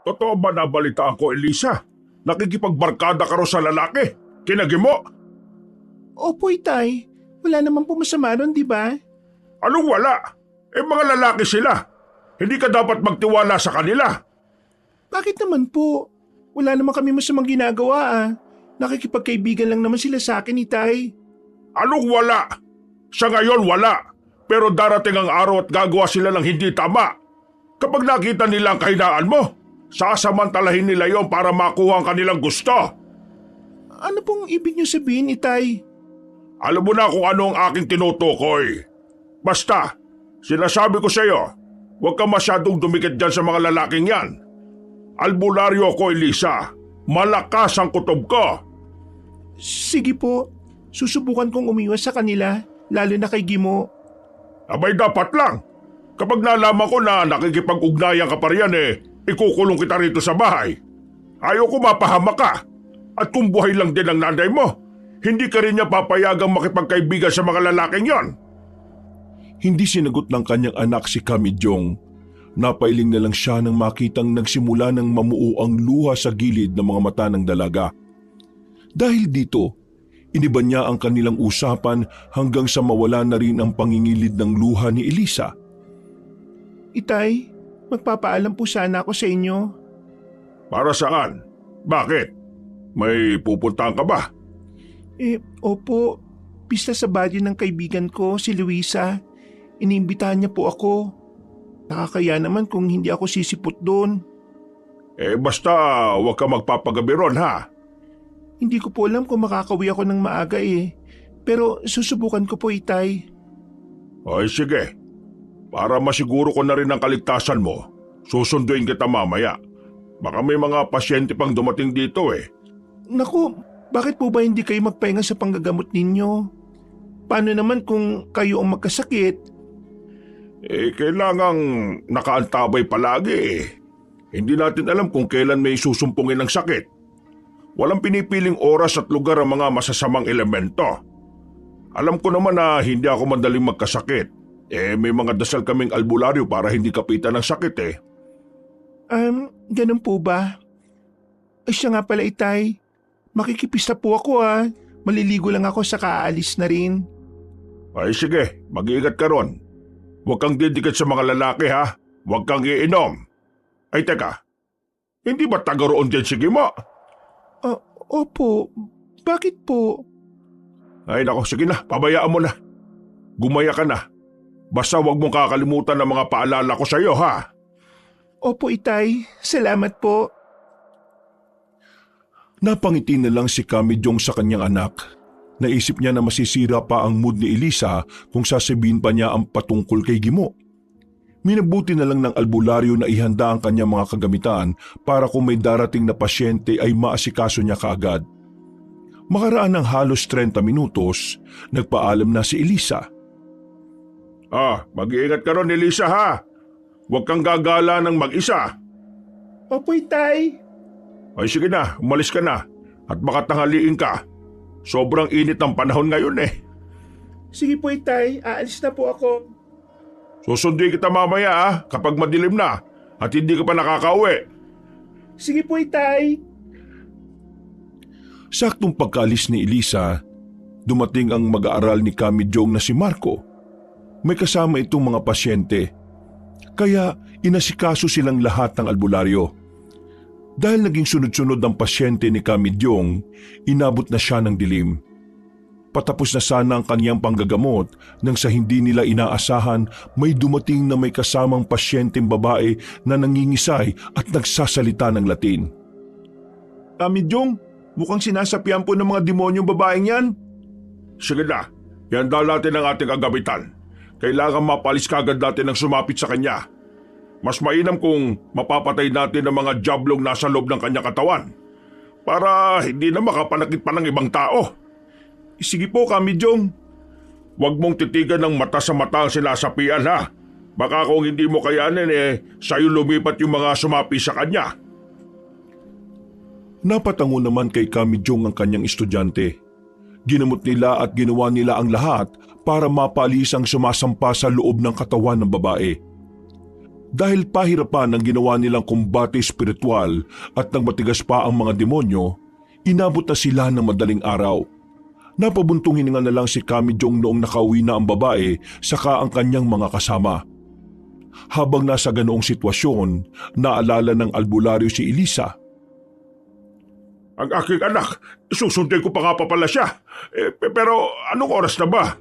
Totoo ba nabalitaan ko, Elisa? Nakikipagbarkada ka raw sa lalaki? Kinagi mo? Opo, Itay. Wala naman po masama ron, di ba? Anong wala? Mga lalaki sila. Hindi ka dapat magtiwala sa kanila. Bakit naman po? Wala naman kami masamang ginagawa ah. Nakikipagkaibigan lang naman sila sa akin, Itay. Anong wala? Sa ngayon wala. Pero darating ang araw at gagawa sila ng hindi tama. Kapag nakita nila ang kahinaan mo, sasamantalahin nila yon para makuha ang kanilang gusto. Ano pong ibig niyo sabihin, Itay? Alam mo na kung ano ang aking tinutukoy. Basta, sinasabi ko sa iyo, huwag ka masyadong dumikit dyan sa mga lalaking yan. Albularyo ko, Elisa. Malakas ang kutob ko. Sige po. Susubukan kong umiwas sa kanila, lalo na kay Gimo. Abay dapat lang. Kapag nalaman ko na nakikipag-ugnayan ka pa riyan ikukulong kita rito sa bahay. Ayaw ko mapahama ka. At kung buhay lang din ang nanay mo, hindi ka rin niya papayagang makipagkaibigan sa mga lalaking yon. Hindi sinagot ng kanyang anak si Kamidyong. Napailing na lang siya nang makitang nagsimula ng mamuo ang luha sa gilid ng mga mata ng dalaga. Dahil dito, iniba niya ang kanilang usapan hanggang sa mawala na rin ang pangingilid ng luha ni Elisa. Itay, magpapaalam po sana ako sa inyo. Para saan? Bakit? May pupuntahan ka ba? Opo. Pista sa badyo ng kaibigan ko, si Luisa. Iniimbitahan niya po ako. Nakakaya naman kung hindi ako sisipot doon. Basta huwag ka magpapagabi ron ha. Hindi ko po alam kung makakawi ako ng maaga Pero susubukan ko po, Itay. Ay sige. Para masiguro ko na rin ang kaligtasan mo, susunduin kita mamaya. Baka may mga pasyente pang dumating dito Naku, bakit po ba hindi kayo magpahinga sa panggagamot ninyo? Paano naman kung kayo ang magkasakit? Kailangang nakaantabay palagi Hindi natin alam kung kailan may susumpungin ng sakit. Walang pinipiling oras at lugar ang mga masasamang elemento. Alam ko naman na hindi ako madaling magkasakit. May mga dasal kaming albularyo para hindi kapitan ng sakit Ganun po ba? Ay siya nga pala, Itay. Makikipista po ako Maliligo lang ako sa aalis na rin. Ay sige, mag-iingat ka ron. Huwag kang didikit sa mga lalaki ha. Huwag kang iinom. Ay teka, hindi ba taga roon din si Gimo? Opo, bakit po? Ay nako, sige na, pabayaan mo na. Gumaya ka na. Basta huwag mong kakalimutan ang mga paalala ko sa iyo ha. Opo, Itay. Salamat po. Napangiti na lang si Kamidyong sa kanyang anak. Naisip niya na masisira pa ang mood ni Elisa kung sasabihin pa niya ang patungkol kay Gimo. Minabuti na lang ng albularyo na ihanda ang kanyang mga kagamitan para kung may darating na pasyente ay maasikaso niya kaagad. Makaraan ng halos 30 minutos, nagpaalam na si Elisa. Mag-iingat ka ron, Elisa ha. Huwag kang gagala ng mag-isa. Opo, Itay. Ay sige na, umalis ka na at baka tanghaliin ka. Sobrang init ang panahon ngayon Sige po, Itay. Aalis na po ako. Susunduin kita mamaya kapag madilim na at hindi ka pa nakakauwi. Sige po, Itay. Saktong pagkaalis ni Elisa, dumating ang mag-aaral ni Kamidyong na si Marco. May kasama itong mga pasyente. Kaya inasikaso silang lahat ng albularyo. Dahil naging sunod-sunod ang pasyente ni Kamidyong, inabot na siya ng dilim. Patapos na sana ang kaniyang panggagamot nang sa hindi nila inaasahan may dumating na may kasamang pasyenteng babae na nangingisay at nagsasalita ng Latin. Kamidyong, mukhang sinasapian po ng mga demonyong babaeng yan. Sige na, ihanda natin ang ating kagabitan. Kailangan mapalis kagad natin ang sumapit sa kanya. Mas mainam kung mapapatay natin ang mga jablong nasa loob ng kanyang katawan para hindi na makapanakit pa ng ibang tao. Sige po, Kamidyong. Huwag mong titigan ng mata sa mata ang sinasapian ha. Baka kung hindi mo kayanin sa'yo lumipat yung mga sumapi sa kanya. Napatango naman kay Kamidyong ang kanyang estudyante. Ginamot nila at ginawa nila ang lahat para mapalis ang sumasampa sa loob ng katawan ng babae. Dahil pahirapan ang ginawa nilang kumbate espiritual at nang matigas pa ang mga demonyo, inabot na sila ng madaling araw. Napabuntong hininga na lang si Kami Jong noong nakauwi na ang babae saka ang kanyang mga kasama. Habang nasa ganoong sitwasyon, naalala ng albularyo si Elisa. Ang aking anak, susundin ko pa nga pa pala siya. Pero anong oras na ba?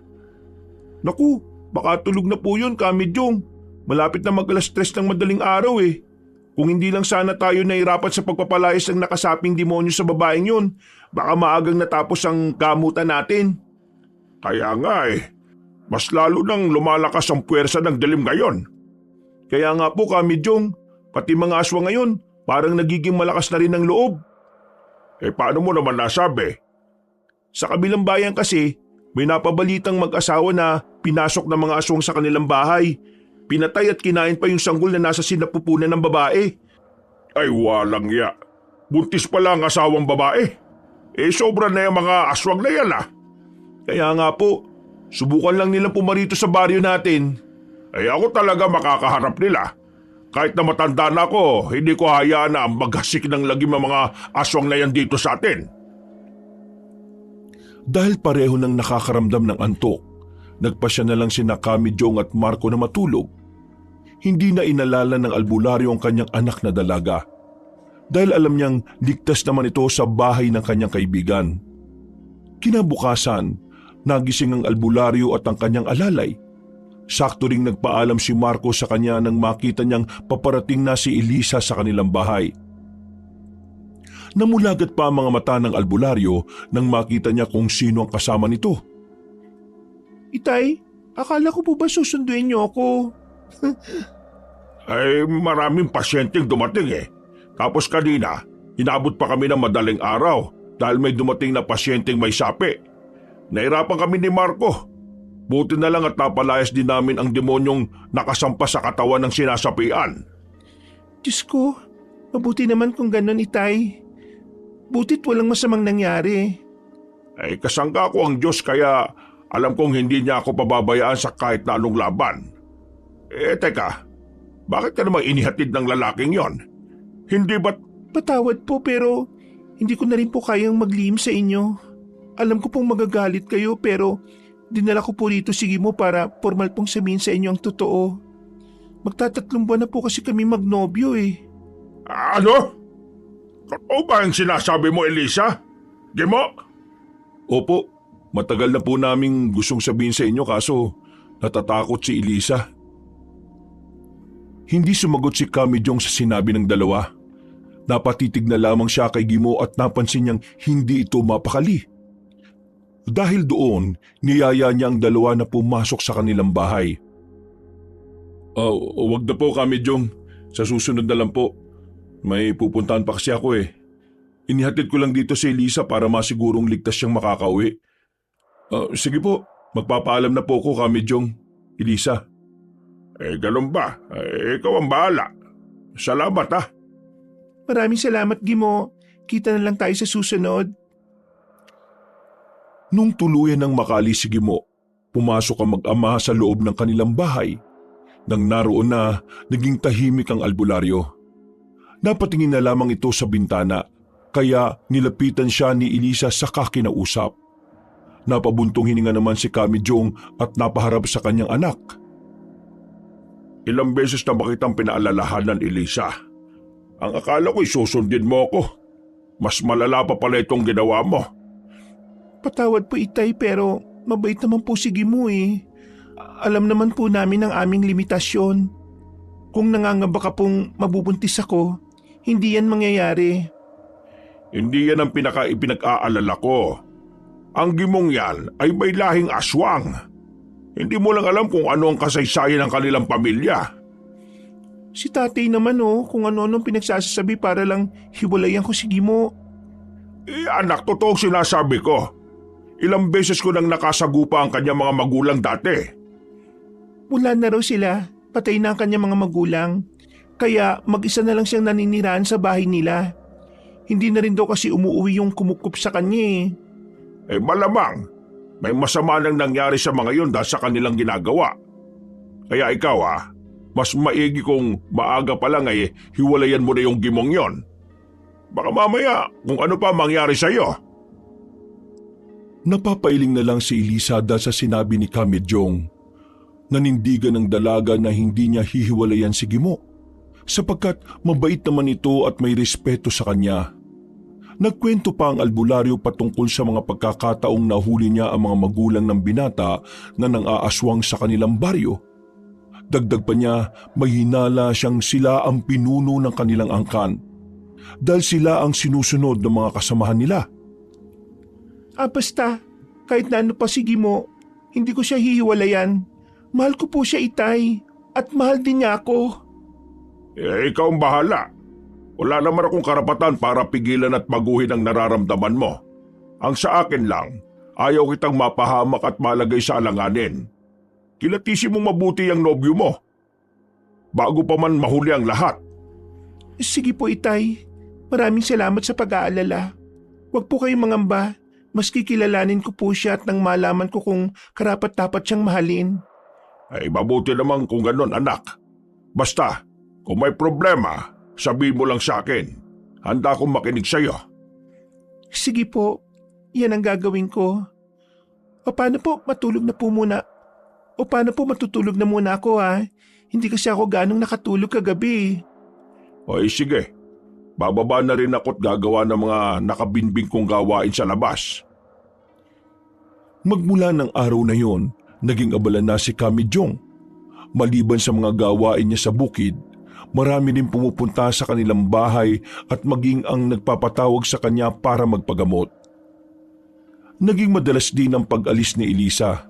Naku, baka tulog na po yun, Kami Jong. Malapit na mag-alas-3 ng madaling araw eh. Kung hindi lang sana tayo nahirapan sa pagpapalayas ng nakasaping demonyo sa babaeng yun, baka maagang natapos ang gamutan natin. Kaya nga mas lalo nang lumalakas ang puwersa ng dilim ngayon. Kaya nga po, Kami Jong, pati mga aswang ngayon, parang nagiging malakas na rin ang loob. Paano mo naman nasabi? Sa kabilang bayan kasi, may napabalitang mag-asawa na pinasok ng mga aswang sa kanilang bahay. Pinatay at kinain pa yung sanggol na nasa sinapupunan ng babae. Ay walang ya. Buntis pala ang asawang babae. Sobra na yung mga aswang na yan Kaya nga po, subukan lang nilang pumarito sa baryo natin. Ako talaga makakaharap nila. Kahit na matanda na ako, hindi ko hayaan na maghasik ng lagim ang mga aswang na yan dito sa atin. Dahil pareho nang nakakaramdam ng antok, nagpasya na lang sina Kami Jong at Marco na matulog. Hindi na inalala ng albularyo ang kanyang anak na dalaga. Dahil alam niyang ligtas naman ito sa bahay ng kanyang kaibigan. Kinabukasan, nagising ang albularyo at ang kanyang alalay. Sakto ring nagpaalam si Marco sa kanya nang makita niyang paparating na si Elisa sa kanilang bahay. Namulagat pa ang mga mata ng albularyo nang makita niya kung sino ang kasama nito. Itay, akala ko po ba susunduin niyo ako? Maraming pasyenteng dumating Tapos kanina, inabot pa kami ng madaling araw dahil may dumating na pasyenteng may sapi. Nahirapan kami ni Marco. Buti na lang at napalayas din namin ang demonyong nakasampa sa katawan ng sinasapian. Diyos ko, mabuti naman kung ganun, Itay. Butit walang masamang nangyari. Kasangga ko ang Diyos kaya alam kong hindi niya ako pababayaan sa kahit na anong laban. Teka, bakit ka namang inihatid ng lalaking yon? Hindi ba't... Patawad po pero hindi ko na rin po kayang maglihim sa inyo. Alam ko pong magagalit kayo pero dinala ko po rito si Gimo para formal pong sabihin sa inyo ang totoo. Magtatatlong buwan na po kasi kami magnobyo Ano? Totoo ba ang sinasabi mo, Elisa? Gimo? Opo, matagal na po naming gustong sabihin sa inyo kaso natatakot si Elisa. Hindi sumagot si Kami Jong sa sinabi ng dalawa. Napatitig na lamang siya kay Gimo at napansin niyang hindi ito mapakali. Dahil doon, niyaya niya ang dalawa na pumasok sa kanilang bahay. Wag na po Kami Jong, sa susunod na lang po. May pupuntahan pa kasi ako Inihatid ko lang dito si Elisa para masigurong ligtas siyang makakauwi. Sige po, magpapaalam na po ako Kami Jong, Elisa. Ganun ba? Ikaw ang bahala. Salamat Maraming salamat, Gimo. Kita na lang tayo sa susunod. Nung tuluyan ng makalis si Gimo, pumasok ang mag-ama sa loob ng kanilang bahay. Nang naroon na, naging tahimik ang albularyo. Napatingin na lamang ito sa bintana, kaya nilapitan siya ni Elisa sa kinausap. Napabuntong hininga naman si Kami Jong at napaharap sa kanyang anak. Ilang beses na makitang pinaalalahanan, Elisa. Ang akala ko'y susundin mo ako. Mas malala pa pala itong ginawa mo. Patawad po, Itay, pero mabait naman po si Gimo Alam naman po namin ang aming limitasyon. Kung nangangamba ka pong mabubuntis ako, hindi yan mangyayari. Hindi yan ang pinag-aalala ko. Ang Gimong yan ay may lahing aswang. Hindi mo lang alam kung ano ang kasaysayan ng kanilang pamilya. Si tatay naman kung ano-anong pinagsasabi para lang hiwalayan ko si Gimo. Anak, totoong sinasabi ko. Ilang beses ko nang nakasagupa ang kanyang mga magulang dati. Wala na raw sila, patay na ang kanyang mga magulang. Kaya mag-isa na lang siyang naninirahan sa bahay nila. Hindi na rin daw kasi umuwi yung kumukup sa kanya Malamang, may masama nang nangyari sa mga yun dahil sa kanilang ginagawa. Kaya ikaw Mas maigi kung maaga pa lang ay hiwalayan mo na yung gimong yon. Baka mamaya kung ano pa mangyari sa'yo. Napapailing na lang si Elisa dahil sa sinabi ni Kamijong. Nanindigan ng dalaga na hindi niya hihiwalayan si Gimo sapagkat mabait naman ito at may respeto sa kanya. Nagkwento pa ang albularyo patungkol sa mga pagkakataong nahuli niya ang mga magulang ng binata na nang-aaswang sa kanilang baryo. Dagdag pa niya, may hinala siyang sila ang pinuno ng kanilang angkan dahil sila ang sinusunod ng mga kasamahan nila. Basta, kahit na ano pa sige mo, hindi ko siya hihiwalayan. Mahal ko po siya, Itay, at mahal din niya ako. Ikaw ang bahala. Wala naman akong karapatan para pigilan at baguhin ang nararamdaman mo. Ang sa akin lang, ayaw kitang mapahamak at malagay sa alanganin. Kilatisin mo mabuti ang nobyo mo. Bago pa man mahuli ang lahat. Sige po, Itay. Maraming salamat sa pag-aalala. Huwag po kayong mangamba. Mas kikilalanin ko po siya at nang malaman ko kung karapat-dapat siyang mahalin. Ay mabuti naman kung ganon, anak. Basta, kung may problema, sabihin mo lang sa akin. Handa akong makinig sa'yo. Sige po, yan ang gagawin ko. O paano po, matulog na po muna. O paano po matutulog na muna ako ha? Hindi kasi ako ganong nakatulog kagabi. Ay sige, bababa na rin ako at gagawa ng mga nakabinbing kong gawain sa labas. Magmula ng araw na yon, naging abala na si Kamijong. Maliban sa mga gawain niya sa bukid, marami din pumupunta sa kanilang bahay at maging ang nagpapatawag sa kanya para magpagamot. Naging madalas din ang pag-alis ni Elisa,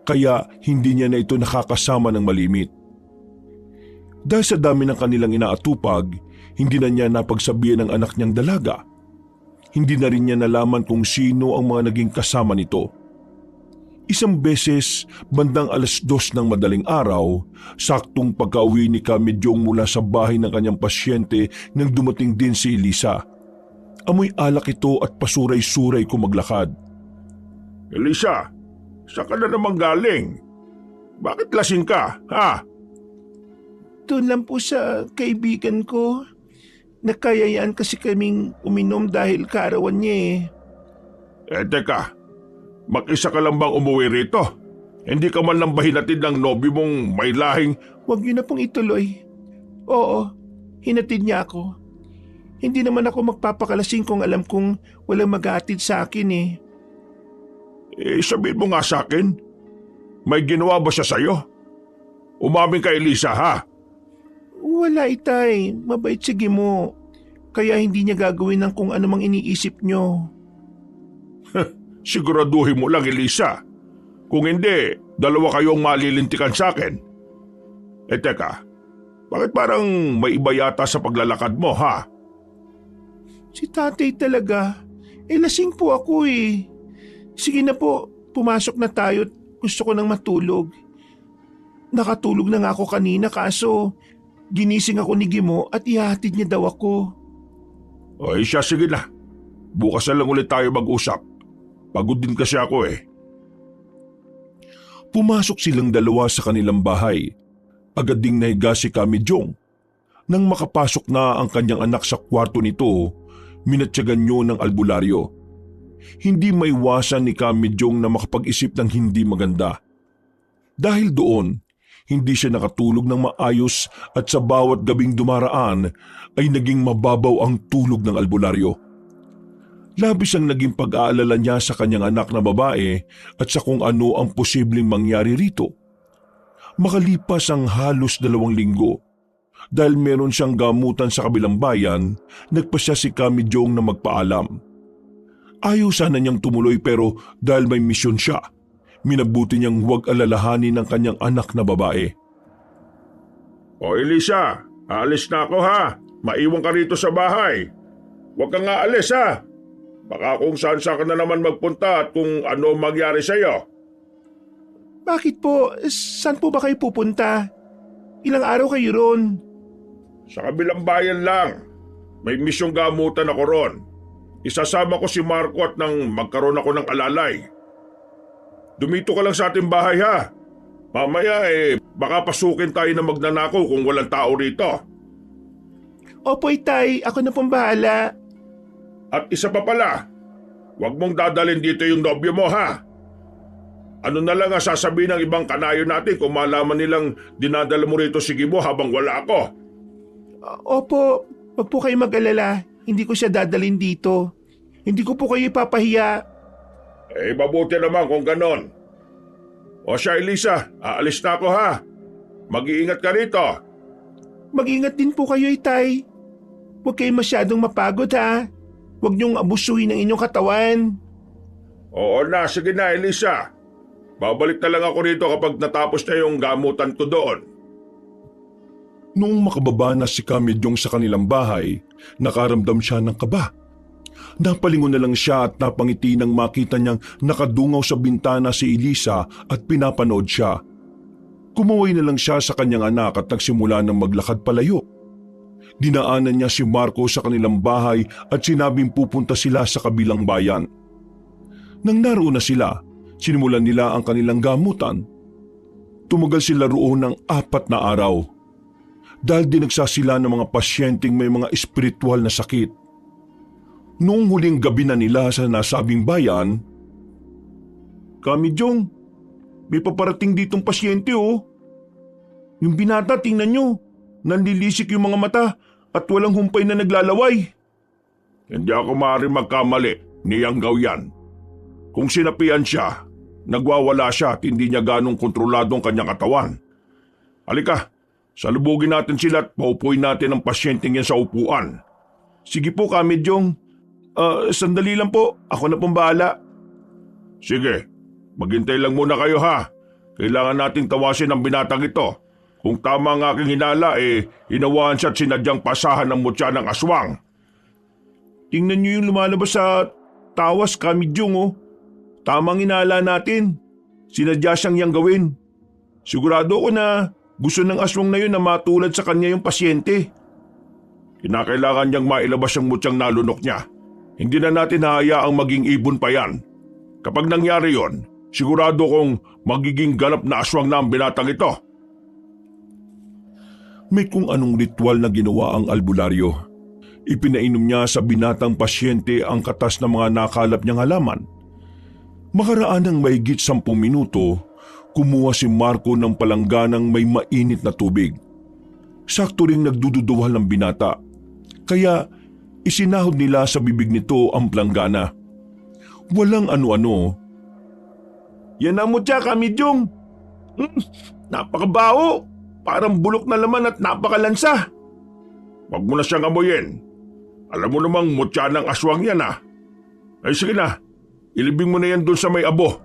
kaya hindi niya na ito nakakasama ng malimit. Dahil sa dami ng kanilang inaatupag, hindi na niya napagsabihan ng anak niyang dalaga. Hindi na rin niya nalaman kung sino ang mga naging kasama nito. Isang beses, bandang 2:00 ng madaling araw, saktong pagka-uwi ni Kamijong mula sa bahay ng kanyang pasyente nang dumating din si Elisa. Amoy alak ito at pasuray-suray kung maglakad. Elisa, saan ka na naman galing? Bakit lasing ka, ha? Doon lang po sa kaibigan ko. Nakayayaan kasi kaming uminom dahil kaarawan niya eh. Teka, mag-isa ka lang bang umuwi rito? Hindi ka man lang ba hinatid ng nobyo mong may lahing... Huwag niyo na pong ituloy. Oo, hinatid niya ako. Hindi naman ako magpapakalasing kung alam kong walang mag-aatid sa akin eh. Sabihin mo nga sa akin, may ginawa ba siya sa'yo? Umamin ka, Elisa, ha? Wala, Itay. Mabait si Gimo. Kaya hindi niya gagawin ng kung anumang iniisip niyo. Siguraduhin mo lang, Elisa. Kung hindi, dalawa kayong malilintikan sa akin. Teka, bakit parang may iba yata sa paglalakad mo, ha? Si tatay talaga. Lasing po ako eh. Sige na po, pumasok na tayo at gusto ko nang matulog. Nakatulog na nga ako kanina kaso ginising ako ni Gimo at ihahatid niya daw ako. Ay siya, sige na. Bukas na lang ulit tayo mag-usap. Pagod din kasi ako eh. Pumasok silang dalawa sa kanilang bahay. Agad ding nahiga si Kamijong. Nang makapasok na ang kanyang anak sa kwarto nito, minatyagan niyo ng albularyo. Hindi maiwasan ni Kamijong na makapag-isip ng hindi maganda. Dahil doon, hindi siya nakatulog ng maayos at sa bawat gabing dumaraan ay naging mababaw ang tulog ng albularyo. Labis ang naging pag-aalala niya sa kanyang anak na babae at sa kung ano ang posibleng mangyari rito. Makalipas ang halos 2 linggo, dahil meron siyang gamutan sa kabilang bayan, nagpasya si Kamijong na magpaalam. Ayaw sana niyang tumuloy pero dahil may misyon siya, minabuti niyang huwag alalahanin ng kanyang anak na babae. O Elisa, aalis na ako ha. Maiwan ka rito sa bahay. Huwag kang aalis ha. Baka kung saan ka na naman magpunta at kung ano magyari sa'yo. Bakit po? Saan po ba kayo pupunta? Ilang araw kayo ron? Sa kabilang bayan lang. May misyong gamutan ako ron. Isasama ko si Marco at nang magkaroon ako ng alalay. Dumito ka lang sa ating bahay ha. Mamaya Baka pasukin tayo na magnanakaw kung walang tao rito. Opo, Itay. Ako na pong bahala. At isa pa pala, huwag mong dadalhin dito yung nobyo mo ha. Ano na lang ang sasabihin ng ibang kanayo natin kung malaman nilang dinadala mo rito si Gibo habang wala ako. Opo, wag po kayo mag-alala. Hindi ko siya dadalhin dito. Hindi ko po kayo ipapahiya. Eh, mabuti naman kung ganon. O siya, Elisa, aalis na ako ha. Mag-iingat ka rito. Mag-ingat din po kayo, Itay. Huwag kayo masyadong mapagod ha. Huwag niyong abusuhin ang inyong katawan. Oo na, sige na, Elisa. Babalik na lang ako rito kapag natapos na yung gamutan ko doon. Noong makababa na si Kamidyong sa kanilang bahay, nakaramdam siya ng kaba. Napalingon na lang siya at napangiti nang makita niyang nakadungaw sa bintana si Elisa at pinapanood siya. Kumuway na lang siya sa kanyang anak at nagsimula ng maglakad palayo. Dinaanan niya si Marco sa kanilang bahay at sinabing pupunta sila sa kabilang bayan. Nang naroon na sila, sinimulan nila ang kanilang gamutan. Tumagal sila roon ng 4 na araw. Dahil dinagsa sila ng mga pasyenteng may mga espiritual na sakit. Noong huling gabi na nila sa nasabing bayan, Kamidyong, may paparating ditong pasyente oh. Yung binata, tingnan nyo. Nanlilisik yung mga mata at walang humpay na naglalaway. Hindi ako maaaring magkamali, niyanggaw yan. Kung sinapian siya, nagwawala siya at hindi niya ganong kontrolado ang kanyang katawan. Halika, salubugin natin sila at paupuin natin ang pasyenteng yan sa upuan. Sige po, Kamidyong. Sandali lang po. Ako na pong bahala. Sige, maghintay lang muna kayo ha. Kailangan nating tawasin ang binatang ito. Kung tama ang aking hinala hinawaan siya at sinadyang pasahan ng mutya ng aswang. Tingnan nyo yung lumalabas sa tawas, Kamidyong oh. Tamang hinala natin. Sinadya siyang yang gawin. Sigurado ko na gusto ng aswang na yun na matulad sa kanya yung pasyente. Kinakailangan niyang mailabas ang mutyang nalunok niya. Hindi na natin hahayaang maging ibon pa yan. Kapag nangyari yon, sigurado kong magiging ganap na aswang na ang binatang ito. may kung anong ritual na ginawa ang albularyo. Ipinainom niya sa binatang pasyente ang katas ng mga nakalap niyang halaman. Makaraan ng mahigit 10 minuto, kumuha si Marco ng palangganang may mainit na tubig. Sakto ring nagdududuhal ng binata, kaya isinahod nila sa bibig nito ang palanggana. Walang ano-ano. Yan ang mutya, Kamidyong. Napakabaho. Parang bulok na laman at napakalansa. Huwag mo na siyang amoyin. Alam mo namang mutya ng aswang yan Ay sige na, ilibing mo na yan dun sa may abo.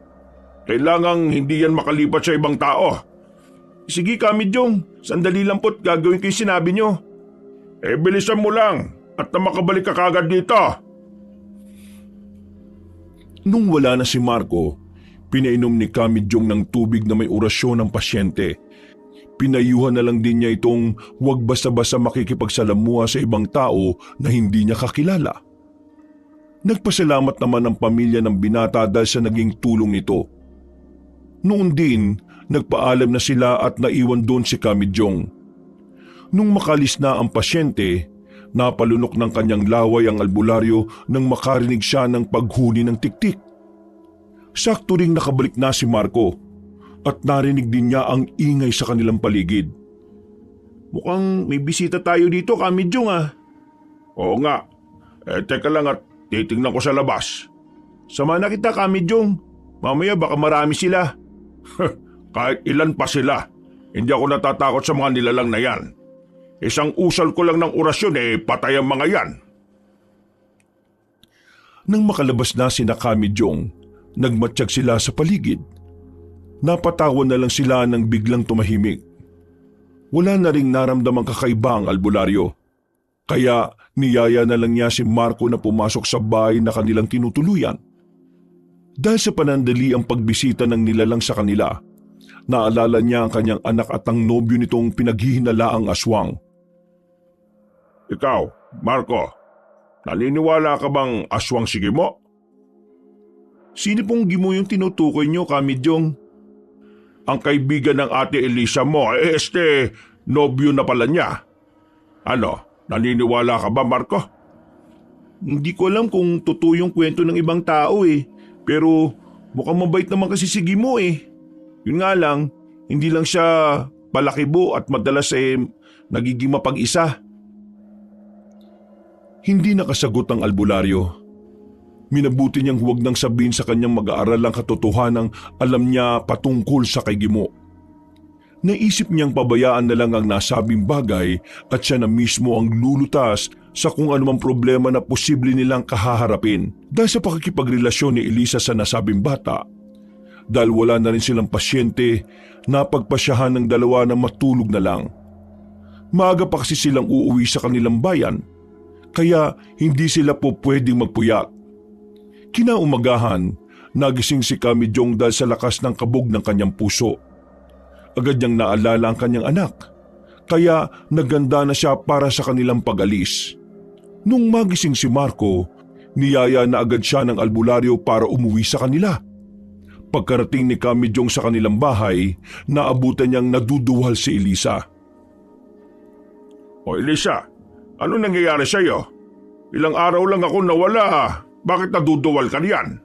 Kailangang hindi yan makalipat sa ibang tao. Sige, Kamidyong. Sandali lang po't gagawin ko yung sinabi nyo. Bilisan mo lang at na makabalik ka kagad dito. Nung wala na si Marco, pinainom ni Kamidyong ng tubig na may orasyon ng pasyente. Pinayuhan na lang din niya itong huwag basta-basta makikipagsalamuha sa ibang tao na hindi niya kakilala. Nagpasalamat naman ang pamilya ng binata dahil sa naging tulong nito. Noon din, nagpaalam na sila at naiwan doon si Kamidyong. Nung makalis na ang pasyente, napalunok ng kanyang laway ang albularyo nang makarinig siya ng paghuni ng tiktik. Sakto ring nakabalik na si Marco at narinig din niya ang ingay sa kanilang paligid. Mukhang may bisita tayo dito, Kamidyong Oo nga. Teka lang at titingnan ko sa labas. Sama na kita, Kamidyong. Mamaya baka marami sila. Kahit ilan pa sila, hindi ako natatakot sa mga nilalang na yan. Isang usal ko lang ng orasyon patay ang mga yan. Nang makalabas na sina Kamidyong, nagmatsyag sila sa paligid. Napatawan na lang sila nang biglang tumahimik. Wala na ring naramdamang kakaiba ang albularyo. Kaya niyaya na lang niya si Marco na pumasok sa bahay na kanilang tinutuluyan. Dahil sa panandali ang pagbisita ng nilalang sa kanila, naalala niya ang kanyang anak at ang nobyo nitong pinaghihinalaang aswang. Ikaw, Marco, naniniwala ka bang aswang si Gimo? Sino pong Gimo yung tinutukoy nyo, Kamidyong? ang kaibigan ng ate Elisa mo, nobyo na pala niya. Ano, naniniwala ka ba, Marco? Hindi ko alam kung totoo yung kwento ng ibang tao pero mukhang mabait naman kasi si Gimo Yun nga lang, hindi lang siya palakibo at madalas nagiging mapag-isa. Hindi nakasagot ang albularyo. Minabuti niyang huwag nang sabihin sa kanyang mag-aaral ang katotohanang alam niya patungkol sa kay Gimo. Naisip niyang pabayaan na lang ang nasabing bagay at siya na mismo ang lulutas sa kung anumang problema na posible nilang kahaharapin dahil sa pakikipagrelasyon ni Elisa sa nasabing bata. Dahil wala na rin silang pasyente, napagpasyahan ng dalawa na matulog na lang. Maaga pa kasi silang uuwi sa kanilang bayan, kaya hindi sila po pwedeng magpuyat. Kinaumagahan, nagising si Kami Jong dahil sa lakas ng kabog ng kanyang puso. Agad niyang naalala ang kanyang anak, kaya naganda na siya para sa kanilang pag-alis. Nung magising si Marco, niyaya na agad siya ng albularyo para umuwi sa kanila. Pagkarating ni Kami Jong sa kanilang bahay, naabutan niyang naduduwal si Elisa. O Elisa, ano nangyayari sa iyo? Ilang araw lang ako nawala. Bakit naduduwal ka niyan?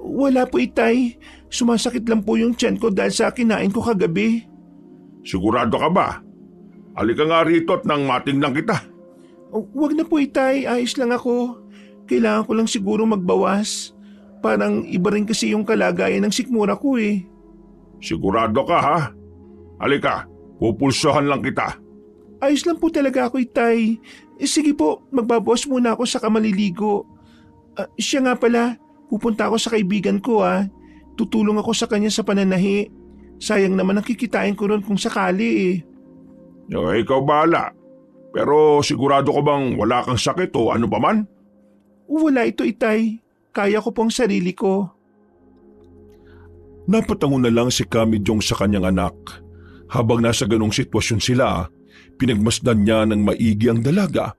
Wala po itay. Sumasakit lang po yung tiyan ko dahil sa kinain ko kagabi. Sigurado ka ba? Halika nga rito at nang matingnan kita. Wag na po itay, ayos lang ako. Kailangan ko lang siguro magbawas. Parang iba rin kasi yung kalagayan ng sikmura ko Sigurado ka ha? Halika, pupulsohan lang kita. Ayos lang po talaga ako itay. Sige po, magbabawas muna ako sa kamaliligo. Siya nga pala, pupunta ako sa kaibigan ko Tutulong ako sa kanya sa pananahi. Sayang naman ang kikitain ko ron kung sakali Ikaw bahala. Pero sigurado ko bang wala kang sakit o ano pa man? Wala ito itay. Kaya ko pong sarili ko. Napatango na lang si Kami Jong sa kanyang anak. Habang nasa ganong sitwasyon sila, pinagmasdan niya ng maigi ang dalaga.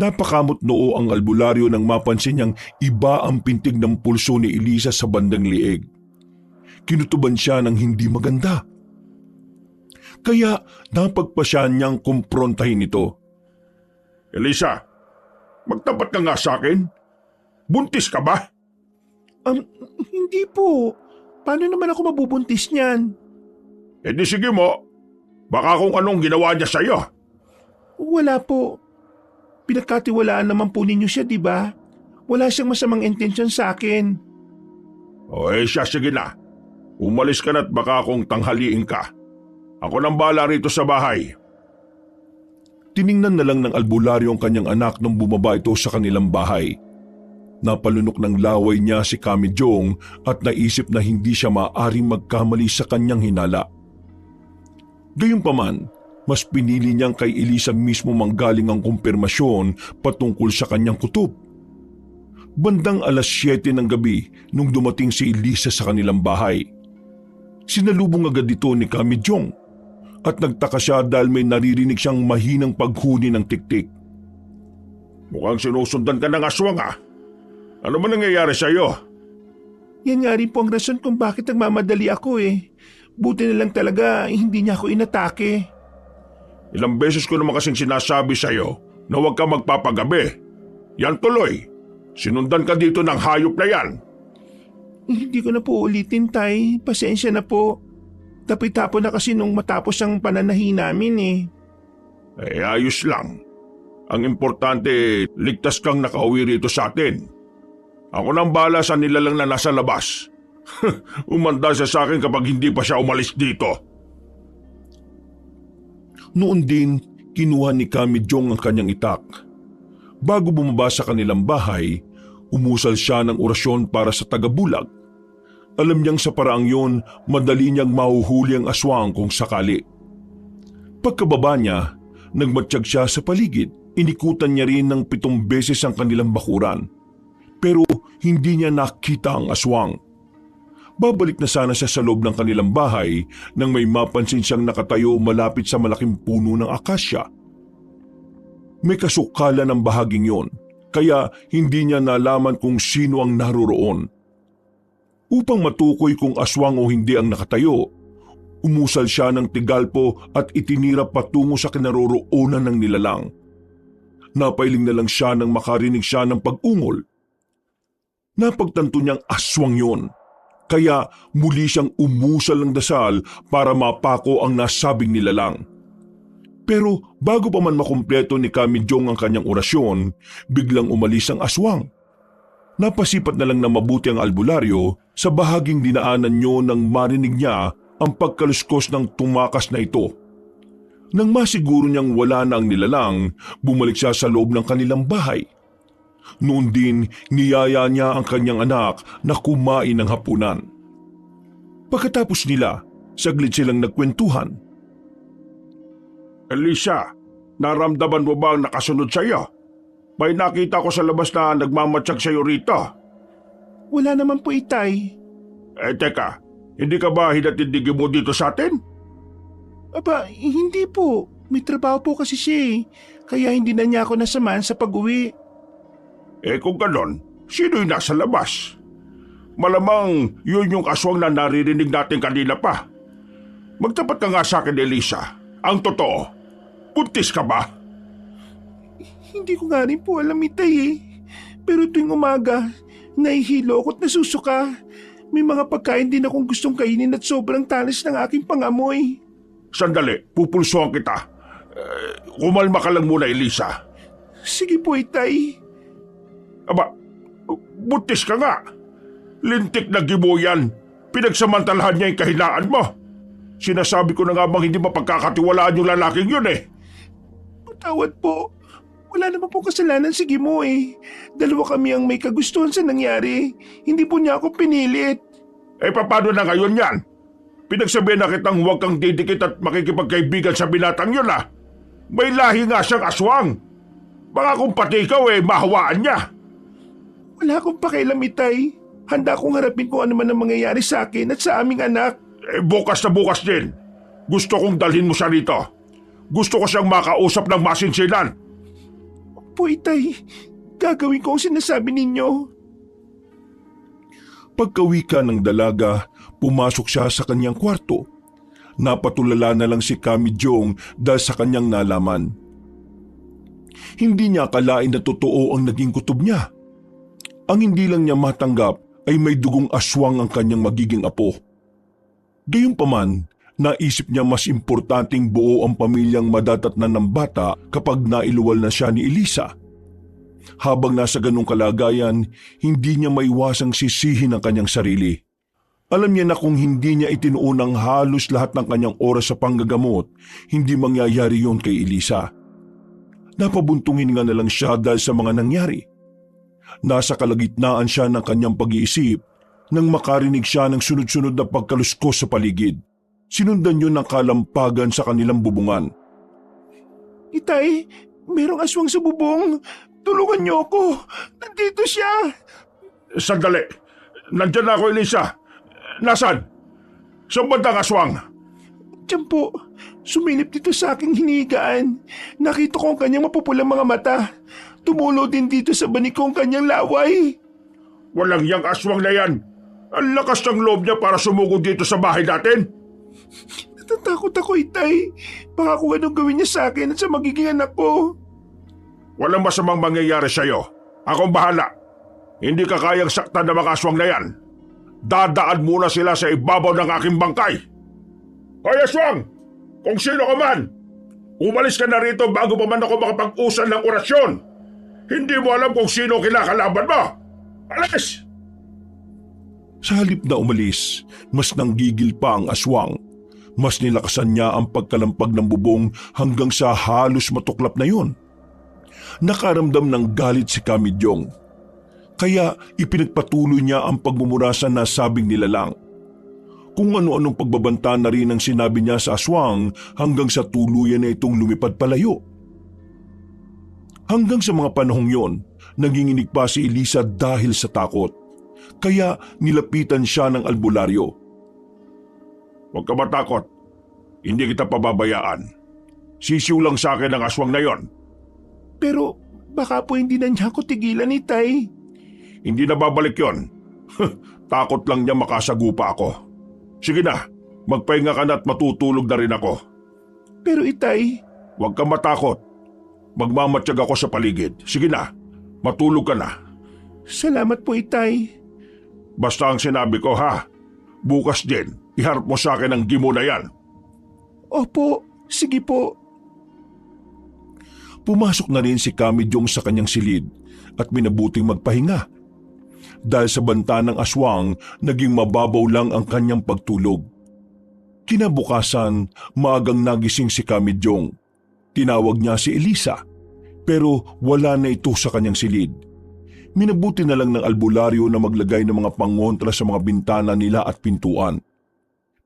Napakamot noo ang albularyo nang mapansin niyang iba ang pintig ng pulso ni Elisa sa bandang liig. Kinutuban siya ng hindi maganda. Kaya napagpasyahan niyang kumprontahin ito. Elisa, magtapat ka nga sa akin. Buntis ka ba? Hindi po. Paano naman ako mabubuntis niyan? Di sige mo. Baka kung anong ginawa niya sa'yo. Wala po. Pinagkatiwalaan naman po ninyo siya, di ba? Wala siyang masamang intensyon sa akin. Siya, sige na. Umalis ka na't baka akong tanghaliin ka. Ako nang bahala rito sa bahay. Tiningnan na lang ng albularyo ang kanyang anak nung bumaba ito sa kanilang bahay. Napalunok ng laway niya si Kami Jong at naisip na hindi siya maaaring magkamali sa kanyang hinala. Gayunpaman, mas pinili niyang kay Elisa mismo manggaling ang kumpirmasyon patungkol sa kanyang kutob. Bandang 7:00 ng gabi nung dumating si Elisa sa kanilang bahay. Sinalubong agad ito ni Kami Jong at nagtaka siya dahil may naririnig siyang mahinang paghuni ng tiktik. Mukhang sinusundan ka ng aswang Ano ba nangyayari sa iyo? Yan nga rin po ang rason kung bakit nagmamadali ako Buti na lang talaga hindi niya ako inatake. Ilang beses ko naman kasing sinasabi sa iyo na huwag ka magpapagabi. Yan tuloy. Sinundan ka dito ng hayop na yan. Hindi ko na po ulitin, tay. Pasensya na po. Tapit-tapo na kasi nung matapos ang pananahi namin Ayos lang. Ang importante, ligtas kang nakauwi rito sa atin. Ako nang bahala sa nilalang na nasa labas. Umanda siya sa akin kapag hindi pa siya umalis dito. Noon din, kinuha ni Kami Jong ang kanyang itak. Bago bumaba sa kanilang bahay, umusal siya ng orasyon para sa tagabulag. Alam niyang sa paraang yon, madali niyang mahuhuli ang aswang kung sakali. Pagkababa niya, nagmatsyag siya sa paligid. Inikutan niya rin ng 7 beses ang kanilang bakuran. Pero hindi niya nakita ang aswang. Babalik na sana siya sa loob ng kanilang bahay nang may mapansin siyang nakatayo malapit sa malaking puno ng akasya. May kasukalan ng bahaging yon, kaya hindi niya nalaman kung sino ang naroroon. Upang matukoy kung aswang o hindi ang nakatayo, umusal siya ng tigalpo at itinira patungo sa kinaroroonan ng nilalang. Napailing na lang siya nang makarinig siya ng pag-ungol. Napagtanto niyang aswang yon, kaya muli siyang umusal ng dasal para mapako ang nasabing nilalang. Pero bago pa man makumpleto ni Kamijong ang kanyang orasyon, biglang umalis ang aswang. Napasipat na lang na mabuti ang albularyo sa bahaging dinaanan niyo nang marinig niya ang pagkaluskos ng tumakas na ito. Nang masiguro niyang wala na ang nilalang, bumalik siya sa loob ng kanilang bahay. Noon din, niyaya niya ang kanyang anak na kumain ng hapunan. Pagkatapos nila, saglit silang nagkwentuhan. Elisa, naramdaman mo ba ang nakasunod sa iyo? May nakita ko sa labas na nagmamatsyag sa iyo rito. Wala naman po, Itay. Teka, hindi ka ba hinatindigin mo dito sa atin? Aba, hindi po. May trabaho po kasi siya eh. Kaya hindi na niya ako nasamahan sa pag-uwi. Kung ganon, sino yung nasa labas? Malamang yun yung aswang na naririnig natin kanina pa. Magtapat ka nga sa akin, Elisa. Ang totoo, buntis ka ba? Hindi ko nga rin po alam, Itay eh. Pero tuwing umaga, nahihilo ako at nasusuka. May mga pagkain din akong gustong kainin at sobrang talas ng aking pangamoy. Sandali, pupulsuhan kita. Kumalma ka lang muna, Elisa. Sige po, Itay. Aba, buntis ka nga. Lintik na gibo yan. Pinagsamantalahan niya yung kahinaan mo. Sinasabi ko na nga bang hindi mapagkakatiwalaan yung lalaking yun eh. Patawad po. Wala naman po kasalanan si Gimo eh. Dalawa kami ang may kagustuhan sa nangyari. Hindi po niya ako pinilit. Paano na ngayon yan? Pinagsabihan na kitang huwag kang didikit at makikipagkaibigan sa binatang yun ah. May lahi nga siyang aswang. Baka kung pati ikaw mahawaan niya. Wala akong pakialam, Itay. Handa akong harapin kung ano man ang mangyayari sa akin at sa aming anak. Bukas na bukas din. Gusto kong dalhin mo siya rito. Gusto ko siyang makausap ng masinsinan. Po, Itay. Gagawin ko ang sinasabi ninyo. Pagkawika ng dalaga, pumasok siya sa kanyang kwarto. Napatulala na lang si Kamijong dahil sa kanyang nalaman. Hindi niya akalain na totoo ang naging kutob niya. Ang hindi lang niya matanggap ay may dugong aswang ang kanyang magiging apo. Gayunpaman, naisip niya mas importanteng buo ang pamilyang madadatnan ng bata kapag nailuwal na siya ni Elisa. Habang nasa ganung kalagayan, hindi niya maiwasang sisihin ang kanyang sarili. Alam niya na kung hindi niya itinuunang halos lahat ng kanyang oras sa panggagamot, hindi mangyayari yon kay Elisa. Napabuntungin nga na lang siya dahil sa mga nangyari. Nasa kalagitnaan siya ng kanyang pag-iisip nang makarinig siya ng sunod-sunod na pagkaluskos sa paligid. Sinundan yun ng kalampagan sa kanilang bubungan. Itay, merong aswang sa bubong. Tulungan niyo ako. Nandito siya. Sandali. Nandyan na ako, Elisa. Nasaan? Saan bandang aswang? Diyan po. Sumilip dito sa aking hinigaan. Nakita ko ang kanyang mapupulang mga mata. Tumulo din dito sa banig ko ang kanyang laway. Walang yang aswang na yan. Ang lakas ng loob niya para sumugod dito sa bahay natin. Natatakot ako, Itay. Baka kung anong gawin niya sa akin at sa magiging anak ko. Walang masamang mangyayari sa'yo. Akong bahala. Hindi ka kayang saktan ng mga aswang na yan. Dadaan muna sila sa ibabaw ng aking bangkay. Hoy aswang! Kung sino ka man! Umalis ka na rito bago pa man ako makapag-usan ng orasyon. Hindi mo alam kung sino kinakalaban mo. Alis! Sa halip na umalis, mas nanggigil pa ang aswang. Mas nilakasan niya ang pagkalampag ng bubong hanggang sa halos matuklap na yun. Nakaramdam ng galit si Kamijong. Kaya ipinagpatuloy niya ang pagmumura sa nasabing nilalang. Kung ano-anong pagbabanta na rin ang sinabi niya sa aswang hanggang sa tuluyan na itong lumipad palayo. Hanggang sa mga panahong yon, nanginginig pa si Elisa dahil sa takot. Kaya nilapitan siya ng albularyo. Huwag ka matakot. Hindi kita pababayaan. Sisiw lang sa akin ang aswang na yon. Pero baka po hindi na niya ako tigilan, Itay. Hindi na babalik yon. takot lang niya makasagupa ako. Sige na, magpahinga ka na at matutulog na rin ako. Pero itay, Huwag kang matakot. Magmamatsyag ako sa paligid. Sige na, matulog ka na. salamat po itay. Basta ang sinabi ko ha, bukas din, iharap mo sa akin ang gimo na yan. Opo, sige po. Pumasok na rin si Kami Jong sa kanyang silid at minabuting magpahinga. Dahil sa banta ng aswang, naging mababaw lang ang kanyang pagtulog. Kinabukasan, maagang nagising si Kami Jong. Tinawag niya si Elisa, pero wala na ito sa kanyang silid. Minabuti na lang ng albularyo na maglagay ng mga pangontra sa mga bintana nila at pintuan.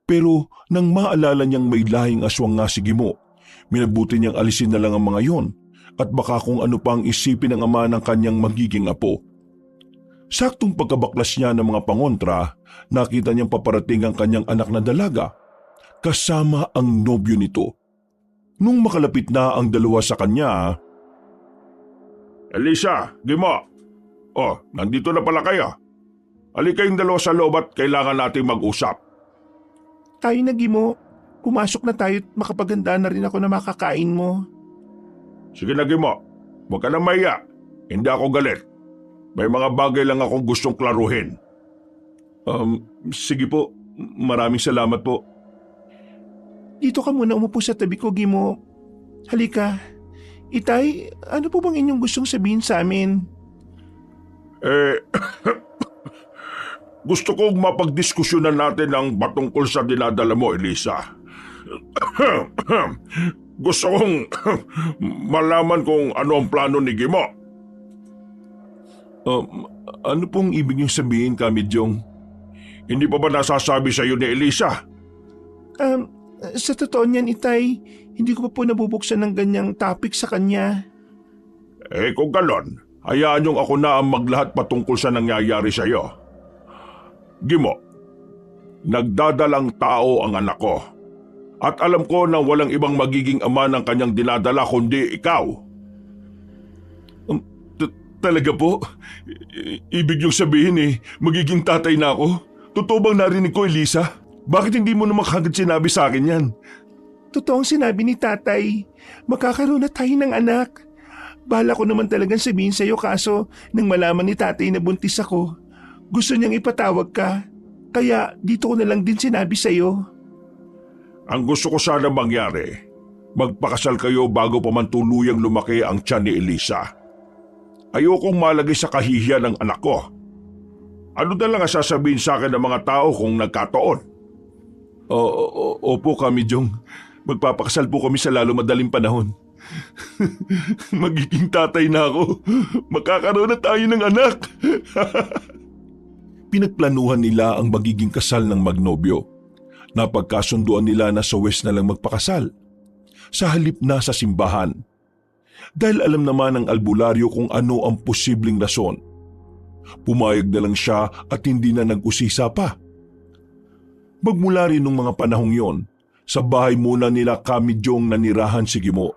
Pero nang maalala niyang may lahing aswang nga si Gimo, minabuti niyang alisin na lang ang mga yon at baka kung ano pang isipin ng ama ng kanyang magiging apo. Saktong pagkabaklas niya ng mga pangontra, nakita niyang paparating ang kanyang anak na dalaga, kasama ang nobyo nito. Nung makalapit na ang dalawa sa kanya, Elisa, Gimo. Oh, nandito na pala kayo. Halika kayong dalawa sa loob at kailangan nating mag-usap. Tayo na Gimo, pumasok na tayo at makapaganda na rin ako na makakain mo. Sige na, Gimo. Huwag ka na mahiya. Hindi ako galit. May mga bagay lang akong gustong klaruhin. sige po, maraming salamat po. Dito ka muna umupo sa tabi ko, Gimo. Halika. Itay, ano po bang inyong gustong sabihin sa amin? Gusto kong mapagdiskusyonan natin ang patungkol sa dinadala mo, Elisa. Gusto kong malaman kung ano ang plano ni Gimo. Ano pong ibig niyong sabihin, Kami Jong? Hindi pa ba nasasabi sa iyo ni Elisa? Sa totoo niyan, Itay, hindi ko pa po nabubuksan ng ganyang topic sa kanya. Kung galon, hayaan niyong ako na ang maglahat patungkol sa nangyayari sa iyo. Gimo, nagdadalang tao ang anak ko. At alam ko na walang ibang magiging ama ng kanyang dinadala kundi ikaw. Talaga po? Ibig niyong sabihin magiging tatay na ako? Totoo bang narinig ko, Elisa? Bakit hindi mo naman kagad sinabi sa akin yan? Totoong sinabi ni tatay, magkakaroon na tayo ng anak. Bala ko naman talagang sabihin sa'yo kaso nang malaman ni tatay na buntis ako, gusto niyang ipatawag ka. Kaya dito ko na lang din sinabi sa'yo. Ang gusto ko sana mangyari, magpakasal kayo bago pa man tuluyang lumaki ang tiyan ni Elisa. Ayokong malagay sa kahihiyan ng anak ko. Ano na lang ang sasabihin sa akin ng mga tao kung nagkataon? Opo, Kami Jong. Magpapakasal po kami sa lalo madaling panahon. Magiging tatay na ako. Magkakaroon na tayo ng anak. Pinagplanuhan nila ang magiging kasal ng magnobyo. Napagkasunduan nila na sa West na lang magpakasal. Sa halip na sa simbahan. Dahil alam naman ng albularyo kung ano ang posibleng rason. Pumayag na lang siya at hindi na nag-usisa pa. Magmula rin nung mga panahong yon, sa bahay muna nila Kami Jong nanirahan si Gimo.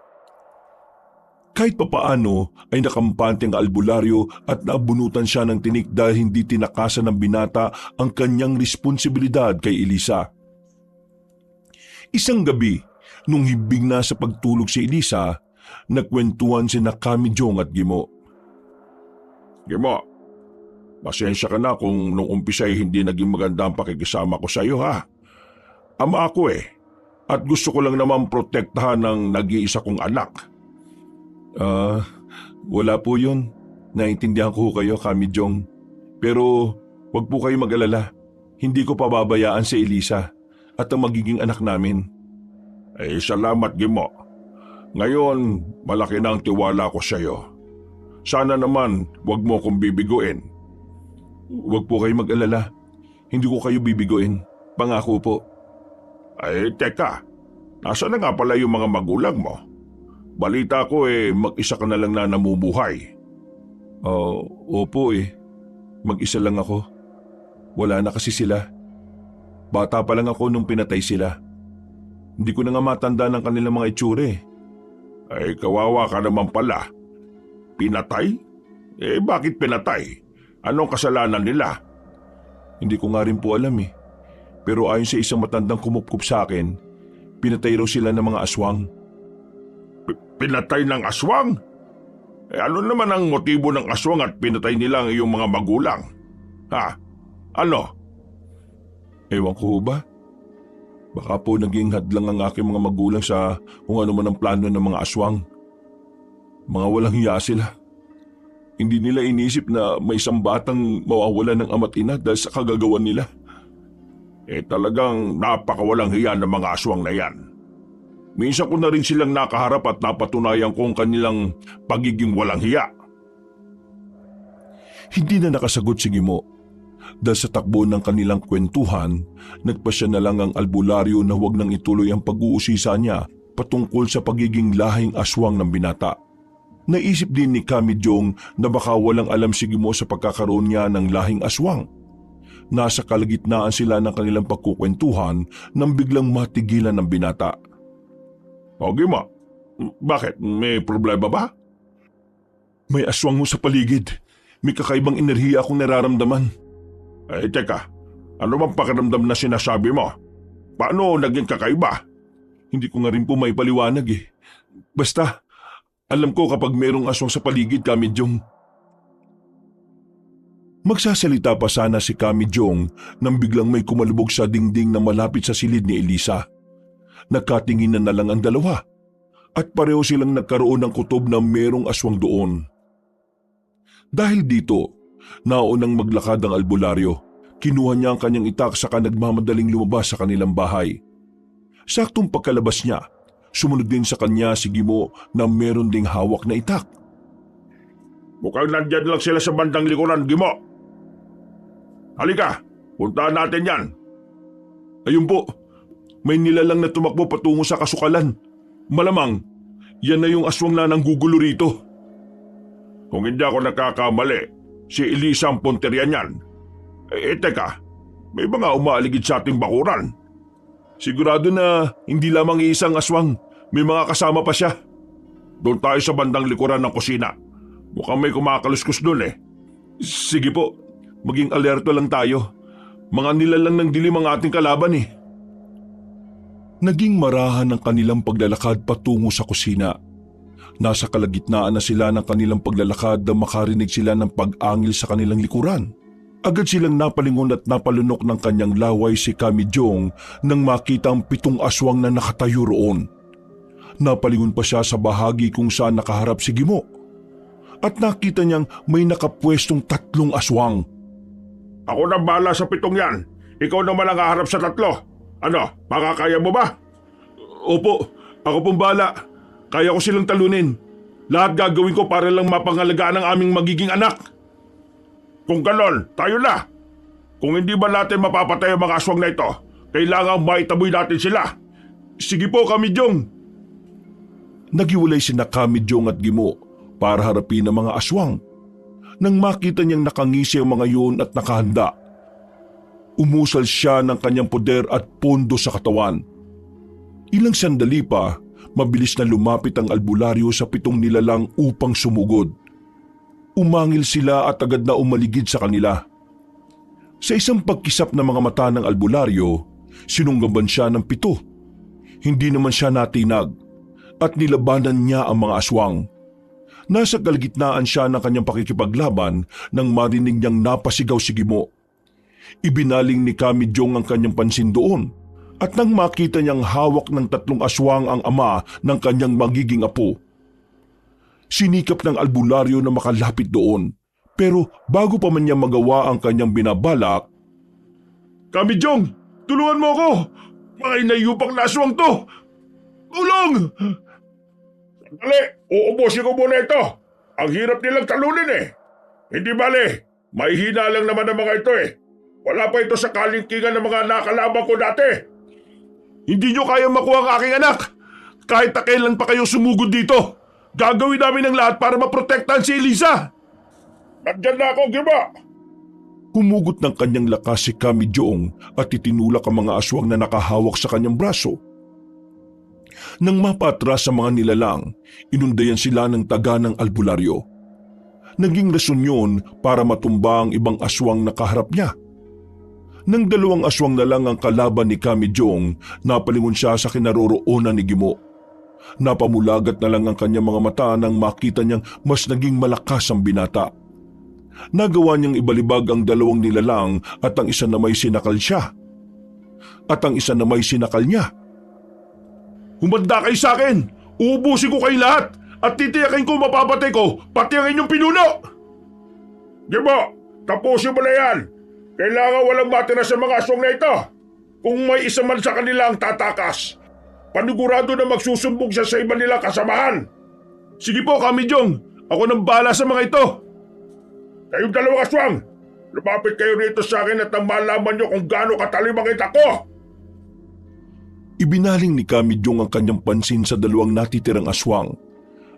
Kahit papaano ay nakampante ang albularyo at naabunutan siya ng tinik dahil hindi tinakasan ng binata ang kanyang responsibilidad kay Elisa. Isang gabi, nung hibig na sa pagtulog si Elisa, nagkwentuhan sina Kami Jong at Gimo. Gimo, pasensya ka na kung nung umpisa ay hindi naging maganda ang pakikisama ko sa iyo ha. Ama ako at gusto ko lang naman protektahan ng nag-iisa kong anak. Wala po yun. Naintindihan ko kayo, Kami Jong. Pero wag po kayo mag-alala. Hindi ko pababayaan si Elisa at ang magiging anak namin. Salamat Gimo. Ngayon, malaki na ang tiwala ko sa iyo. Sana naman wag mo kong bibiguin. Wag po kayo mag-alala. Hindi ko kayo bibiguin. Pangako po. Teka. Nasaan na nga pala yung mga magulang mo? Balita ko mag-isa ka na lang na namumuhay. Opo Mag-isa lang ako. Wala na kasi sila. Bata pa lang ako nung pinatay sila. Hindi ko na nga matanda ng kanilang mga itsura Kawawa ka naman pala. Pinatay? Bakit pinatay? Anong kasalanan nila? Hindi ko nga rin po alam eh. Pero ayon sa isang matandang kumupkup sa akin, pinatay raw sila ng mga aswang. Pinatay ng aswang? Ano naman ang motibo ng aswang at pinatay nila ang iyong mga magulang? Ha? Ano? Ewan ko ba? Baka po naging hadlang ang aking mga magulang sa kung ano man ang plano ng mga aswang. Mga walang hiya sila. Hindi nila inisip na may isang batang mawawala ng ama't ina dahil sa kagagawan nila. Talagang napakawalang hiya ng mga aswang na yan. Minsan ko na rin silang nakaharap at napatunayan ko ang kanilang pagiging walang hiya. Hindi na nakasagot si Gimo. Dahil sa takbo ng kanilang kwentuhan, nagpasya na lang ang albularyo na huwag nang ituloy ang pag-uusisa niya patungkol sa pagiging lahing aswang ng binata. Naisip din ni Kamijong na baka walang alam si Gimo sa pagkakaroon niya ng lahing aswang. Nasa kalagitnaan sila ng kanilang pagkukwentuhan nang biglang matigilan ng binata. O Gimo, bakit? May problema ba? May aswang mo sa paligid. May kakaibang enerhiya akong nararamdaman. Teka, ano bang pakiramdam na sinasabi mo? Paano naging kakaiba? Hindi ko nga rin po may paliwanag eh. Basta, alam ko kapag mayroong aswang sa paligid, Kamijong. Magsasalita pa sana si Kamijong nang biglang may kumalubog sa dingding na malapit sa silid ni Elisa. Nagkatinginan na lang ang dalawa at pareho silang nagkaroon ng kutob na mayroong aswang doon. Dahil dito, naunang maglakad ang albularyo. Kinuha niya ang kanyang itak saka nagmamadaling lumabas sa kanilang bahay. Saktong pagkalabas niya, sumunod din sa kanya si Gimo na meron ding hawak na itak. Mukhang nandyan lang sila sa bandang likuran, Gimo. Halika, puntaan natin yan. Ayun po, may nilalang na tumakbo patungo sa kasukalan. Malamang, yan na yung aswang na nanggugulo rito. Kung hindi ako nagkakamali, si Elisa ang punteriya niyan. Teka, may mga umaaligid sa ating bakuran. Sigurado na hindi lamang iisang aswang, may mga kasama pa siya. Doon tayo sa bandang likuran ng kusina. Mukhang may kumakaluskos doon eh. Sige po, maging alerto lang tayo. Mga nilalang ng dilim ang ating kalaban eh. Naging marahan ang kanilang paglalakad patungo sa kusina. Nasa kalagitnaan na sila ng kanilang paglalakad na makarinig sila ng pag-angil sa kanilang likuran. Agad silang napalingon at napalunok ng kanyang laway si Kamijong nang makita ang 7 aswang na nakatayo roon. Napalingon pa siya sa bahagi kung saan nakaharap si Gimo. At nakita niyang may nakapwestong 3 aswang. Ako na bahala sa 7 yan. Ikaw naman ang haharap sa 3. Ano, makakaya mo ba? Opo, ako pong bahala. Kaya ko silang talunin. Lahat gagawin ko para lang mapangalagaan ang aming magiging anak. Kung ganon, tayo na. Kung hindi ba natin mapapatay ang mga aswang na ito, kailangan maitaboy natin sila. Sige po, Kamijong. Nagiwalay sina Kamijong at Gimo para harapin ang mga aswang. Nang makita niyang nakangisi ang mga yun at nakahanda, umusal siya ng kanyang poder at pondo sa katawan. Ilang sandali pa, mabilis na lumapit ang albularyo sa 7 nilalang upang sumugod. Umangil sila at agad na umaligid sa kanila. Sa isang pagkisap ng mga mata ng albularyo, sinunggaban siya ng 7. Hindi naman siya natinag at nilabanan niya ang mga aswang. Nasa kalagitnaan siya ng kanyang pakikipaglaban nang marinig niyang napasigaw si Gimo. Ibinaling ni Kamijong ang kanyang pansin doon at nang makita niyang hawak ng 3 aswang ang ama ng kanyang magiging apo. Sinikap ng albularyo na makalapit doon, pero bago pa man niya magawa ang kanyang binabalak, Kamijong, tulungan mo ako! Mga inayupang na aswang to! Tulong! Sandali, uubusin ko muna ito. Ang hirap nilang talunin eh. Hindi bale, mahihina lang naman ang mga ito eh. Wala pa ito sa kalingkingan ng mga nakalaban ko dati. Hindi niyo kaya makuha ang aking anak! Kahit na kailan pa kayo sumugod dito, gagawin namin ang lahat para maprotektahan si Elisa! Nandyan na ako, Gimo! Humugot ng kanyang lakas si Kamijong at itinulak ang mga aswang na nakahawak sa kanyang braso. Nang mapatras sa mga nilalang, inundayan sila ng taga ng albularyo. Naging rason yun para matumba ang ibang aswang na kaharap niya. Nang 2 aswang na lang ang kalaban ni Kami Jong, napalingon siya sa kinaroroonan ni Gimo. Napamulagat na lang ang kanyang mga mata nang makita niyang mas naging malakas ang binata. Nagawa niyang ibalibag ang 2 nilalang at ang isa na may sinakal siya. At ang isa na may sinakal niya. Humanda kayo sa akin! Uubusin ko kayo lahat! At titiyakin ko mapapatay ko pati ang inyong pinuno! Gimo, tapusin mo na yan! Kailangan walang matira sa mga aswang na ito. Kung may isa man sa kanila ang tatakas, panigurado na magsusumbong siya sa iba nilang kasamahan. Sige po, Kami Jong. Ako nang bahala sa mga ito. Kayong 2 aswang, lumapit kayo rito sa akin at nang malaman nyo kung gaano katalim ang ita ko. Ibinaling ni Kami Jong ang kanyang pansin sa 2 natitirang aswang.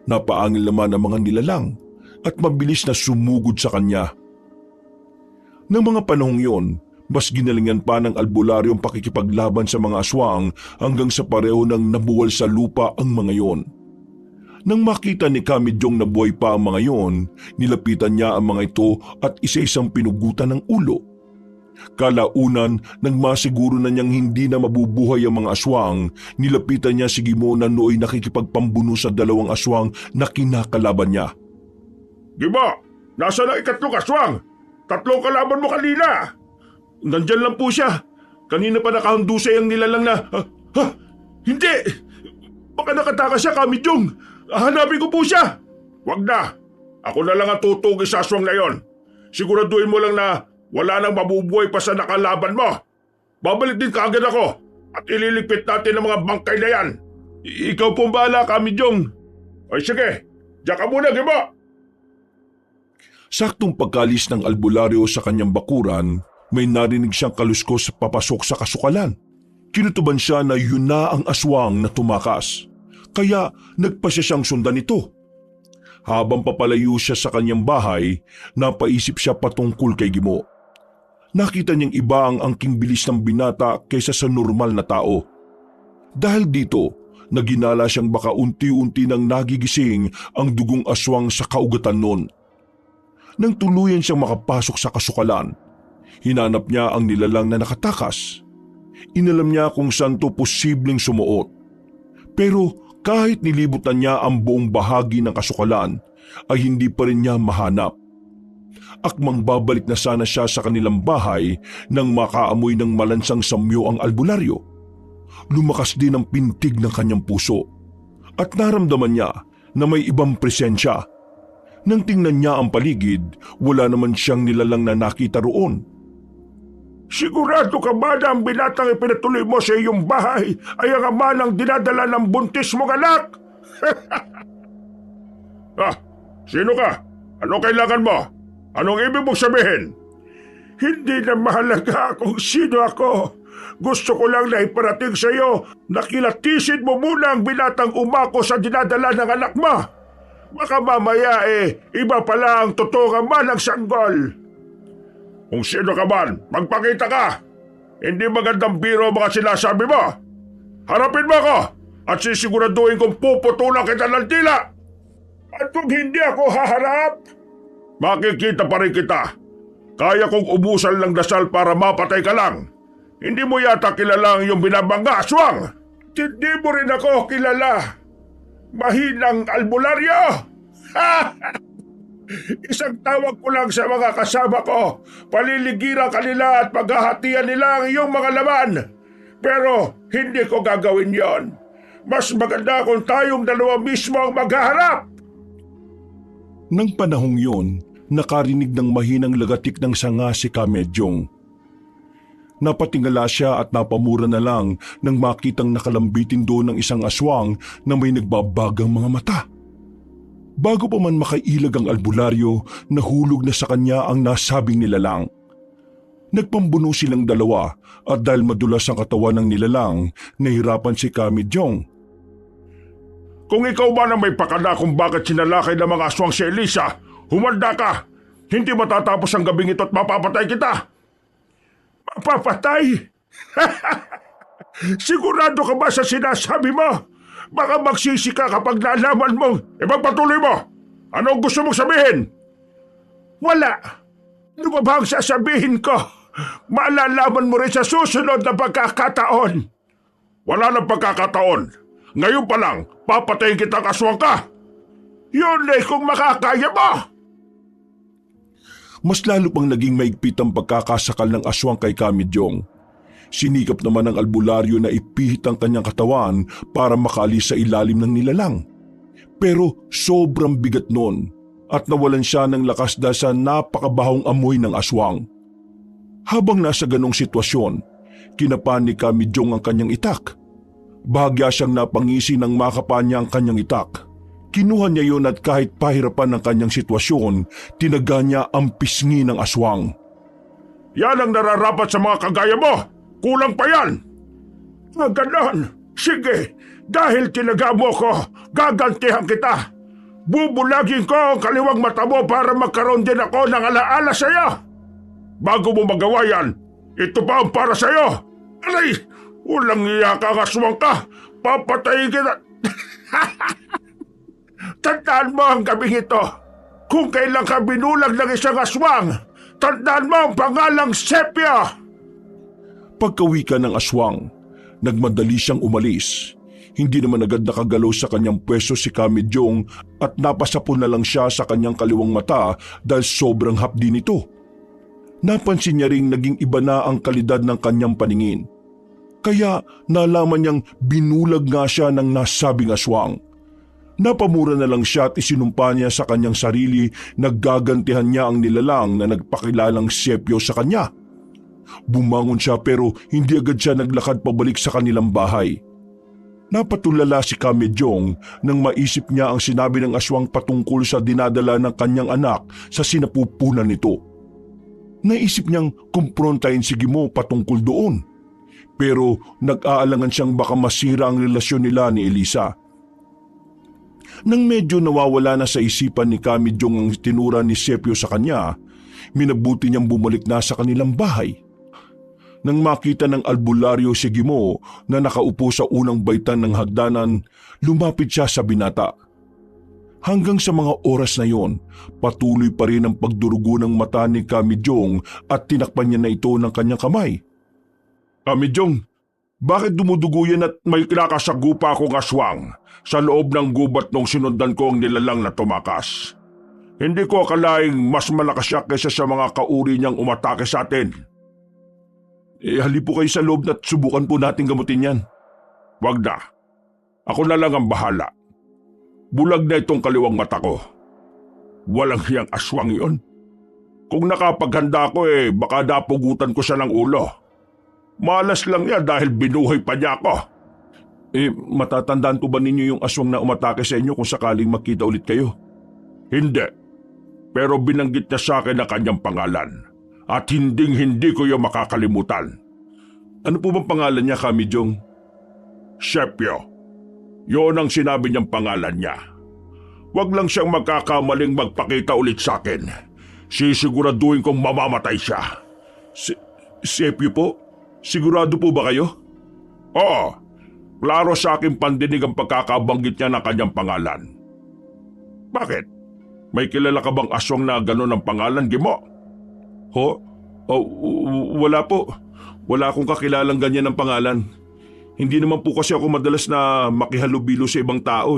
Napaangil naman ang mga nilalang at mabilis na sumugod sa kanya. Nang mga panahong yon, mas ginalingan pa ng albularyo ang pakikipaglaban sa mga aswang hanggang sa pareho nang nabuwal sa lupa ang mga yon. Nang makita ni Kami Jong na buhay pa ang mga yon, nilapitan niya ang mga ito at isa-isang pinugutan ng ulo. Kalaunan, nang masiguro na niyang hindi na mabubuhay ang mga aswang, nilapitan niya si Gimo na nooy nakikipagpambuno sa 2 aswang na kinakalaban niya. Gimo, nasa na 3 aswang? 3 kalaban mo kanina. Nandyan lang po siya. Kanina pa nakahundusay ang nilalang na... Hindi! Baka nakatakas siya, Kami Jong. Hanapin ko po siya. Wag na. Ako na lang ang tutugis sa aswang na yon. Siguraduhin mo lang na wala nang mabubuhay pa sa nakalaban mo. Babalik din kaagad ako at ililigpit natin ang mga bangkay na yan. Ikaw po ang bahala, Kami Jong. Ay sige, diyan ka muna, Gimo. Saktong pagkalis ng albularyo sa kanyang bakuran, may narinig siyang kaluskos papasok sa kasukalan. Kinutuban siya na yun na ang aswang na tumakas. Kaya nagpasya siyang sundan ito. Habang papalayo siya sa kanyang bahay, napaisip siya patungkol kay Gimo. Nakita niyang iba ang angking bilis ng binata kaysa sa normal na tao. Dahil dito, naginala siyang baka unti-unti nang nagigising ang dugong aswang sa kaugatan noon. Nang tuluyan siyang makapasok sa kasukalan, hinanap niya ang nilalang na nakatakas. Inalam niya kung saan to posibleng sumuot. Pero kahit nilibutan niya ang buong bahagi ng kasukalan, ay hindi pa rin niya mahanap. Akmang babalik na sana siya sa kanilang bahay nang makaamoy ng malansang samyo ang albularyo. Lumakas din ang pintig ng kanyang puso at naramdaman niya na may ibang presensya. Nang tingnan niya ang paligid, wala naman siyang nilalang na nakita roon. Sigurado ka ba na ang binatang ipinatuloy mo sa iyong bahay ay ang ama ng dinadala ng buntis mong anak? Sino ka? Ano kailangan mo? Anong ibig mong sabihin? Hindi na mahalaga kung sino ako. Gusto ko lang na iparating sa iyo na kilatisin mo muna ang binatang umako sa dinadala ng anak mo. Baka mamaya iba pala ang totoong ama ng sanggol. Kung sino ka man, magpakita ka. Hindi magandang biro ang mga sinasabi mo. Harapin mo ako at sisiguraduhin kong puputulan kita ng tila. At kung hindi ako haharap, makikita pa rin kita. Kaya kong ubusan lang dasal para mapatay ka lang. Hindi mo yata kilala ang iyong binabangga, aswang. Hindi mo rin ako kilala. Mahinang albularyo! Isang tawag ko lang sa mga kasama ko. Paliligiran kanila at paghahatian nila ang iyong mga laman. Pero hindi ko gagawin yon. Mas maganda kung tayong 2 mismo ang maghaharap. Nang panahong yon, nakarinig ng mahinang lagatik ng sanga si Kamejong. Napatingala siya at napamura na lang nang makitang nakalambitin doon ng isang aswang na may nagbabagang mga mata. Bago pa man makailag ang albularyo, nahulog na sa kanya ang nasabing nilalang. Nagpambuno silang 2 at dahil madulas ang katawan ng nilalang, nahirapan si Kamejong. Kung ikaw man ang may pakana kung bakit sinalakay ng mga aswang si Elisa, humanda ka! Hindi matatapos ang gabing ito at mapapatay kita! Mapapatay? Sigurado ka ba sa sinasabi mo? Baka magsisi ka kapag nalaman mong ipagpatuloy mo. Anong gusto mong sabihin? Wala. Ano ba ba ang sasabihin ko? Malalaman mo rin sa susunod na pagkakataon. Wala nang pagkakataon. Ngayon pa lang, papatayin kitang aswang ka. Yun eh kung makakaya mo. Mas lalo pang naging maigpit ang pagkakasakal ng aswang kay Kamidyong. Sinikap naman ng albularyo na ipihit ang kanyang katawan para makaalis sa ilalim ng nilalang. Pero sobrang bigat nun at nawalan siya ng lakas dahil sa napakabahong amoy ng aswang. Habang nasa ganong sitwasyon, kinapan ni Kamidyong ang kanyang itak. Bahagya siyang napangisi nang makapa niya ang kanyang itak. Kinuha niya yun at kahit pahirapan ng kanyang sitwasyon, tinaga niya ang pisngi ng aswang. Yan ang nararapat sa mga kagaya mo. Kulang pa yan. Ganon. Sige, dahil tinaga mo ko, gagantihan kita. Bubulagin ko ang kaliwang mata mo para magkaroon din ako ng alaala sa iyo. Bago mo magawa yan, ito pa ang para sa iyo. Aray, walang iya kang aswang ka. Papatayin kita. Tandaan mo ang gabing ito. Kung kailan ka binulag ng isang aswang, tandaan mo ang pangalang Sepio. Pagkawika ng aswang, nagmadali siyang umalis. Hindi naman agad nakagalaw sa kanyang pwesto si Kamidyong at napasapon na lang siya sa kanyang kaliwang mata dahil sobrang hapdi nito. Napansin niya ring naging iba na ang kalidad ng kanyang paningin. Kaya nalaman niyang binulag nga siya ng nasabing aswang. Napamura na lang siya at isinumpa niya sa kanyang sarili na gagantihan niya ang nilalang na nagpakilalang Sepio sa kanya. Bumangon siya pero hindi agad siya naglakad pabalik sa kanilang bahay. Napatulala si Kamidyong nang maisip niya ang sinabi ng aswang patungkol sa dinadala ng kanyang anak sa sinapupunan nito. Naisip niyang kumprontahin si Gimo patungkol doon. Pero nag-aalangan siyang baka masira ang relasyon nila ni Elisa. Nang medyo nawawala na sa isipan ni Kamidyong ang tinura ni Sepio sa kanya, minabuti niyang bumalik na sa kanilang bahay. Nang makita ng albularyo si Gimo na nakaupo sa unang baitan ng hagdanan, lumapit siya sa binata. Hanggang sa mga oras na yon, patuloy pa rin ang pagdurugo ng mata ni Kamidyong at tinakpan niya na ito ng kanyang kamay. Kamidyong, bakit dumudugo yan at may kinakasagupa akong aswang sa loob ng gubat nung sinundan ko ang nilalang na tumakas? Hindi ko akalaing mas malakas siya kaysa sa mga kauri niyang umatake sa atin. Halip po kayo sa loob at subukan po natin gamutin yan. Wag na. Ako na lang ang bahala. Bulag na itong kaliwang mata ko. Walang hiyang aswang yon. Kung nakapaghanda ko baka napugutan ko siya ng ulo. Malas lang yan dahil binuhay pa niya ako. Matatandaan po ba ninyo yung aswang na umatake sa inyo kung sakaling makita ulit kayo? Hindi. Pero binanggit niya sa akin ang kanyang pangalan. At hinding-hindi ko yung makakalimutan. Ano po bang pangalan niya, Kamidyong? Sepio. Yun ang sinabi niyang pangalan niya. Huwag lang siyang magkakamaling magpakita ulit sa akin. Sisiguraduhin kong mamamatay siya. Sepio po? Sigurado po ba kayo? Oo. Klaro sa aking pandinig ang pagkakabanggit niya ng kanyang pangalan. Bakit? May kilala ka bang aswang na gano'n ang pangalan, Gimo? Wala po. Wala akong kakilalang ganyan ng pangalan. Hindi naman po kasi ako madalas na makihalubilo sa ibang tao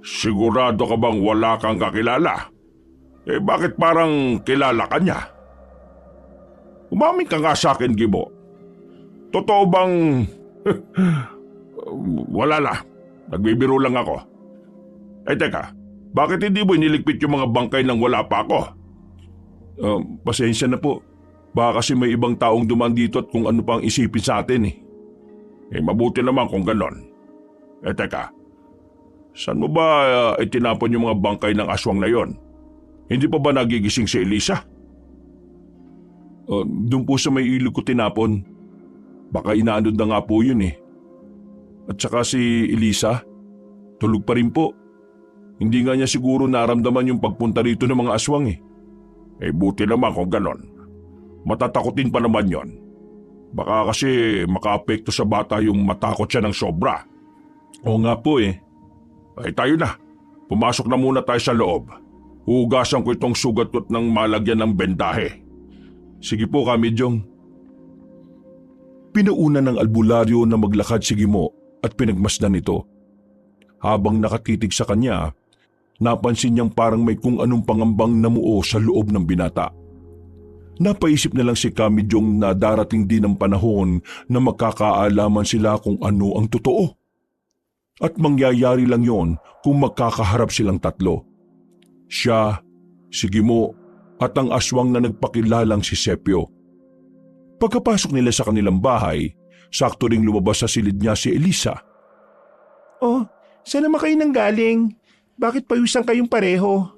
Sigurado ka bang wala kang kakilala? Bakit parang kilala ka niya? Umamin ka nga sa akin, Gimo. Totoo bang... Wala na. Nagbibiro lang ako. Teka. Bakit hindi mo iniligpit yung mga bangkay nang wala pa ako? Pasensya na po. Baka kasi may ibang taong dumaan dito at kung ano pang isipin sa atin Mabuti naman kung ganon. Teka. Saan mo ba itinapon yung mga bangkay ng aswang na yon? Hindi pa ba nagigising si Elisa? Doon po sa may ilog ko tinapon. Baka inaanod na nga po yun At saka si Elisa, tulog pa rin po. Hindi nga niya siguro naramdaman yung pagpunta rito ng mga aswang Buti naman kung ganon. Matatakotin pa naman yon. Baka kasi makaapekto sa bata yung matakot siya ng sobra. Oo nga po Tayo na. Pumasok na muna tayo sa loob. Hugasan ko itong sugat ng malagyan ng bendahe. Sige po, Kamidyong. Pinauna ng albularyo na maglakad si Gimo at pinagmasdan ito. Habang nakatitig sa kanya, napansin niyang parang may kung anong pangambang namuo sa loob ng binata. Napaisip na lang si Kamidyong na darating din ang panahon na magkakaalaman sila kung ano ang totoo. At mangyayari lang yon kung magkakaharap silang tatlo. Siya, si Gimo, at ang aswang na nagpakilalang si Sepio. Pagkapasok nila sa kanilang bahay, sakto ring lumabas sa silid niya si Elisa. Oh, saan naman kayo nanggaling? Bakit payusan kayong pareho?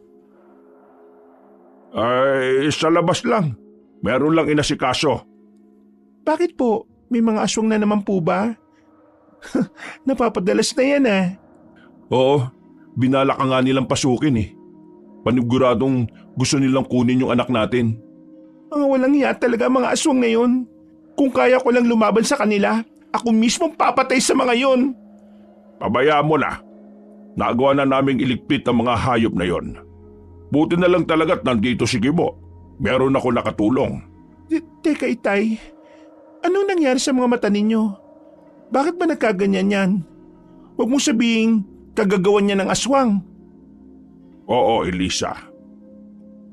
Ay, sa labas lang. Meron lang inasikaso. Bakit po? May mga aswang na naman po ba? Napapadalas na yan ah. Oo, binala ka nga nilang pasukin eh. Paniguradong gusto nilang kunin yung anak natin. Mga walang hiya talaga mga aswang na yun. Kung kaya ko lang lumaban sa kanila, ako mismong papatay sa mga yon. Pabayaan mo na. Nagawa na naming iligpit ang mga hayop na yon. Buti na lang talaga't nandito si Gimo. Meron ako nakatulong. Teka Itay, anong nangyari sa mga mata ninyo? Bakit ba nagkaganyan yan? Huwag mo sabihin kagagawan niya ng aswang. Oo, Elisa.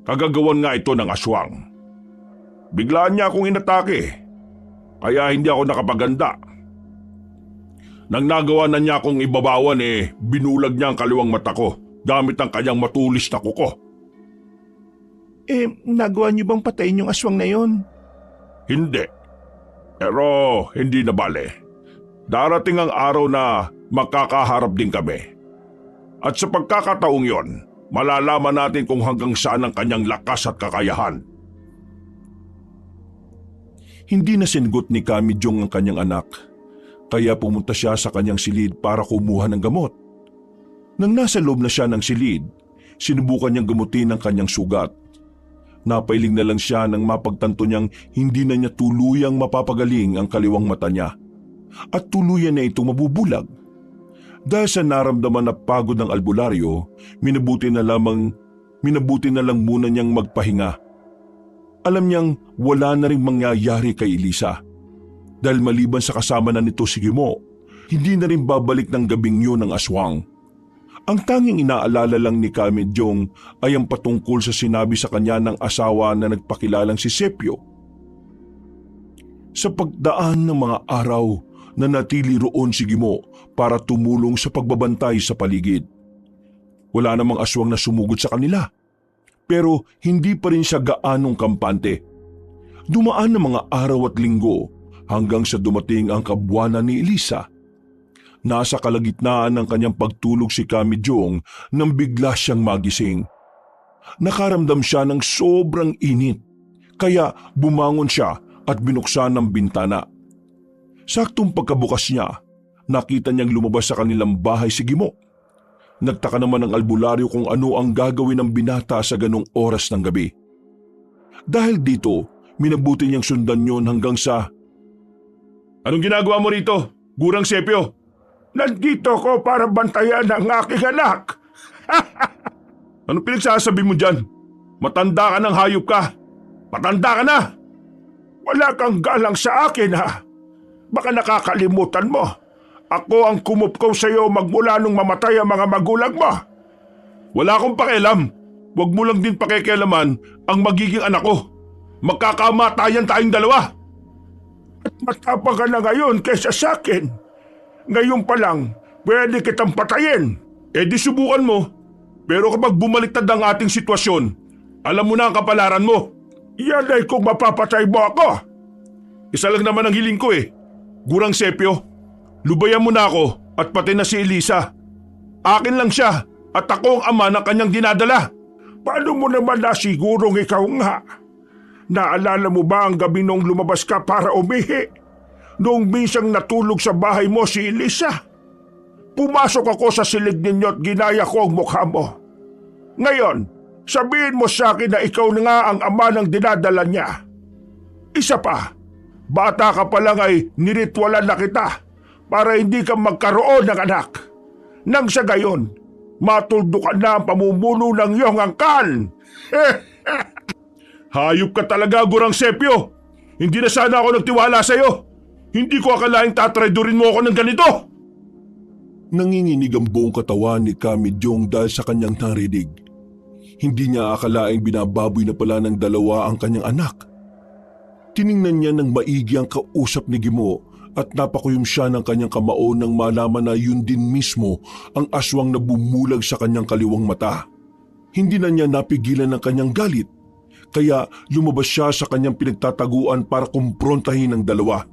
Kagagawan nga ito ng aswang. Biglaan niya akong inatake. Kaya hindi ako nakapaganda. Nang nagawa na niya akong ibabawan binulag niya ang kaliwang mata ko gamit ang kanyang matulis na kuko. Nagawa niyo bang patayin yung aswang na yon? Hindi. Pero hindi na bale. Darating ang araw na makakaharap din kami. At sa pagkakataong yon, malalaman natin kung hanggang saan ang kanyang lakas at kakayahan. Hindi na sinigot ni Kamidyong ang kanyang anak, kaya pumunta siya sa kanyang silid para kumuha ng gamot. Nang nasa loob na siya ng silid, sinubukan niyang gamutin ang kanyang sugat. Napailing na lang siya nang mapagtanto niyang hindi na niya tuluyang mapapagaling ang kaliwang mata niya at tuluyan na itong mabubulag. Dahil sa naramdaman na pagod ng albularyo, minabuti na lang muna niyang magpahinga. Alam niyang wala na ring mangyayari kay Elisa. Dahil maliban sa kasama na nito si Gimo, hindi na rin babalik ng gabing yun ang aswang. Ang tanging inaalala lang ni Kamidyong ay ang patungkol sa sinabi sa kanya ng asawa na nagpakilalang si Sepio. Sa pagdaan ng mga araw, nanatili roon si Gimo para tumulong sa pagbabantay sa paligid. Wala namang aswang na sumugod sa kanila, pero hindi pa rin siya gaanong kampante. Dumaan ng mga araw at linggo hanggang sa dumating ang kabuwanan ni Elisa. Nasa kalagitnaan ng kanyang pagtulog si Kamidyong nang bigla siyang magising. Nakaramdam siya ng sobrang init, kaya bumangon siya at binuksan ang bintana. Saktong pagkabukas niya, nakita niyang lumabas sa kanilang bahay si Gimo. Nagtaka naman ang albularyo kung ano ang gagawin ng binata sa ganong oras ng gabi. Dahil dito, minabuti niyang sundan yon hanggang sa... Anong ginagawa mo rito, Gurang Sepio? Nandito ko para bantayan ang aking anak. Anong pinagsasabi mo dyan? Matanda ka ng hayop ka. Matanda ka na. Wala kang galang sa akin ha. Baka nakakalimutan mo. Ako ang kumupkaw sa iyo magmula nung mamatay ang mga magulang mo. Wala akong pakialam. Huwag mo lang din pakikialaman ang magiging anak ko. Magkakamatayan tayong dalawa. At matapang ka na ngayon kaysa sa akin. Ngayon pa lang, pwede kitang patayin. Di subukan mo. Pero kapag bumaliktad ang ating sitwasyon, alam mo na ang kapalaran mo. Yan ay kung mapapatay mo ako. Isa lang naman ang hiling ko Gurang Sepio, lubayan mo na ako at pati na si Elisa. Akin lang siya at ako ang ama ng kanyang dinadala. Paano mo naman nasigurong ikaw nga? Naalala mo ba ang gabi nung lumabas ka para umihi? Noong minsang natulog sa bahay mo si Elisa. Pumasok ako sa silid ninyo at ginaya ko ang mukha mo. Ngayon, sabihin mo sa akin na ikaw na nga ang ama ng dinadala niya. Isa pa, bata ka pa lang ay niritwalan na kita para hindi ka magkaroon ng anak. Nang sa gayon, matuldukan na ang pamumuno ng iyong angkan. Hayop ka talaga, Gurang Sepio! Hindi na sana ako nagtiwala sa'yo! Hindi ko akalaing tatraidorin mo ako ng ganito! Nanginginig ang buong katawan ni Kamijong dahil sa kanyang narinig. Hindi niya akalaing binababoy na pala ng dalawa ang kanyang anak. Tiningnan niya ng maigi ang kausap ni Gimo at napakuyom siya ng kanyang kamao nang malaman na yun din mismo ang aswang na bumulag sa kanyang kaliwang mata. Hindi na niya napigilan ng kanyang galit, kaya lumabas siya sa kanyang pinagtataguan para kumprontahin ang dalawa.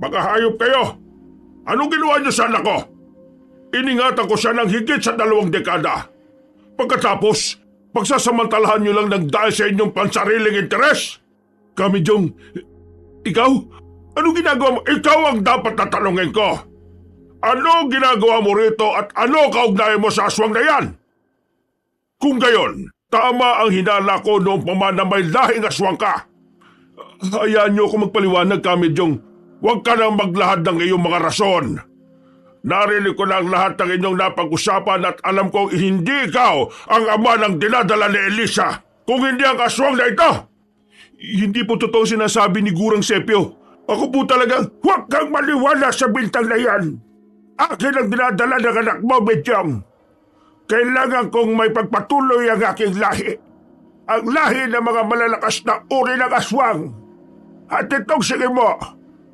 Mga hayop kayo! Anong ginawa niyo sa anak ko? Iningatan ko siya ng higit sa 2 dekada. Pagkatapos, pagsasamantalahan niyo lang ng dahil sa inyong pansariling interes? Kamijong, ikaw? Anong ginagawa mo? Ikaw ang dapat tatanungin ko. Ano ginagawa mo rito at ano kaugnayan mo sa aswang na yan? Kung gayon, tama ang hinala ko noong na may lahing aswang ka. Hayaan niyo ako magpaliwanag, Kamijong. Huwag ka nang maglahad ng iyong mga rason. Narinig ko na ang lahat ng inyong napag-usapan at alam kong hindi ikaw ang ama ng dinadala ni Elisa, kung hindi ang aswang na ito. Hindi po totoo sinasabi ni Gurang Sepio. Ako po talagang... Huwag kang maniwala sa bintang na yan. Akin ang dinadala ng anak mo, Medyong. Kailangan kong may pagpatuloy ang aking lahi. Ang lahi ng mga malalakas na uri ng aswang. At itong sige mo,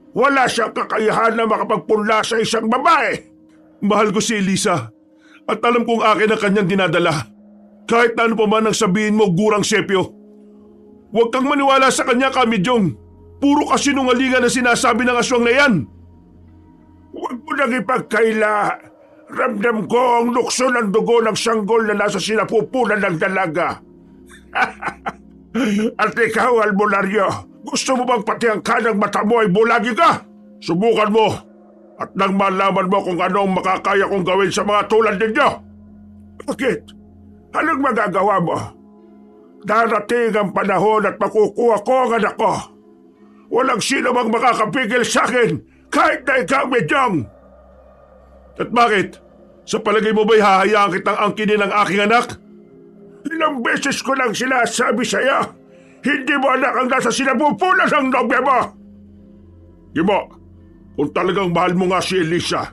wala siyang kakayahan na makapagpunla sa isang babae. Mahal ko si Elisa at alam kong akin ang kanyang dinadala. Kahit na ano pa man ang sabihin mo, Gurang Sepio. Huwag kang maniwala sa kanya, Kamijong. Puro kasinungalingan ang sinasabi ng aswang na yan. Huwag mo nang ipagkaila. Ramdam ko ang lukso ng dugo ng sanggol na nasa sinapupunan ng dalaga. At ikaw, albularyo, gusto mo bang pati ang kanang mata mo ay bulagi ka? Subukan mo. At nang malaman mo kung anong makakaya kong gawin sa mga tulad ninyo. Bakit? Anong magagawa mo? Darating ang panahon at makukuha ko ang anak ko. Walang sino mang makakapigil sa akin, kahit na ikaw, Medyong. At bakit? Sa palagay mo ba'y hahayaan kitang angkinin ang aking anak? Ilang beses ko lang sinasabi sa'yo, hindi mo anak ang nasa sinapupunan ng nobya mo. Gimo, kung talagang mahal mo nga si Elisa,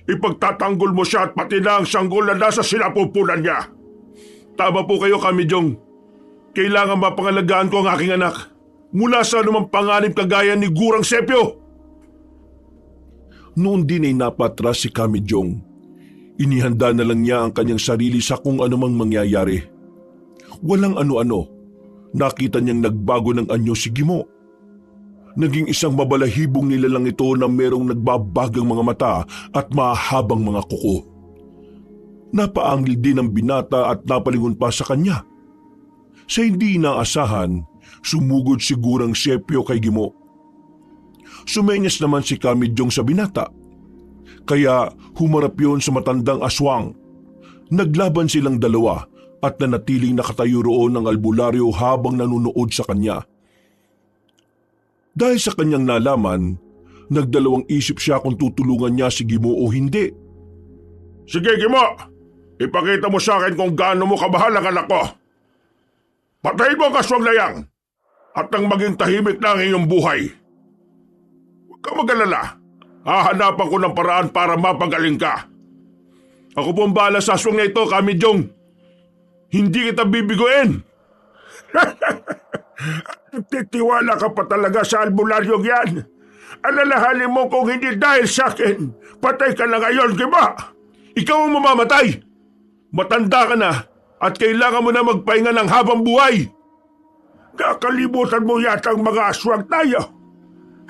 ipagtatanggol mo siya at pati na ang sanggol na nasa sinapupunan niya. Tama po kayo, Kamijong. Kailangan mapangalagaan ko ang aking anak mula sa anumang panganib kagaya ni Gurang Sepio. Noon din ay napatras si Kamijong. Inihanda na lang niya ang kanyang sarili sa kung anumang mangyayari. Walang ano-ano. Nakita niyang nagbago ng anyo si Gimo. Naging isang mabalahibong nilalang ito na merong nagbabagang mga mata at mahabang mga kuko. Napaangil din ang binata at napalingon pa sa kanya. Sa hindi inaasahan, sumugod si Gurang Sepio kay Gimo. Sumenyas naman si Kamijong sa binata. Kaya humarap yon sa matandang aswang. Naglaban silang dalawa at nanatiling nakatayo roon ang albularyo habang nanunood sa kanya. Dahil sa kanyang nalaman, nagdalawang isip siya kung tutulungan niya si Gimo o hindi. Sige, Gimo! Ipakita mo sa akin kung gaano mo kamahal ang anak ko. Patayin mo ang aswang na yan at nang maging tahimik na ang iyong buhay. Huwag ka mag-alala. Hahanapan ko ng paraan para mapagaling ka. Ako po ang bahala sa aswang na ito, Kamijong. Hindi kita bibiguin. Titiwala ka pa talaga sa albularyong yan. Alalahanin mo kung hindi dahil sa akin, patay ka na ngayon, Gimo. Ikaw ang mamamatay. Matanda ka na at kailangan mo na magpahinga ng habang buhay. Nakalimutan mo yata ang mga aswang tayo.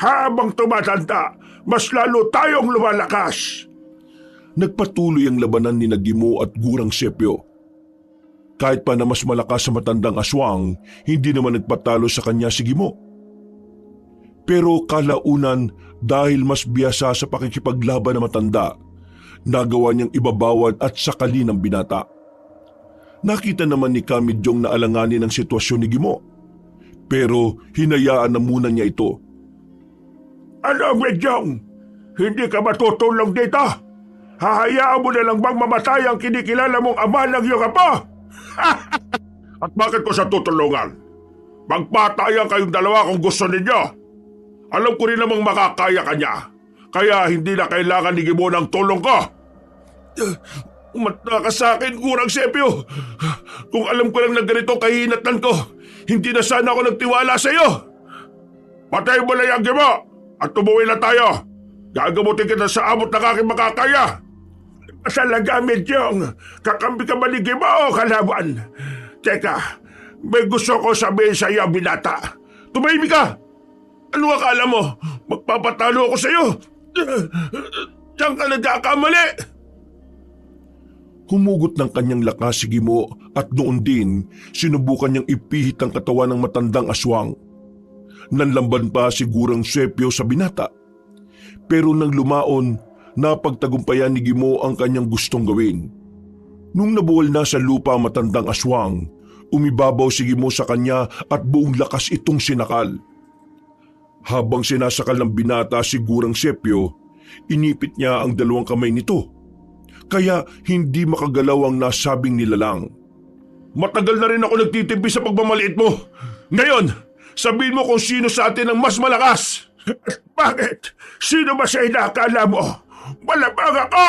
Habang tumatanda, mas lalo tayong lumalakas. Nagpatuloy ang labanan ni Gimo at Gurang Sepio. Kahit pa na mas malakas sa matandang aswang, hindi naman nagpatalo sa kanya si Gimo. Pero kalaunan, dahil mas biyasa sa pakikipaglaban na matanda, nagawa niyang ibabawan at sakalin ang binata. Nakita naman ni Kamijong na alanganin ang sitwasyon ni Gimo. Pero hinayaan na muna niya ito. Ano, Medyong? Hindi ka matutulong dito? Hahayaan mo na lang bang mamatay ang kinikilala mong ama ng iyong apo? At bakit ko siya tutulungan? Magpatayan kayong dalawa kung gusto ninyo. Alam ko rin namang makakaya ka niya. Kaya hindi na kailangan ni Gimo ng tulong ko. Umata ka sa akin, Gurang Sepio. Kung alam ko lang na ganito kahinatan ko, hindi na sana ako nagtiwala sa iyo. Patay mo na yung Gimo at tumuwi na tayo. Gagamutin kita sa abot ng aking makakaya. Masalaga, Medyong. Kakampi ka ba ni Gimo o kalaban? Teka, may gusto ko sabihin sa iyo, binata. Tumahimik ka! Ano akala mo? Magpapatalo ako sa iyo? Diyan ka nagkakamali! Humugot ng kanyang lakas si Gimo at noon din sinubukan niyang ipihit ang katawan ng matandang aswang. Nanlamban pa si Gurang Sepio sa binata. Pero nang lumaon, napagtagumpayan ni Gimo ang kanyang gustong gawin. Nung nabuwal na sa lupa ang matandang aswang, umibabaw si Gimo sa kanya at buong lakas itong sinakal. Habang sinasakal ng binata si Gurang Sepio, inipit niya ang dalawang kamay nito. Kaya hindi makagalaw ang nasabing nilalang. Matagal na rin ako nagtitipi sa pagmamaliit mo. Ngayon, sabihin mo kung sino sa atin ang mas malakas. Bakit? Sino ba siya inakala mo? Malabang ako!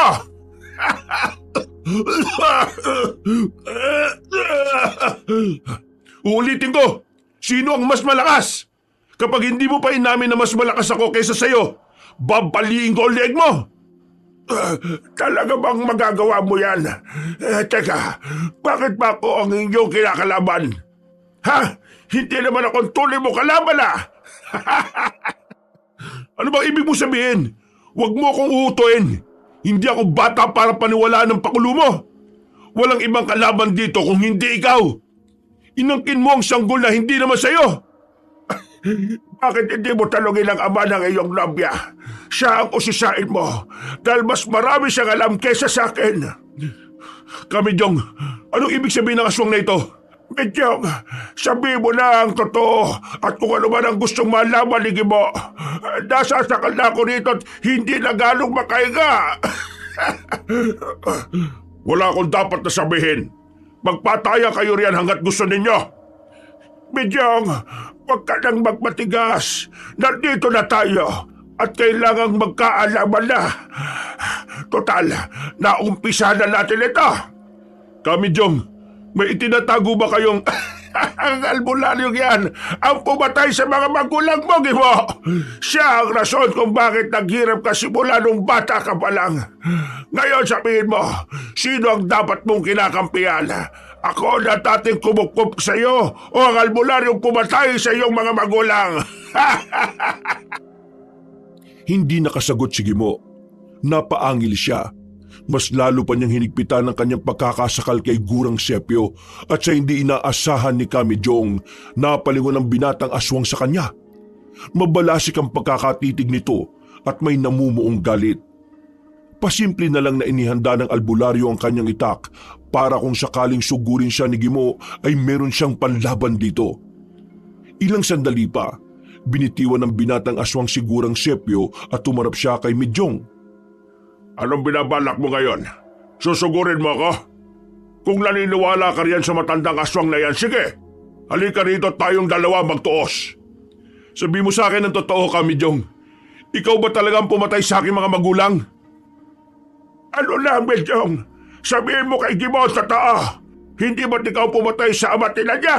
Uulitin ko, sino ang mas malakas? Kapag hindi mo pa inamin na mas malakas ako kaysa sa'yo, babaliin ko ang leeg mo! Talaga bang magagawa mo yan? Teka, bakit ba ako ang inyong kinakalaban? Ha? Hindi naman akong tunay mo kalaban Ano bang ibig mo sabihin? Huwag mo akong uutuin. Hindi ako bata para paniwalaan ng pakulo mo. Walang ibang kalaban dito kung hindi ikaw. Inangkin mo ang sanggol na hindi naman sa'yo. Bakit hindi mo talungin ang ama ng iyong nobya? Siya ang usisain mo dahil mas marami siyang alam kesa sa akin. Kamidyong, anong ibig sabihin ng aswang na ito? Medyong, sabihin mo na ang totoo at kung ano man ang gustong malaman ni Gimo. Nasasakal na ako rito at hindi na ganong makahinga. Wala akong dapat na sabihin. Magpataya kayo riyan hanggat gusto ninyo. Medyong, huwag ka nang magmatigas. Nandito na tayo at kailangang magkaalaman na. Total, naumpisa na natin ito. Kamidyong, may itinatago ba kayong ang albularyong yan ang pumatay sa mga magulang mo, Gimo? Siya ang rason kung bakit naghirap ka simula nung bata ka pa lang. Ngayon sabihin mo, sino ang dapat mong kinakampihan? Ako na dating kumukup sa iyo o ang albularyong pumatay sa iyong mga magulang? Hindi nakasagot si Gimo. Napaangil siya. Mas lalo pa niyang hinigpitan ang kanyang pagkakasakal kay Gurang Sepio at sa hindi inaasahan ni Kamidyong napalingon ang binatang aswang sa kanya. Mabalasik ang pagkakatitig nito at may namumuong galit. Pasimple na lang na inihanda ng albularyo ang kanyang itak para kung sakaling sugurin siya ni Gimo ay meron siyang panlaban dito. Ilang sandali pa, binitiwan ng binatang aswang si Gurang Sepio at tumarap siya kay Medyong. Anong binabalak mo ngayon? Susugurin mo ako? Kung naniniwala ka riyan sa matandang aswang na yan, sige. Halika rito tayong dalawa magtuos. Sabi mo sa akin ang totoo, Kamidyong. Ikaw ba talagang pumatay sa aking mga magulang? Ano lang, Medyong? Sabihin mo kay Gimo sa totoo. Hindi ba't ikaw pumatay sa ama nila niya?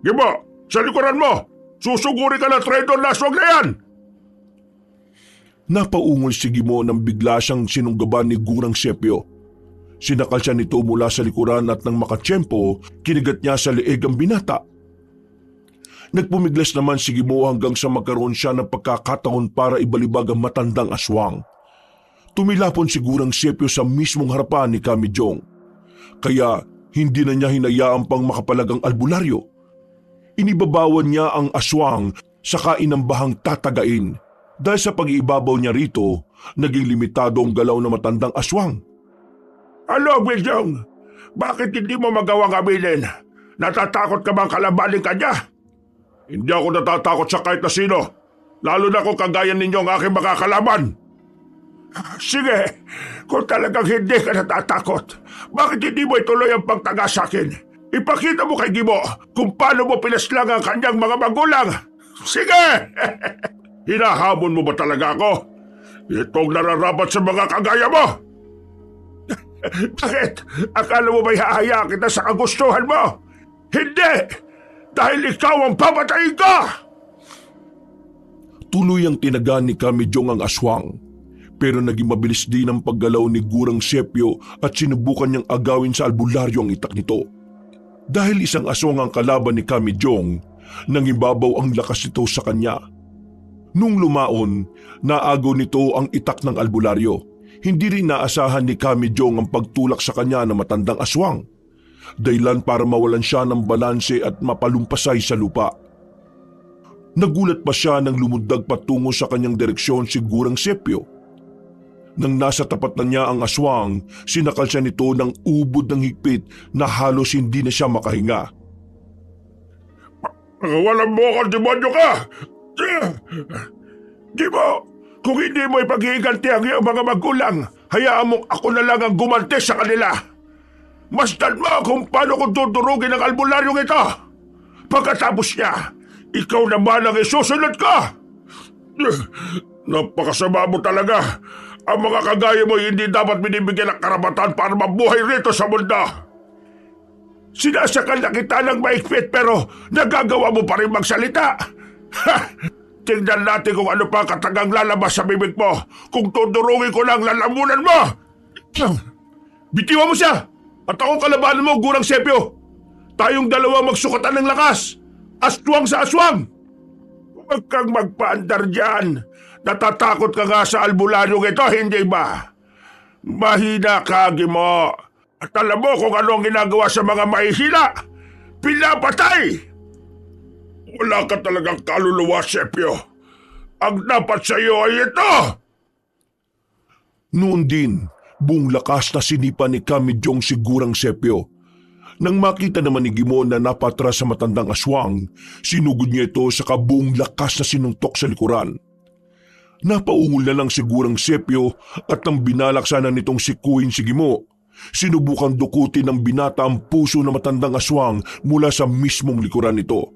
Gimo, sa likuran mo! Susuguri ka ng traitor na aswang na yan! Napaungol si Gimo nang bigla siyang sinunggaban ni Gurang Sepio. Sinakal siya nito mula sa likuran at nang makatsyempo, kinigat niya sa leeg ang binata. Nagpumiglas naman si Gimo hanggang sa magkaroon siya ng pagkakataon para ibalibag ang matandang aswang. Tumilapon si Gurang Sepio sa mismong harapan ni Kamidyong. Kaya hindi na niya hinayaan pang makapalag ang albularyo. Inibabawan niya ang aswang saka inambahang tatagain. Dahil sa pag-iibabaw niya rito, naging limitado ang galaw ng matandang aswang. Ano, Medyong? Bakit hindi mo magawang aminin? Natatakot ka bang kalabanin ka niya? Hindi ako natatakot sa kahit na sino. Lalo na kung kagaya ninyo ang aking makakalaban. Sige, kung talagang hindi ka natatakot, bakit hindi mo ituloy ang pagtaga sa akin? Ipakita mo kay Gimo kung paano mo pinaslang ang kanyang mga magulang. Sige! Hinahamon mo ba talaga ako? Itong nararapat sa mga kagaya mo! Bakit? Akala mo ba'y hahayaan kita sa kagustuhan mo? Hindi! Dahil ikaw ang papatayin ko! Tuloy ang tinaga ni Kamijong ang aswang. Pero naging mabilis din ang paggalaw ni Gurang Sepio at sinubukan niyang agawin sa albularyo ang itak nito. Dahil isang aswang ang kalaban ni Kamijong, nangibabaw ang lakas nito sa kanya. Nung lumaon, naagaw nito ang itak ng albularyo. Hindi rin naasahan ni Kamijong ang pagtulak sa kanya ng matandang aswang. Dahilan para mawalan siya ng balanse at mapalumpasay sa lupa. Nagulat pa siya nang lumundag patungo sa kanyang direksyon si Gurang Sepio. Nang nasa tapat na niya ang aswang, sinakal siya nito ng ubod ng higpit na halos hindi na siya makahinga. Walang mo akong demonyo ka! Di mo, kung hindi mo ipaghihiganti ang iyong mga magulang, hayaan mong ako na lang ang gumante sa kanila. Masdan mo kung paano ko dudurugin ang albularyong ito. Pagkatapos niya, ikaw naman ang isusunod ko. Napakasama mo talaga. Ang mga kagaya mo hindi dapat binibigyan ng karapatan para mabuhay rito sa mundo. Sinasakal na kita ng maigpit pero nagagawa mo pa rin magsalita. Tingnan natin kung ano pa katagang lalabas sa bibig mo. Kung tudurungin ko lang lalamunan mo. Bitiwan mo siya. At akong kalabanan mo, Gurang Sepio. Tayong dalawa magsukatan ng lakas. Aswang sa aswang. Huwag kang magpaandar dyan. Natatakot ka nga sa albularyong ito, hindi ba? Mahina ka, Gimo. At alam mo kung ano ang ginagawa sa mga mahihina. Pinapatay! Wala ka talagang kaluluwa, Sepio. Ang dapat sa iyo ay ito! Noon din, buong lakas na sinipa ni Kamijong si Gurang Sepio. Nang makita naman ni Gimo na napatras sa matandang aswang, sinugod niya ito sa kabuong lakas na sinuntok sa likuran. Napaungol na lang si Gurang Sepio at nang binalak sana nitong sikuhin si Gimo, sinubukan dukutin ng binata ang puso ng matandang aswang mula sa mismong likuran nito.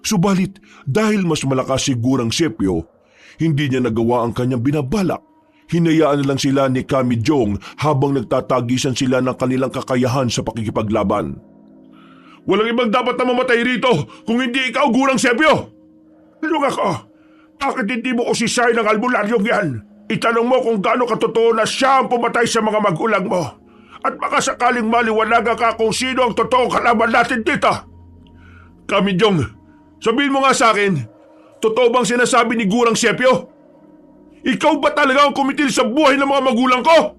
Subalit dahil mas malakas si Gurang Sepio, hindi niya nagawa ang kanyang binabalak. Hinayaan na lang sila ni Kamijong habang nagtatagisan sila ng kanilang kakayahan sa pakikipaglaban. Walang ibang dapat na mamatay rito kung hindi ikaw, Gurang Sepio! Ano ako? Bakit hindi mo ko sisay ng albularyong yan? Itanong mo kung gaano katotoo na siya ang pumatay sa mga magulang mo. At baka sakaling maliwanagan ka kung sino ang totoong kalaban natin dito. Kamijong, sabihin mo nga sa akin, totoo bang sinasabi ni Gurang Sepio? Ikaw ba talaga ang kumitil sa buhay ng mga magulang ko?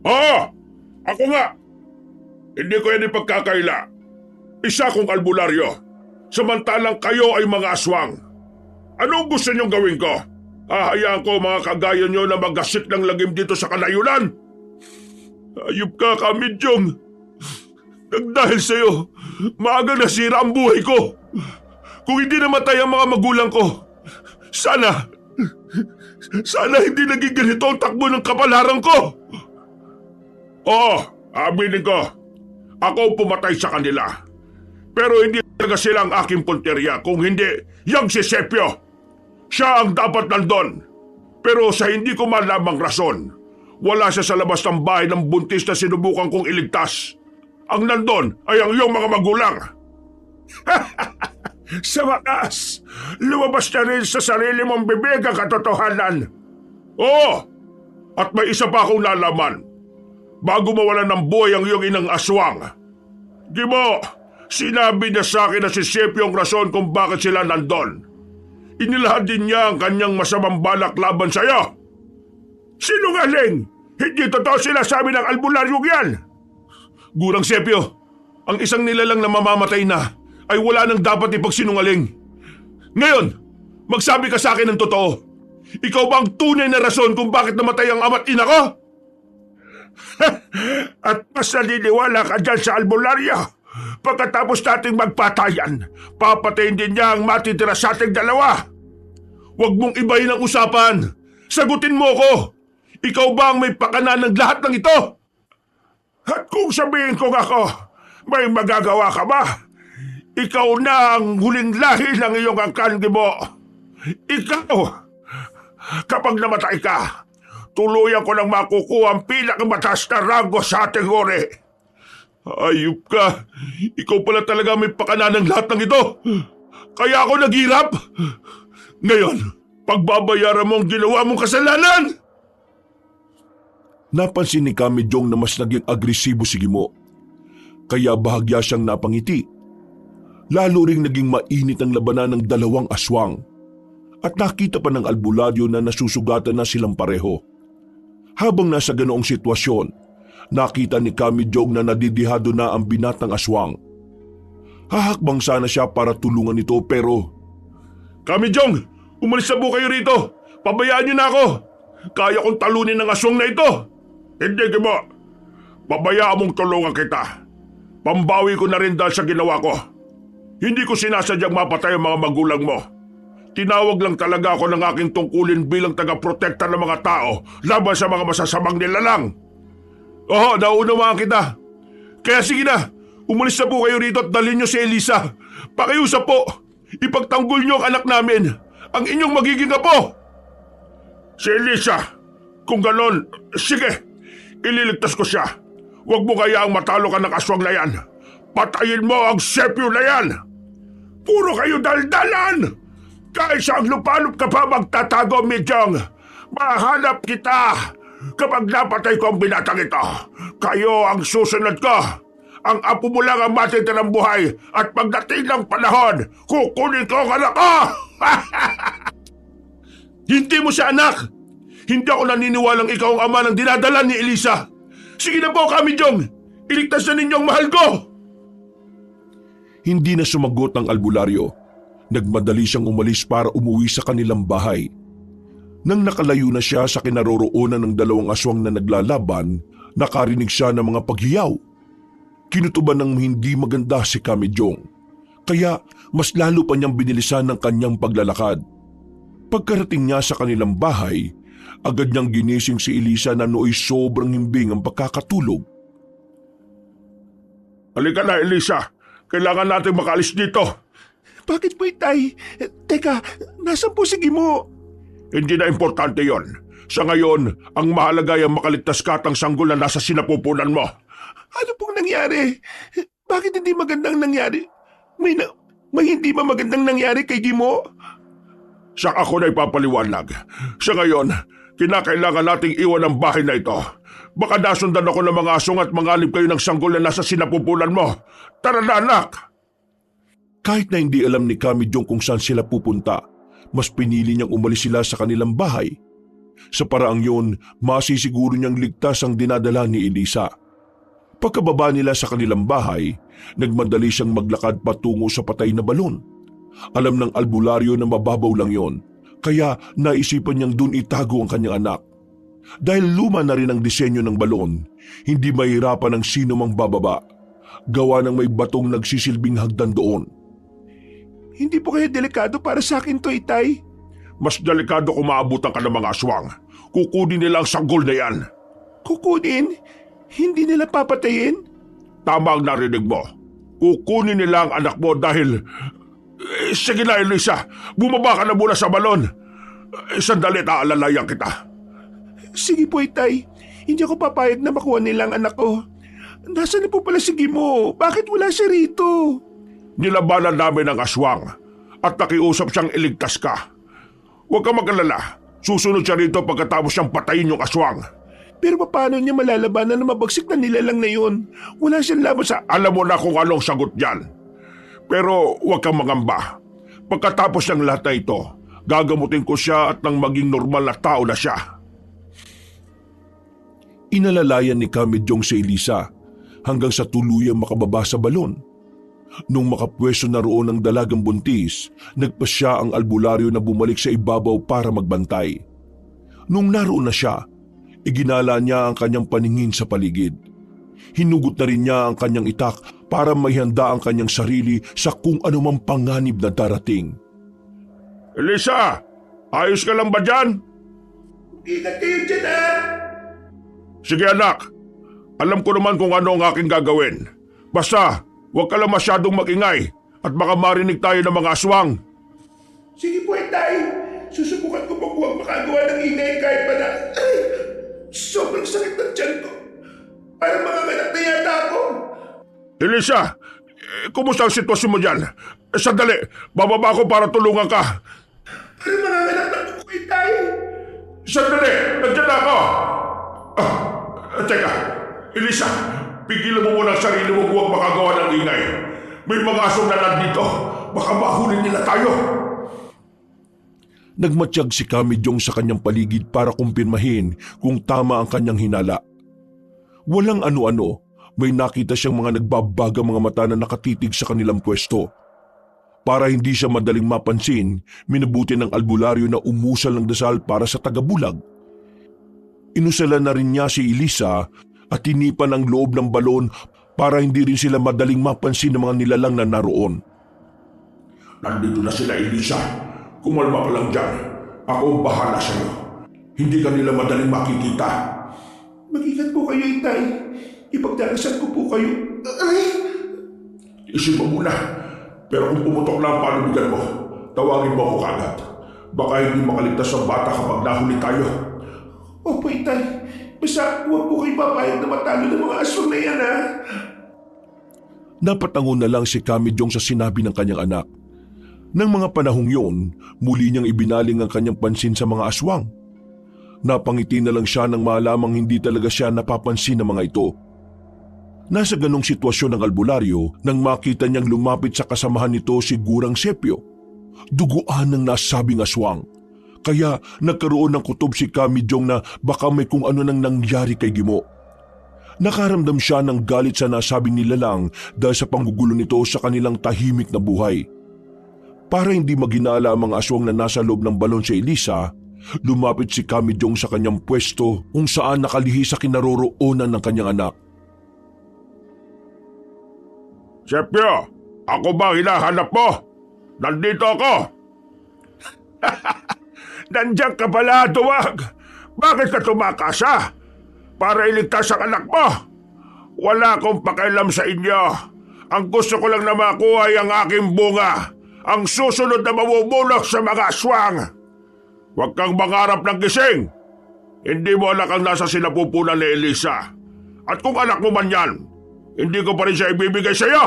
Oo, ako nga. Hindi ko yan ipagkakaila. Isa kong albularyo, samantalang kayo ay mga aswang. Anong gusto niyong gawin ko? Hahayaan ko mga kagaya niyo na maggasik ng lagim dito sa kalayunan? Ayup ka, Kamijong. Dahil sa'yo, maaga nasira ang buhay ko. Kung hindi namatay ang mga magulang ko, sana hindi naging ganito ang takbo ng kapalaran ko. Oo, aminin ko. Ako pumatay sa kanila. Pero hindi talaga sila ang aking punteriya kung hindi yang si Sepio. Siya ang dapat nandun. Pero sa hindi ko malamang rason, wala siya sa labas ng bahay ng buntis na sinubukan kong iligtas. Ang nandun ay ang iyong mga magulang. Sa wakas, lumabas na rin sa sarili mong bibig ang katotohanan. Oo, at may isa pa akong nalaman. Bago mawalan ng buhay ang iyong inang aswang. Gimo, sinabi niya sa akin na si Sepio ang rason kung bakit sila nandun. Inilahan din niya ang kanyang masamang balak laban sa iyo. Sinungaling! Hindi totoo sinasabi ng albularyong yan! Gurang Sepio, ang isang nilalang na mamamatay na ay wala nang dapat ipagsinungaling. Ngayon, magsabi ka sa akin ng totoo. Ikaw ba ang tunay na rason kung bakit namatay ang ama't ina ko? At mas naniniwala ka dyan sa albularyo. Pagkatapos nating magpatayan, papatayin din niya ang matitira sa ating dalawa. Huwag mong ibahin ang usapan. Sagutin mo ko. Ikaw ba ang may pakana ng lahat ng ito? At kung sabihin ko ako, May magagawa ka ba? Ikaw na ang huling lahi ng iyong angkan, Gibo. Ikaw, kapag namatay ka, tuluyan ko nang makukuha ang pinakamataas na rango sa ating uri. Ayup ka. Ikaw pala talaga may pakana ng lahat ng ito. Kaya ako naghirap. Ngayon, pagbabayaran mo ang ginawa mong kasalanan. Napansin ni Kamijong na mas naging agresibo si Gimo. Kaya bahagya siyang napangiti. Lalo ring naging mainit ang labanan ng dalawang aswang. At nakita pa ng albularyo na nasusugatan na silang pareho. Habang nasa ganoong sitwasyon, nakita ni Kamijong na nadidihado na ang binatang aswang. Hahakbang sana siya para tulungan ito pero... Kamijong! Umalis na po kayo rito! Pabayaan niyo na ako! Kaya kong talunin ng aswang na ito! Hindi, Gibo. Pabayaan mong tulungan kita. Pambawi ko na rin dahil sa ginawa ko. Hindi ko sinasadyang mapatay ang mga magulang mo. Tinawag lang talaga ako ng aking tungkulin bilang taga-protekta ng mga tao laban sa mga masasamang nilalang. Oo, naunawaan kita. Kaya sige na, umalis na po kayo rito at dalhin niyo si Elisa. Pakiusap po, ipagtanggol niyo ang anak namin, ang inyong magiging apo. Si Elisa, kung ganon, sige, ililigtas ko siya. Huwag mo kayaang matalo ka ng aswang na yan. Patayin mo ang sepyo na yan. Puro kayo daldalan. Kaysa ang lupalop ka pa magtatago, Mijong. Mahanap kita. Kapag napatay ko ang binatang ito, kayo ang susunod ko. Ang apo mo lang ang matitirang buhay at pagdating ng panahon, kukunin ko ang anak ko! Hindi mo siya anak! Hindi ako naniniwalang ikaw ang ama ng dinadala ni Elisa. Sige na po, Kamijong! Iligtas na ninyo ang mahal ko! Hindi na sumagot ang albularyo. Nagmadali siyang umalis para umuwi sa kanilang bahay. Nang nakalayo na siya sa kinaroroonan ng dalawang aswang na naglalaban, nakarinig siya ng mga paghiyaw. Kinutuban ng hindi maganda si Kamijong, kaya mas lalo pa niyang binilisan ng kanyang paglalakad. Pagkarating niya sa kanilang bahay, agad niyang ginising si Elisa na nooy sobrang himbing ang pagkakatulog. Halika na, Elisa. Kailangan natin makalis dito. Bakit po, Itay? Teka, nasan po si Gimo? Hindi na importante yon. Sa ngayon, ang mahalaga ay ang makaligtas ka at ang sanggol na nasa sinapupunan mo. Ano pong nangyari? Bakit hindi magandang nangyari? May hindi ba magandang nangyari kay Gimo? Saka ako na ipapaliwanag. Sa ngayon, kinakailangan nating iwan ang bahay na ito. Baka nasundan ako ng mga asong at mangalib kayo ng sanggol na nasa sinapupunan mo. Tara na, anak! Kahit na hindi alam ni Kamijong kung saan sila pupunta, mas pinili niyang umalis sila sa kanilang bahay. Sa paraang yun, masisiguro niyang ligtas ang dinadala ni Elisa. Pagkababa nila sa kanilang bahay, nagmadali siyang maglakad patungo sa patay na balon. Alam ng albularyo na mababaw lang yon, kaya naisipan niyang dun itago ang kanyang anak. Dahil luma na rin ang disenyo ng balon, hindi mahirapan ang sino mang bababa. Gawa ng may batong nagsisilbing hagdan doon. Hindi po kaya delikado para sa akin to, Itay? Mas delikado kung maabutan ka ng mga aswang. Kukunin nila ang sanggol na yan. Kukunin? Hindi nila papatayin? Tama ang narinig mo. Kukunin nila ang anak mo dahil... sige na, Elisa. Bumaba ka na muna sa balon. Sandali, aalalayan kita. Sige po, Itay. Hindi ako papayag na makuha nila ang anak ko. Nasaan na po pala si Gimo? Bakit wala siya rito? Nilabanan namin ang aswang at nakiusap siyang iligtas ka. Huwag ka mag-alala. Susunod siya rito pagkatapos siyang patayin yung aswang. Pero paano niya malalabanan na mabagsik na nilalang na yun? Wala siyang laban sa... Alam mo na kung anong sagot dyan. Pero huwag kang mangamba. Pagkatapos ng lahat na ito, gagamutin ko siya at nang maging normal na tao na siya. Inalalayan ni Kamijong si Elisa hanggang sa tuluyang makababa sa balon. Nung makapwesto na roon ang dalagang buntis, nagpasya ang albularyo na bumalik sa ibabaw para magbantay. Nung naroon na siya, iginala niya ang kanyang paningin sa paligid. Hinugot na rin niya ang kanyang itak para maihanda ang kanyang sarili sa kung anumang panganib na darating. Elisa! Ayos ka lang ba dyan? Ingat kayo dyan, ah! Sige, anak. Alam ko naman kung ano ang aking gagawin. Basta, huwag ka lang masyadong magingay at baka marinig tayo ng mga aswang. Sige po, Itay. Susubukan ko po huwag makagawa ng ingay kahit pa na... Ay! Sobrang sakit ng tiyan ko. Parang manganganak na yata ako. Elisa, kumusta ang sitwasyon mo dyan? Sandali, bababa ko para tulungan ka. Parang manganganak na po, Itay. Sandali, nandiyan na ako. Teka, Elisa, pigilan mo muna ang sarili mo huwag makagawa ng ingay. May mga asong na nandito. Baka mahulin nila tayo. Nagmatsyag si Kami Jong sa kanyang paligid para kumpirmahin kung tama ang kanyang hinala. Walang ano-ano, may nakita siyang mga nagbabagang mga mata na nakatitig sa kanilang pwesto. Para hindi siya madaling mapansin, minabuti ng albularyo na umusal ng dasal para sa tagabulag. Inusalan na rin niya si Elisa at tinipan ang loob ng balon para hindi rin sila madaling mapansin ng mga nilalang na naroon. Nandito na sila, Elisa. Kumalma ka lang dyan. Ako ang bahala sa'yo. Hindi ka nila madaling makikita. Mag-ingat po kayo, Itay. Ipagdarasal ko po kayo. Ay! Isip mo muna. Pero kung pumutok na ang panubigan mo, tawagin mo ako kagad. Baka hindi makaligtas ang bata kapag nahuli tayo. Opo, Itay. Basta huwag po kayo papayag na matalo ng mga aswang na yan, ha? Napatangon na lang si Kami Jong sa sinabi ng kanyang anak. Nang mga panahong yun, muli niyang ibinaling ang kanyang pansin sa mga aswang. Napangiti na lang siya nang malamang hindi talaga siya napapansin ng mga ito. Nasa ganong sitwasyon ng albularyo nang makita niyang lumapit sa kasamahan nito si Gurang Sepio. Duguan ng nasabing aswang. Kaya nagkaroon ng kutob si Kami Jong na baka may kung ano nang nangyari kay Gimo. Nakaramdam siya ng galit sa nasabing nilalang dahil sa panggugulo nito sa kanilang tahimik na buhay. Para hindi maginala ang mga aswang na nasa loob ng balon si Elisa, lumapit si Kami Jong sa kanyang pwesto kung saan nakalihi sa kinaroroonan ng kanyang anak. Sepio, ako ba hinahanap mo? Nandito ako. Nandiyan ka pala, Duwag. Bakit ka tumakasa? Para iligtas ang anak mo. Wala akong pakialam sa inyo. Ang gusto ko lang na makuha ay ang aking bunga. Ang susunod na mamumulok sa mga aswang. Huwag kang mangarap ng gising. Hindi mo anak ang nasa sinapupunan ni Elisa. At kung anak mo man yan, hindi ko pa rin siya ibibigay sa iyo.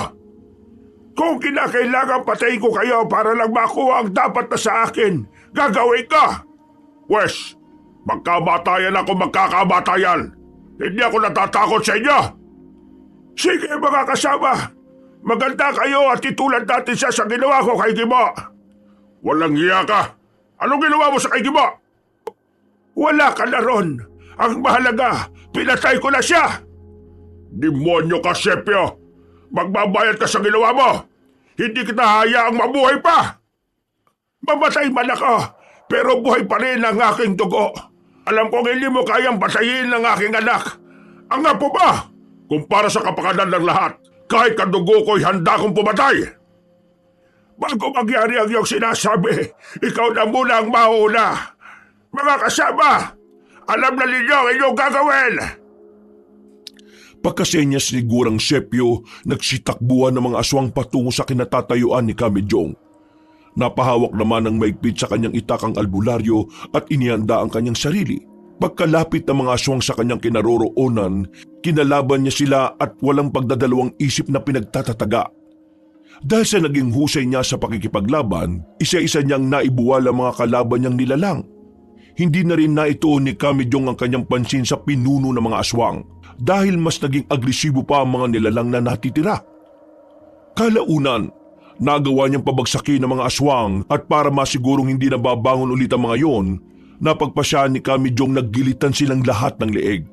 Kung kinakailangan patayin ko kayo para lang makuha ang dapat na sa akin, gagawin ko. Wes, magkamatayan ako magkakamatayan. Hindi ako natatakot sa inyo. Sige mga kasama, maganda kayo at itulad natin siya sa ginawa ko kay Gimo. Walang hiya ka. Anong ginawa mo sa kay Gimo? Wala ka na ron. Ang mahalaga, pinatay ko na siya. Demonyo ka, Sepio. Magbabayad ka sa ginawa mo. Hindi kita hayaang mabuhay pa. Mamatay man ako, pero buhay pa rin ang aking dugo. Alam kong hindi mo kayang batayin ng aking anak. Ang apo ba? Kumpara sa kapakanan ng lahat, kahit kadugo ko'y handa kong pumatay. Bago mangyari ang iyong sinasabi, ikaw na muna ang mauna. Mga kasama, alam na ninyo ang inyong gagawin. Pagkasenyas ni Gurang Sepio, nagsitakbuhan ng mga aswang patungo sa kinatatayuan ni Kami Jong. Napahawak naman ng maigpit sa kanyang itakang albularyo at inihanda ang kanyang sarili. Pagkalapit ng mga aswang sa kanyang kinaroroonan, kinalaban niya sila at walang pagdadalawang isip na pinagtatataga. Dahil sa naging husay niya sa pakikipaglaban, isa-isa niyang naibuwal ang mga kalaban niyang nilalang. Hindi na rin naituon ni Kami Jong ang kanyang pansin sa pinuno ng mga aswang dahil mas naging agresibo pa ang mga nilalang na natitira. Kalaunan, nagawa niyang pabagsakin ng mga aswang at para masigurong hindi nababangon ulit ang mga yon, napagpasya ni Kami Jong naggilitan silang lahat ng leeg.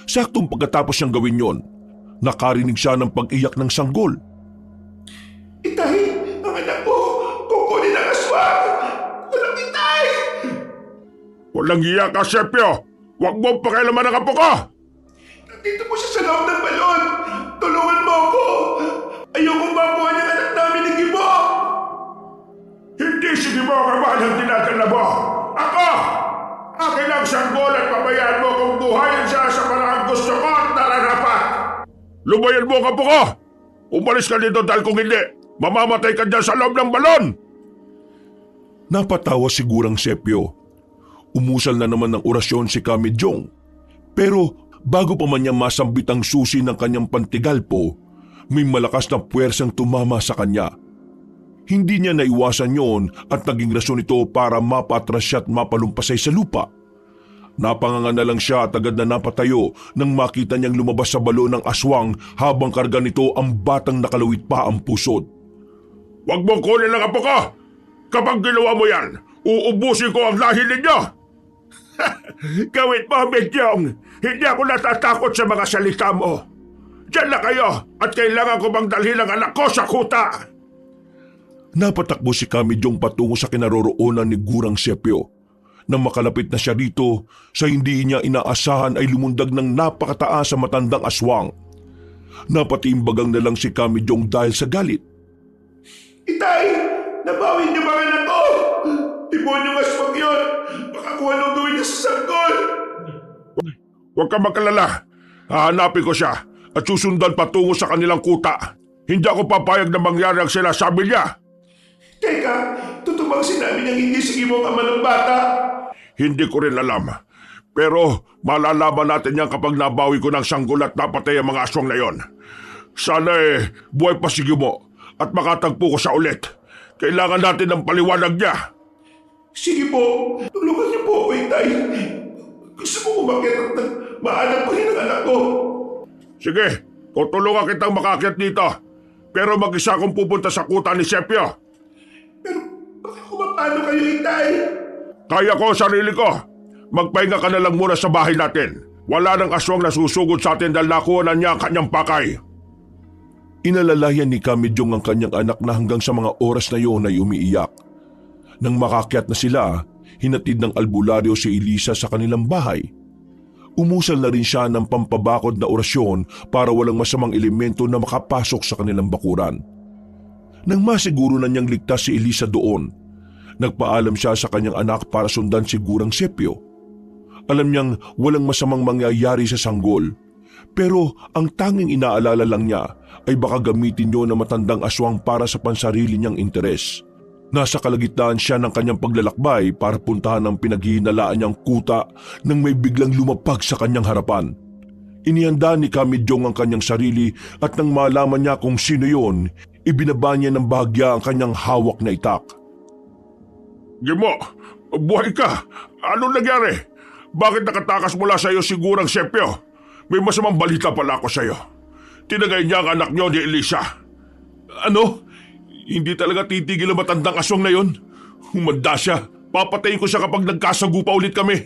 Saktong pagkatapos niyang gawin yon, nakarinig siya ng pag-iyak ng sanggol. Itay, ang anak ko, kukunin ang aswang. Walang Itay! Walang hiya ka, Sepio. Huwag mo pakialaman ang apo ko. Nandito po siya sa loob ng balon. Tulungan mo ako. Ayokong makuha niya anak namin ni Gimo. Hindi si Gimo ang ama ng dinadala mo. Ako! Akin ang sanggol at pabayaan mo kung buhayin siya sa paraang gusto ko at nararapat. Lubayan mo ang apo ko! Umalis ka dito dahil kung hindi, mamamatay ka dyan sa loob ng balon! Napatawa si Gurang Sepio. Umusal na naman ng orasyon si Kamijong. Pero bago pa man niya masambit ang susi ng kanyang pantigalpo, may malakas na puwersang tumama sa kanya. Hindi niya naiwasan yon at naging rason ito para mapatras siya at mapalumpasay sa lupa. Napanganga na lang siya at agad na napatayo nang makita niyang lumabas sa balon ng aswang habang karga nito ang batang nakalawit pa ang pusod. Huwag mong kunin ang apo ko! Kapag ginawa mo yan, uubusin ko ang lahi ninyo! Gawin mo, Medyong! Hindi ako natatakot sa mga salita mo! Diyan na kayo at kailangan ko bang dalhin ang anak ko sa kuta! Napatakbo si Kamijong patungo sa kinaroroonan ni Gurang Sepio. Nang makalapit na siya dito, sa hindi niya inaasahan ay lumundag ng napakataas sa matandang aswang. Napatimbagang na lang si Kamijong dahil sa galit. Itay! Nabawi niyo ba anak ko? Demonyo aswang yun! Baka kung anong gawin niya sa sanggol! Huwag ka magkalala. Hahanapin ko siya at susundan patungo sa kanilang kuta. Hindi ako papayag na mangyari ang sinasabi niya. Teka, totoo bang sinabi niyang hindi sige mo ang ama ng bata? Hindi ko rin alam. Pero malalaman natin yan kapag nabawi ko ng sanggol at napatay ang mga aswang na yon. Sana buhay pa si Gimo at makatagpo ko siya ulit. Kailangan natin ng paliwanag niya. Sige po, tulungan niyo po ako, Itay. Gusto ko umakyat at mahanap pa rin ang anak ko. Sige, tutulungan kitang makakyat dito. Pero mag-isa akong pupunta sa kuta ni Sepio. Pero baka kumapano kayo, Itay? Kaya ko ang sarili ko. Magpahinga ka na lang muna sa bahay natin. Wala nang aswang na susugod sa atin dahil nakuha na niya ang kanyang pakay. Inalalayan ni Kamijong ang kanyang anak na hanggang sa mga oras na iyon ay umiiyak. Nang makakyat na sila, hinatid ng albularyo si Elisa sa kanilang bahay. Umusal na rin siya ng pampabakod na orasyon para walang masamang elemento na makapasok sa kanilang bakuran. Nang masiguro na niyang ligtas si Elisa doon, nagpaalam siya sa kanyang anak para sundan si Gurang Sepio. Alam niyang walang masamang mangyayari sa sanggol, pero ang tanging inaalala lang niya ay baka gamitin niyo na matandang aswang para sa pansarili niyang interes. Nasa kalagitnaan siya ng kanyang paglalakbay para puntahan ang pinaghihinalaan niyang kuta nang may biglang lumapag sa kanyang harapan. Inihanda ni Kamijong ang kanyang sarili at nang malaman niya kung sino yon, ibinaba niya ng bahagya ang kanyang hawak na itak. Gimo, buhay ka. Anong nangyari? Bakit nakatakas mula sa iyo si Gurang Sepio? May masamang balita pala ako sa iyo. Tinagay niya ang anak niyo ni Elisa. Ano? Hindi talaga titigil ang matandang aswang na yon? Humanda siya. Papatayin ko siya kapag nagkasagupa ulit kami.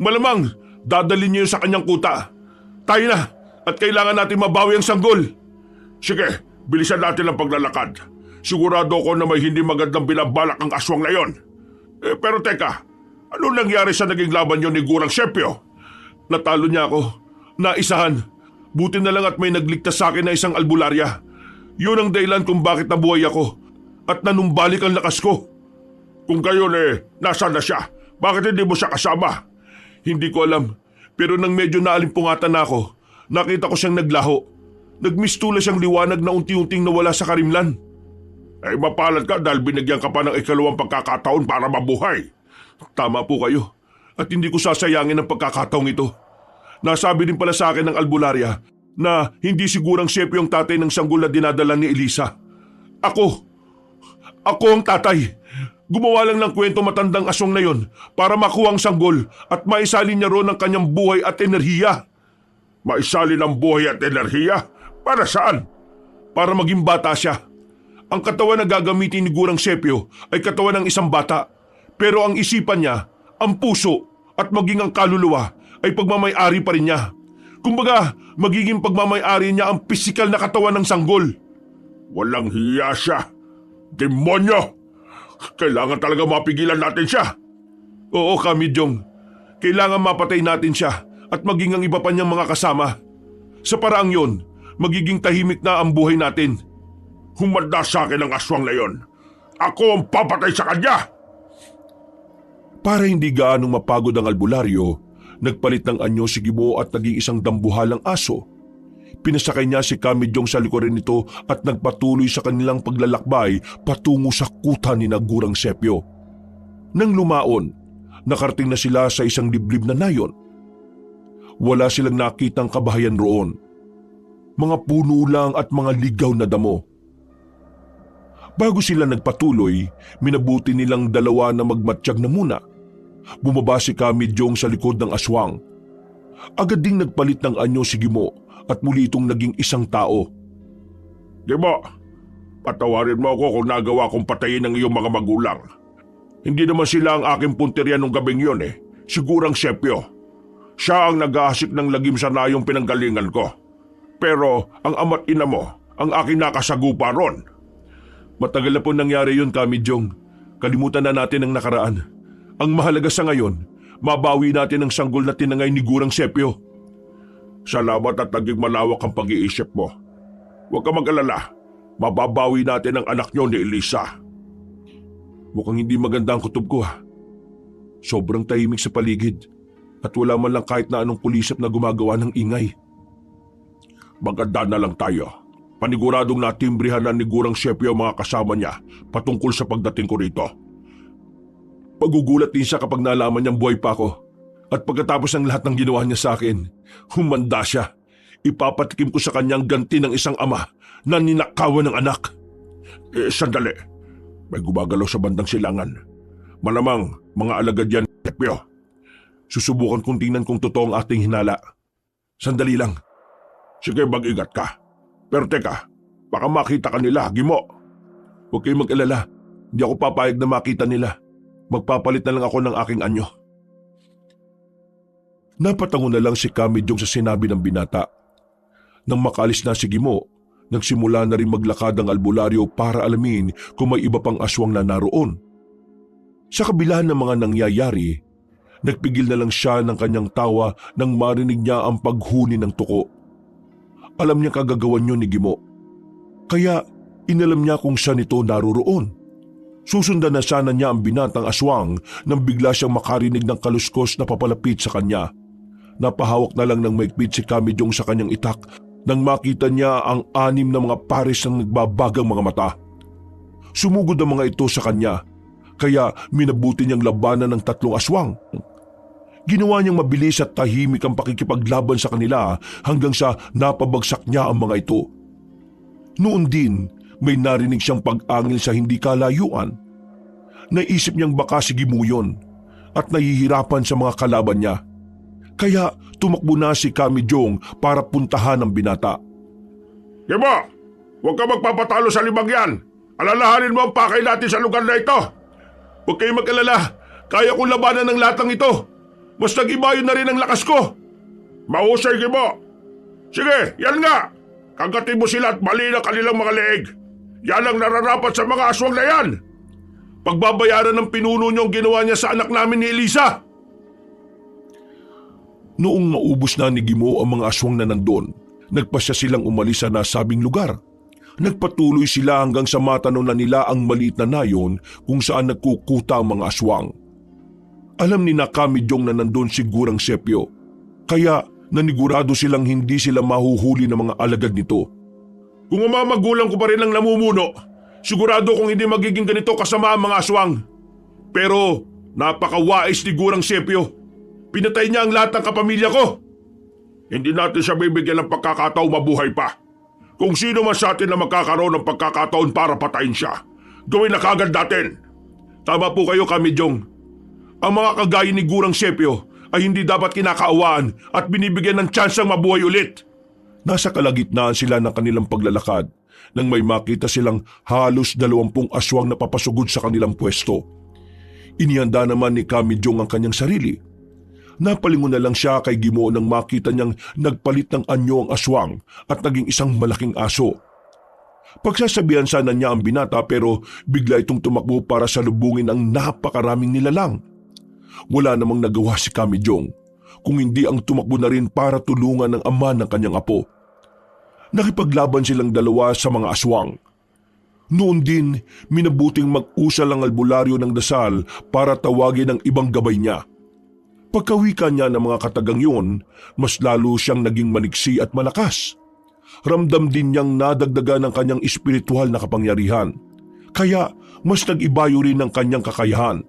Malamang, dadalhin niyo sa kanyang kuta. Tayo na, at kailangan natin mabawi ang sanggol. Sige, bilisan natin ang paglalakad. Sigurado ko na may hindi magandang binabalak ang aswang na yon. Pero teka, ano nangyari sa naging laban niyo ni Gurang Sepio? Natalo niya ako. Naisahan. Buti na lang at may nagligtas sa akin na isang albularya. Yun ang dahilan kung bakit nabuhay ako. At nanumbalik ang lakas ko. Kung gayon nasaan na siya? Bakit hindi mo siya kasama? Hindi ko alam. Pero nang medyo naalimpungatan na ako, nakita ko siyang naglaho. Nagmistula siyang liwanag na unti-unting nawala sa karimlan. Mapalad ka dahil binigyan ka pa ng ikalawang pagkakataon para mabuhay. Tama po kayo. At hindi ko sasayangin ang pagkakataong ito. Nasabi din pala sa akin ng albularya na hindi sigurang Sepio ang tatay ng sanggol na dinadala ni Elisa. Ako ang tatay. Gumawa lang ng kwento matandang aswang na yon para makuha ang sanggol at maisalin niya roon ang kanyang buhay at enerhiya. Maisalin ang buhay at enerhiya? Para saan? Para maging bata siya. Ang katawan na gagamitin ni Gurang Sepio ay katawan ng isang bata. Pero ang isipan niya, ang puso at maging ang kaluluwa ay pagmamay-ari pa rin niya. Kumbaga, magiging pagmamay-ari niya ang pisikal na katawan ng sanggol. Walang hiya siya. Demonyo! Kailangan talaga mapigilan natin siya. Oo, Kamijong. Kailangan mapatay natin siya at maging ang iba pa niyang mga kasama. Sa paraang yon, magiging tahimik na ang buhay natin. Humanda sa akin ang aswang na yon. Ako ang papatay sa kanya! Para hindi gaanong mapagod ang albularyo, nagpalit ng anyo si Gimo at naging isang dambuhalang aso. Pinasakay niya si Kamijong sa likurin nito at nagpatuloy sa kanilang paglalakbay patungo sa kuta ni Gurang Sepyo. Nang lumaon, nakarating na sila sa isang liblib na nayon. Wala silang nakitang kabahayan roon. Mga puno lang at mga ligaw na damo. Bago sila nagpatuloy, minabuti nilang dalawa na magmatsyag na muna. Bumaba si Kamijong sa likod ng aswang. Agad ding nagpalit ng anyo si Gimo at muli itong naging isang tao. Gimo, patawarin mo ako kung nagawa kong patayin ng iyong mga magulang. Hindi naman sila ang aking punteriya nung gabing yun eh. Sigurang Sepyo. Siya ang nag-aasik ng lagim sa nayong pinanggalingan ko. Pero ang ama't ina mo, ang aking nakasagupa ron. Matagal na po nangyari yun, Kamijong. Kalimutan na natin ang nakaraan. Ang mahalaga sa ngayon, mabawi natin ang sanggol na tinangay ni Gurang Sepyo. Salamat at naging malawak ang pag-iisip mo. Huwag ka mag-alala. Mababawi natin ang anak niyo ni Elisa. Mukhang hindi maganda ang kutob ko ha. Sobrang tahimik sa paligid at wala man lang kahit na anong pulisip na gumagawa ng ingay. Maganda na lang tayo. Paniguradong natimbrihan na ni Gurang Sepyo ang mga kasama niya patungkol sa pagdating ko rito. Pagugulat din siya kapag nalaman niyang buhay pa ako. At pagkatapos ng lahat ng ginawa niya sa akin, humanda siya. Ipapatikim ko sa kanyang ganti ng isang ama na ninakawan ng anak. Sandali. May gumagalaw sa bandang silangan. Malamang mga alagad yan, Sepyo. Susubukan kong tingnan kung totoo ang ating hinala. Sandali lang. Sige, mag-ingat ka. Pero teka, baka makita ka nila, Gimo. Huwag kayong mag-alala. Hindi ako papayag na makita nila. Magpapalit na lang ako ng aking anyo. Napatango na lang si Kamijong sa sinabi ng binata. Nang makalis na si Gimo, nagsimula na rin maglakad ang albularyo para alamin kung may iba pang aswang na naroon. Sa kabila ng mga nangyayari, nagpigil na lang siya ng kanyang tawa nang marinig niya ang paghuni ng tuko. Alam niya kagagawan yun ni Gimo. Kaya inalam niya kung saan ito naroon. Susundan na sana niya ang binatang aswang nang bigla siyang makarinig ng kaluskos na papalapit sa kanya. Napahawak na lang ng maigpit si Kamijong sa kanyang itak nang makita niya ang 6 na mga pares ng nagbabagang mga mata. Sumugod ang mga ito sa kanya, kaya minabuti niyang labanan ng 3 aswang. Ginawa niyang mabilis at tahimik ang pakikipaglaban sa kanila hanggang sa napabagsak niya ang mga ito. Noon din, may narinig siyang pag-angil sa hindi kalayuan. Naisip niyang baka si Gimo yun at nahihirapan sa mga kalaban niya. Kaya tumakbo na si Kamijong para puntahan ang binata. Gimo, huwag ka magpapatalo sa libang yan. Alalahanin mo ang pakay natin sa lugar na ito. Huwag kayong mag-alala. Kaya kong labanan ng latang ito. Mas nag-ibayon na rin ang lakas ko. Mahusay, Gimo. Sige, yan nga. Kagatin mo sila at mali na kanilang mga leeg. Yan ang nararapat sa mga aswang na yan. Pagbabayaran ng pinuno niyo ang ginawa niya sa anak namin ni Elisa. Noong maubos na ni Gimo ang mga aswang na nandun, nagpasya silang umalis sa nasabing lugar. Nagpatuloy sila hanggang sa matanaw na nila ang maliit na nayon kung saan nagkukuta ang mga aswang. Alam ni Kamijong na nandun si Gurang Sepyo, kaya nanigurado silang hindi sila mahuhuli ng mga alagad nito. Kung ang mga magulang ko pa rin ang namumuno, sigurado kong hindi magiging ganito kasama ang mga aswang. Pero napakawais ni Gurang Sepyo. Pinatay niya ang lahat ng kapamilya ko. Hindi natin siya bibigyan ng pagkakataong mabuhay pa. Kung sino man sa atin na magkakaroon ng pagkakataon para patayin siya, gawin na kagad natin. Tama po kayo, Kamijong. Ang mga kagaya ni Gurang Sepyo ay hindi dapat kinakaawaan at binibigyan ng tsansang mabuhay ulit. Nasa kalagitnaan sila ng kanilang paglalakad nang may makita silang halos 20 aswang na papasugod sa kanilang pwesto. Inihanda naman ni Kamijong ang kanyang sarili. Napalingon na lang siya kay Gimo nang makita niyang nagpalit ng anyo ang aswang at naging isang malaking aso. Pagsasabihan sana niya ang binata pero bigla itong tumakbo para salubungin ang napakaraming nilalang. Wala namang nagawa si Kamijong kung hindi ang tumakbo na rin para tulungan ang ama ng kanyang apo. Nakipaglaban silang dalawa sa mga aswang. Noon din, minabuting mag-usal ang albularyo ng dasal para tawagin ang ibang gabay niya. Pagkawika niya ng mga katagang yun, mas lalo siyang naging maniksi at malakas. ramdam din niyang nadagdagan ng kanyang espiritual na kapangyarihan. Kaya mas nag-ibayo rin ng kanyang kakayahan.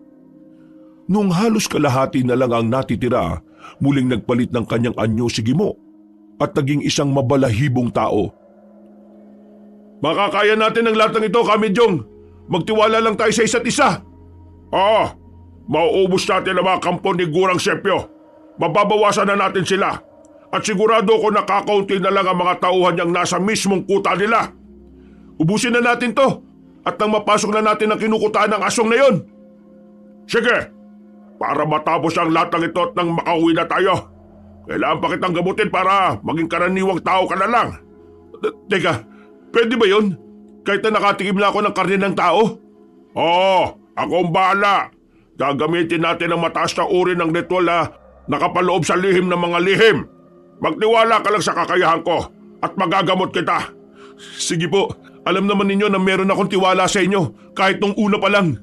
Nung halos kalahati na lang ang natitira, muling nagpalit ng kanyang anyo si Gimo at naging isang mabalahibong tao. Makakaya natin ang lahat ng ito, Kamidyong. Magtiwala lang tayo sa isa't isa. Oo, mauubos natin ang mga kampo ni Gurang Sepyo. Mababawasan na natin sila. At sigurado ko nakakaunti na lang ang mga tauhan niyang nasa mismong kuta nila. Ubusin na natin to at nang mapasok na natin ang kinukutaan ng aswang na yon. Sige, para matapos ang lahat ng ito at nang makauwi na tayo. Kailangan pa kitang gamutin para maging karaniwang tao ka na lang. Teka, pwede ba yun? Kahit na nakatikim na ako ng karne ng tao? Oo, ako ang bahala. Gagamitin natin ang mataas na uri ng ritual na nakapaloob sa lihim ng mga lihim. Magtiwala ka lang sa kakayahan ko at magagamot kita. Sige po, alam naman ninyo na meron akong tiwala sa inyo kahit nung una pa lang.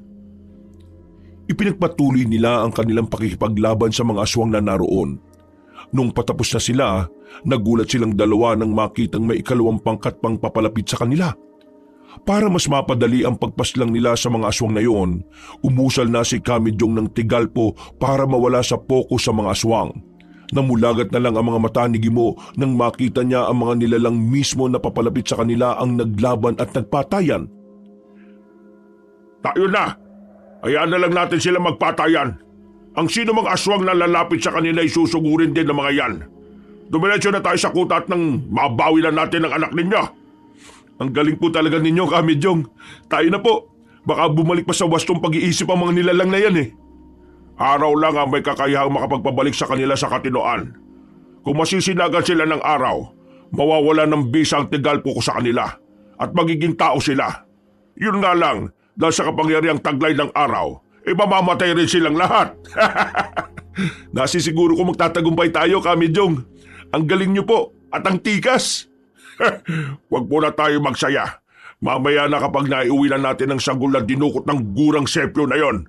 Ipinagpatuloy nila ang kanilang pakikipaglaban sa mga aswang na naroon. Nung patapos na sila, nagulat silang dalawa nang makitang may ikalawang pangkat pang papalapit sa kanila. Para mas mapadali ang pagpaslang nila sa mga aswang na yon, umusal na si Kamidyong ng tigalpo para mawala sa pokus sa mga aswang. Namulagat na lang ang mga mata ni Gimo nang makita niya ang mga nilalang mismo na papalapit sa kanila ang naglaban at nagpatayan. Tayo na! Hayaan na lang natin sila magpatayan. Ang sino mang aswang na lalapit sa kanila ay susugurin din ng mga yan. Dumiretso na tayo sa kuta at nang mabawi na natin ang anak ninyo. Ang galing po talaga ninyo, Kamidyong. Tayo na po. Baka bumalik pa sa wastong pag-iisip ang mga nilalang na yan eh. Araw lang ang may kakayahang makapagpabalik sa kanila sa katinoan. Kung masisinagan sila ng araw, mawawala ng bisa ang tigalpo ko sa kanila at magiging tao sila. Yun nga lang, dahil sa kapangyarihang taglay ng araw, mamamatay rin silang lahat. Nasisiguro ko magtatagumpay tayo, Kamidyong. Ang galing nyo po at ang tikas. Huwag po na tayo magsaya. Mamaya na kapag naiuwi na natin ang sanggol na dinukot ng Gurang Sepyo na yon.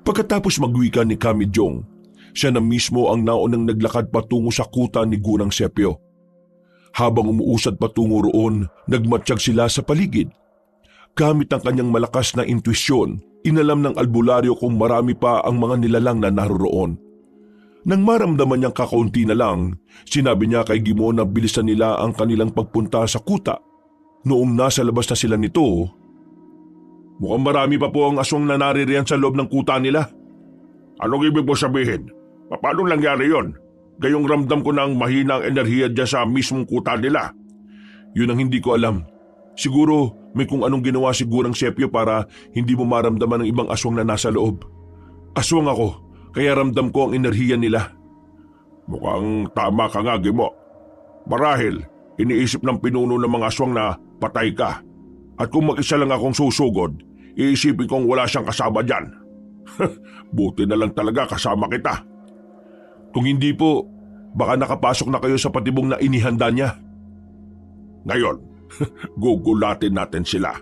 Pagkatapos magwika ni Kamidyong, siya na mismo ang naunang naglakad patungo sa kuta ni Gurang Sepyo. Habang umuusad patungo roon, nagmatsyag sila sa paligid. Gamit ang kanyang malakas na intuisyon, inalam ng albularyo kung marami pa ang mga nilalang na naroroon. Nang maramdaman niyang kakaunti na lang, sinabi niya kay Gimo na bilisan nila ang kanilang pagpunta sa kuta. Noong nasa labas na sila nito, mukhang marami pa po ang aswang na naririyan sa loob ng kuta nila. Anong ibig mo sabihin? Paano nangyari yon? Gayong ramdam ko ng mahina ang enerhiya dyan sa mismong kuta nila. Yun ang hindi ko alam. Siguro may kung anong ginawa si Gurang Sepyo para hindi mo maramdaman ng ibang aswang na nasa loob. Aswang ako, kaya ramdam ko ang enerhiya nila. Mukhang tama ka nga, Gimo. Marahil, iniisip ng pinuno ng mga aswang na patay ka. At kung mag-isa lang akong susugod, iisipin kong wala siyang kasama dyan. Buti na lang talaga kasama kita. Kung hindi po, baka nakapasok na kayo sa patibong na inihanda niya. Ngayon, gugulatin natin sila.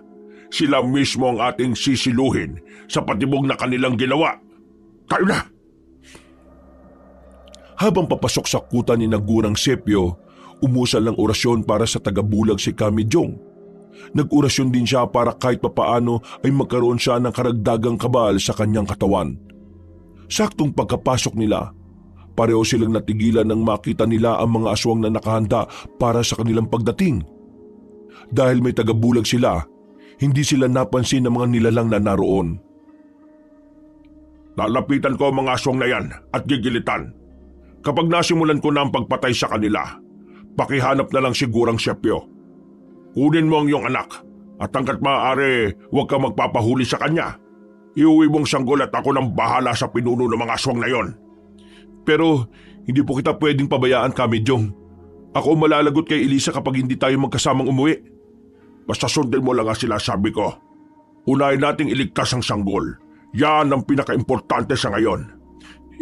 Sila mismo ang ating sisiluhin sa patibong na kanilang ginawa. Tayo na! Habang papasok sa kuta ni Gurang Sepyo, umusal ng orasyon para sa tagabulag si Kamidyong. Nag-orasyon din siya para kahit papaano ay magkaroon siya ng karagdagang kabal sa kanyang katawan. Saktong pagkapasok nila, pareho silang natigilan nang makita nila ang mga aswang na nakahanda para sa kanilang pagdating. Dahil may tagabulag sila, hindi sila napansin ng mga nilalang na naroon. Lalapitan ko ang mga aswang na yan at gigilitan. Kapag nasimulan ko na ang pagpatay sa kanila, pakihanap na lang si Gurang Sepyo. Kunin mo ang iyong anak at hanggat maaari huwag ka magpapahuli sa kanya. Iuwi mong sanggol at ako nang bahala sa pinuno ng mga aswang na yon. Pero hindi po kita pwedeng pabayaan, Kamidyong. Ako malalagot kay Elisa kapag hindi tayo magkasamang umuwi. Basta sundin mo lang ang sinasabi ko. Unahin nating iligtas ang sanggol. Yan ang pinaka-importante sa ngayon.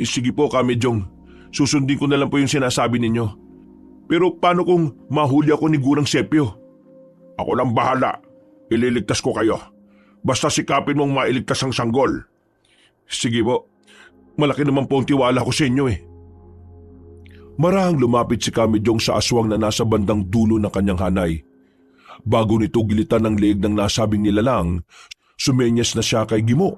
Sige po, Kamidyong. Susundin ko na lang po yung sinasabi ninyo. Pero paano kung mahuli ako ni Gurang Sepyo? Ako nang bahala. Ililigtas ko kayo. Basta sikapin mong mailigtas ang sanggol. Sige po. Malaki naman po ang tiwala ko sa inyo eh. Marahang lumapit si Kamijong sa aswang na nasa bandang dulo ng kanyang hanay. Bago nito gilitan ng leeg ng nasabing nilalang, sumenyas na siya kay Gimo.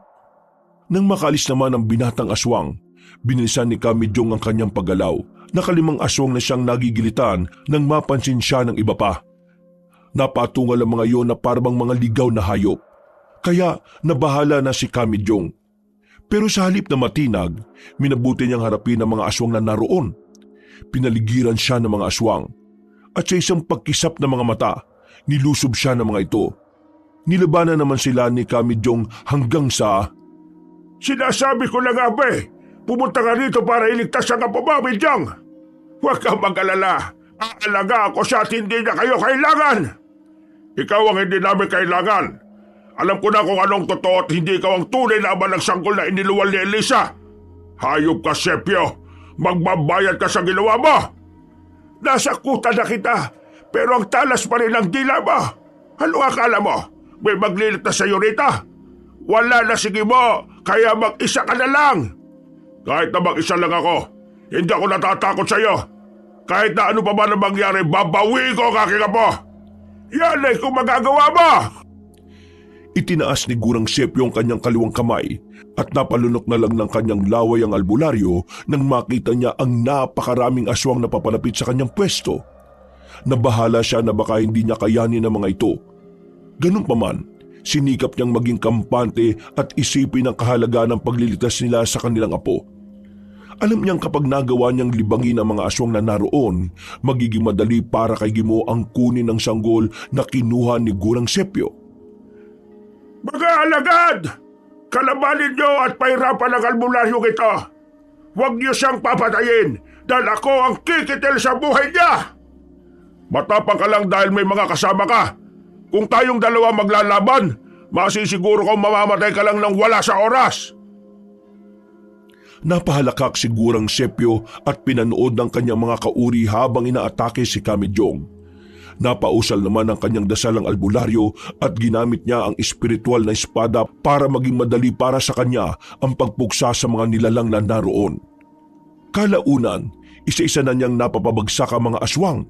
Nang makalis naman ang binatang aswang, binilisan ni Kamijong ang kanyang paggalaw. Nakalimang aswang na siyang nagigilitan nang mapansin siya ng iba pa. Napatungal ang mga iyon na parang mga ligaw na hayop. Kaya nabahala na si Kamijong. Pero sa halip na matinag, minabuti niyang harapin ang mga aswang na naroon. Pinaligiran siya ng mga aswang. At sa isang pagkisap ng mga mata, nilusob siya ng mga ito. Nilabanan naman sila ni Kamijong hanggang sa... Sinasabi ko na nga ba pumunta ka rito para iligtas ang apo mo, Midyong. Huwag kang mag-alala. Aalaga ako siya at hindi niya kayo kailangan. Ikaw ang hindi namin kailangan. Alam ko na kung anong totoo at hindi ikaw ang tunay na ama ng sanggol na iniluwal ni Elisa. Hayop ka, Sepio. Magbabayad ka sa ginawa mo. Nasakutan na kita, pero ang talas pa rin ang dila mo. Ano akala mo? May magliligtas sa iyo rita? Wala na, sige mo, kaya mag-isa ka na lang. Kahit na mag-isa lang ako, hindi ako natatakot sa iyo. Kahit na ano pa ba na mangyari, babawi ko ang aking apo. Yan ay kung magagawa mo. Itinaas ni Gurang Sepio ang kanyang kaliwang kamay at napalunok na lang ng kanyang laway ang albularyo nang makita niya ang napakaraming aswang na papalapit sa kanyang pwesto. Nabahala siya na baka hindi niya kayanin ang mga ito. Ganun pa man, sinikap niyang maging kampante at isipin ang kahalagaan ng paglilitas nila sa kanilang apo. Alam niyang kapag nagawa niyang libangin ang mga aswang na naroon, magiging madali para kay Gimo ang kunin ng sanggol na kinuha ni Gurang Sepio. Mga alagad! Kalabanin niyo at pahirapan ang albularyo ito. Huwag niyo siyang papatayin dahil ako ang kikitil sa buhay niya. Matapang ka lang dahil may mga kasama ka. Kung tayong dalawa maglalaban, masisiguro kong mamamatay ka lang ng wala sa oras. Napahalakak si Gurang Sepio at pinanood ng kanyang mga kauri habang inaatake si Kamijong. Napausal naman ang kanyang dasalang albularyo at ginamit niya ang espiritual na espada para maging madali para sa kanya ang pagpuksa sa mga nilalang na naroon. Kalaunan, isa-isa na niyang napapabagsak ang mga aswang.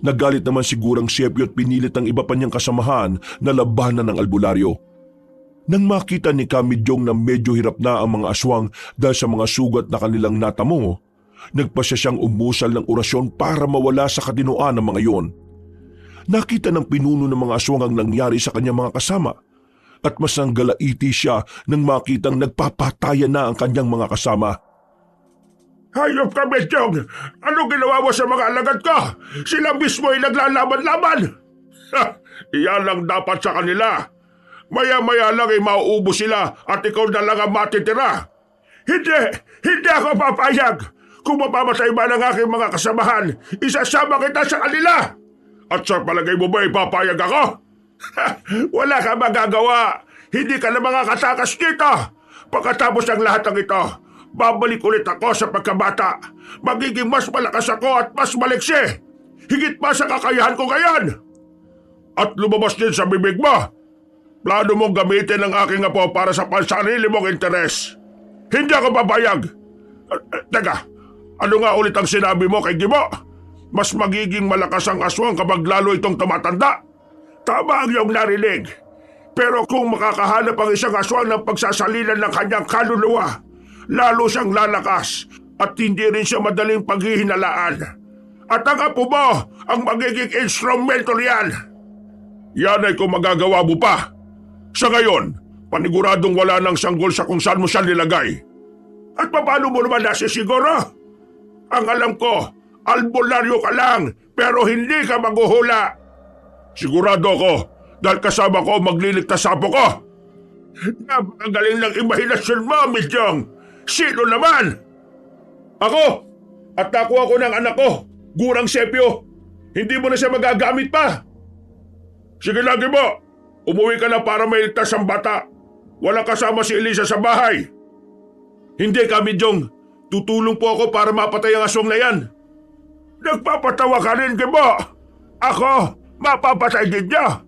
Nagalit naman si Gurang Sepio at pinilit ang iba pa niyang kasamahan na labanan ng albularyo. Nang makita ni Kamijong na medyo hirap na ang mga aswang dahil sa mga sugat na kanilang natamo, nagpasya siyang umusal ng orasyon para mawala sa katinoan ng mga iyon. Nakita ng pinuno ng mga aswang ang nangyari sa kanyang mga kasama at mas nanggalaiti siya nang makitang nagpapatayan na ang kanyang mga kasama. Hayop ka, Midyong! Ano ginawa mo sa mga alagad ko? Sila mismo ay naglalaban-laban! Iyan lang dapat sa kanila. Maya-maya lang ay mauubos sila at ikaw na lang ang matitira. Hindi ako papayag! Kung mapamatay man ang aking mga kasamahan, isasama kita sa kanila! At sa palagay mo ba ipapayag ako? Wala ka magagawa. Hindi ka na makakatakas dito. Pagkatapos ng lahat ng ito, babalik ulit ako sa pagkabata. Magiging mas malakas ako at mas maliksi. Higit pa sa kakayahan ko ngayon. At lumabas din sa bibig mo. Plano mong gamitin ang aking apo para sa pansarili mong interes. Hindi ako papayag. Teka, ano nga ulit ang sinabi mo kay Gimo? Mas magiging malakas ang aswang kapag lalo itong tumatanda. Tama ang iyong narinig. Pero kung makakahanap ang isang aswang ng pagsasalinan ng kanyang kaluluwa, lalo siyang lalakas at hindi rin siya madaling paghihinalaan. At ang apo mo ang magiging instrumento riyan. Yan ay kung magagawa mo pa. Sa ngayon, paniguradong wala ng sanggol sa kung saan mo siya nilagay. At paano mo naman nasisiguro? Ang alam ko, albularyo ka lang, pero hindi ka maghuhula. Sigurado ako, dahil kasama ko magliligtas sa apo ko. Napakagaling ng imahinasyon mo, Midyong. Sino naman? Ako! At nakuha ko ng anak ko, Gurang Sepio. Hindi mo na siya magagamit pa. Sige lagi mo, umuwi ka na para mailigtas ang bata. Walang kasama si Elisa sa bahay. Hindi ka, Midyong. Tutulong po ako para mapatay ang aswang na yan. Nagpapatawa ka rin, Gimo. Ako, mapapatay din niya.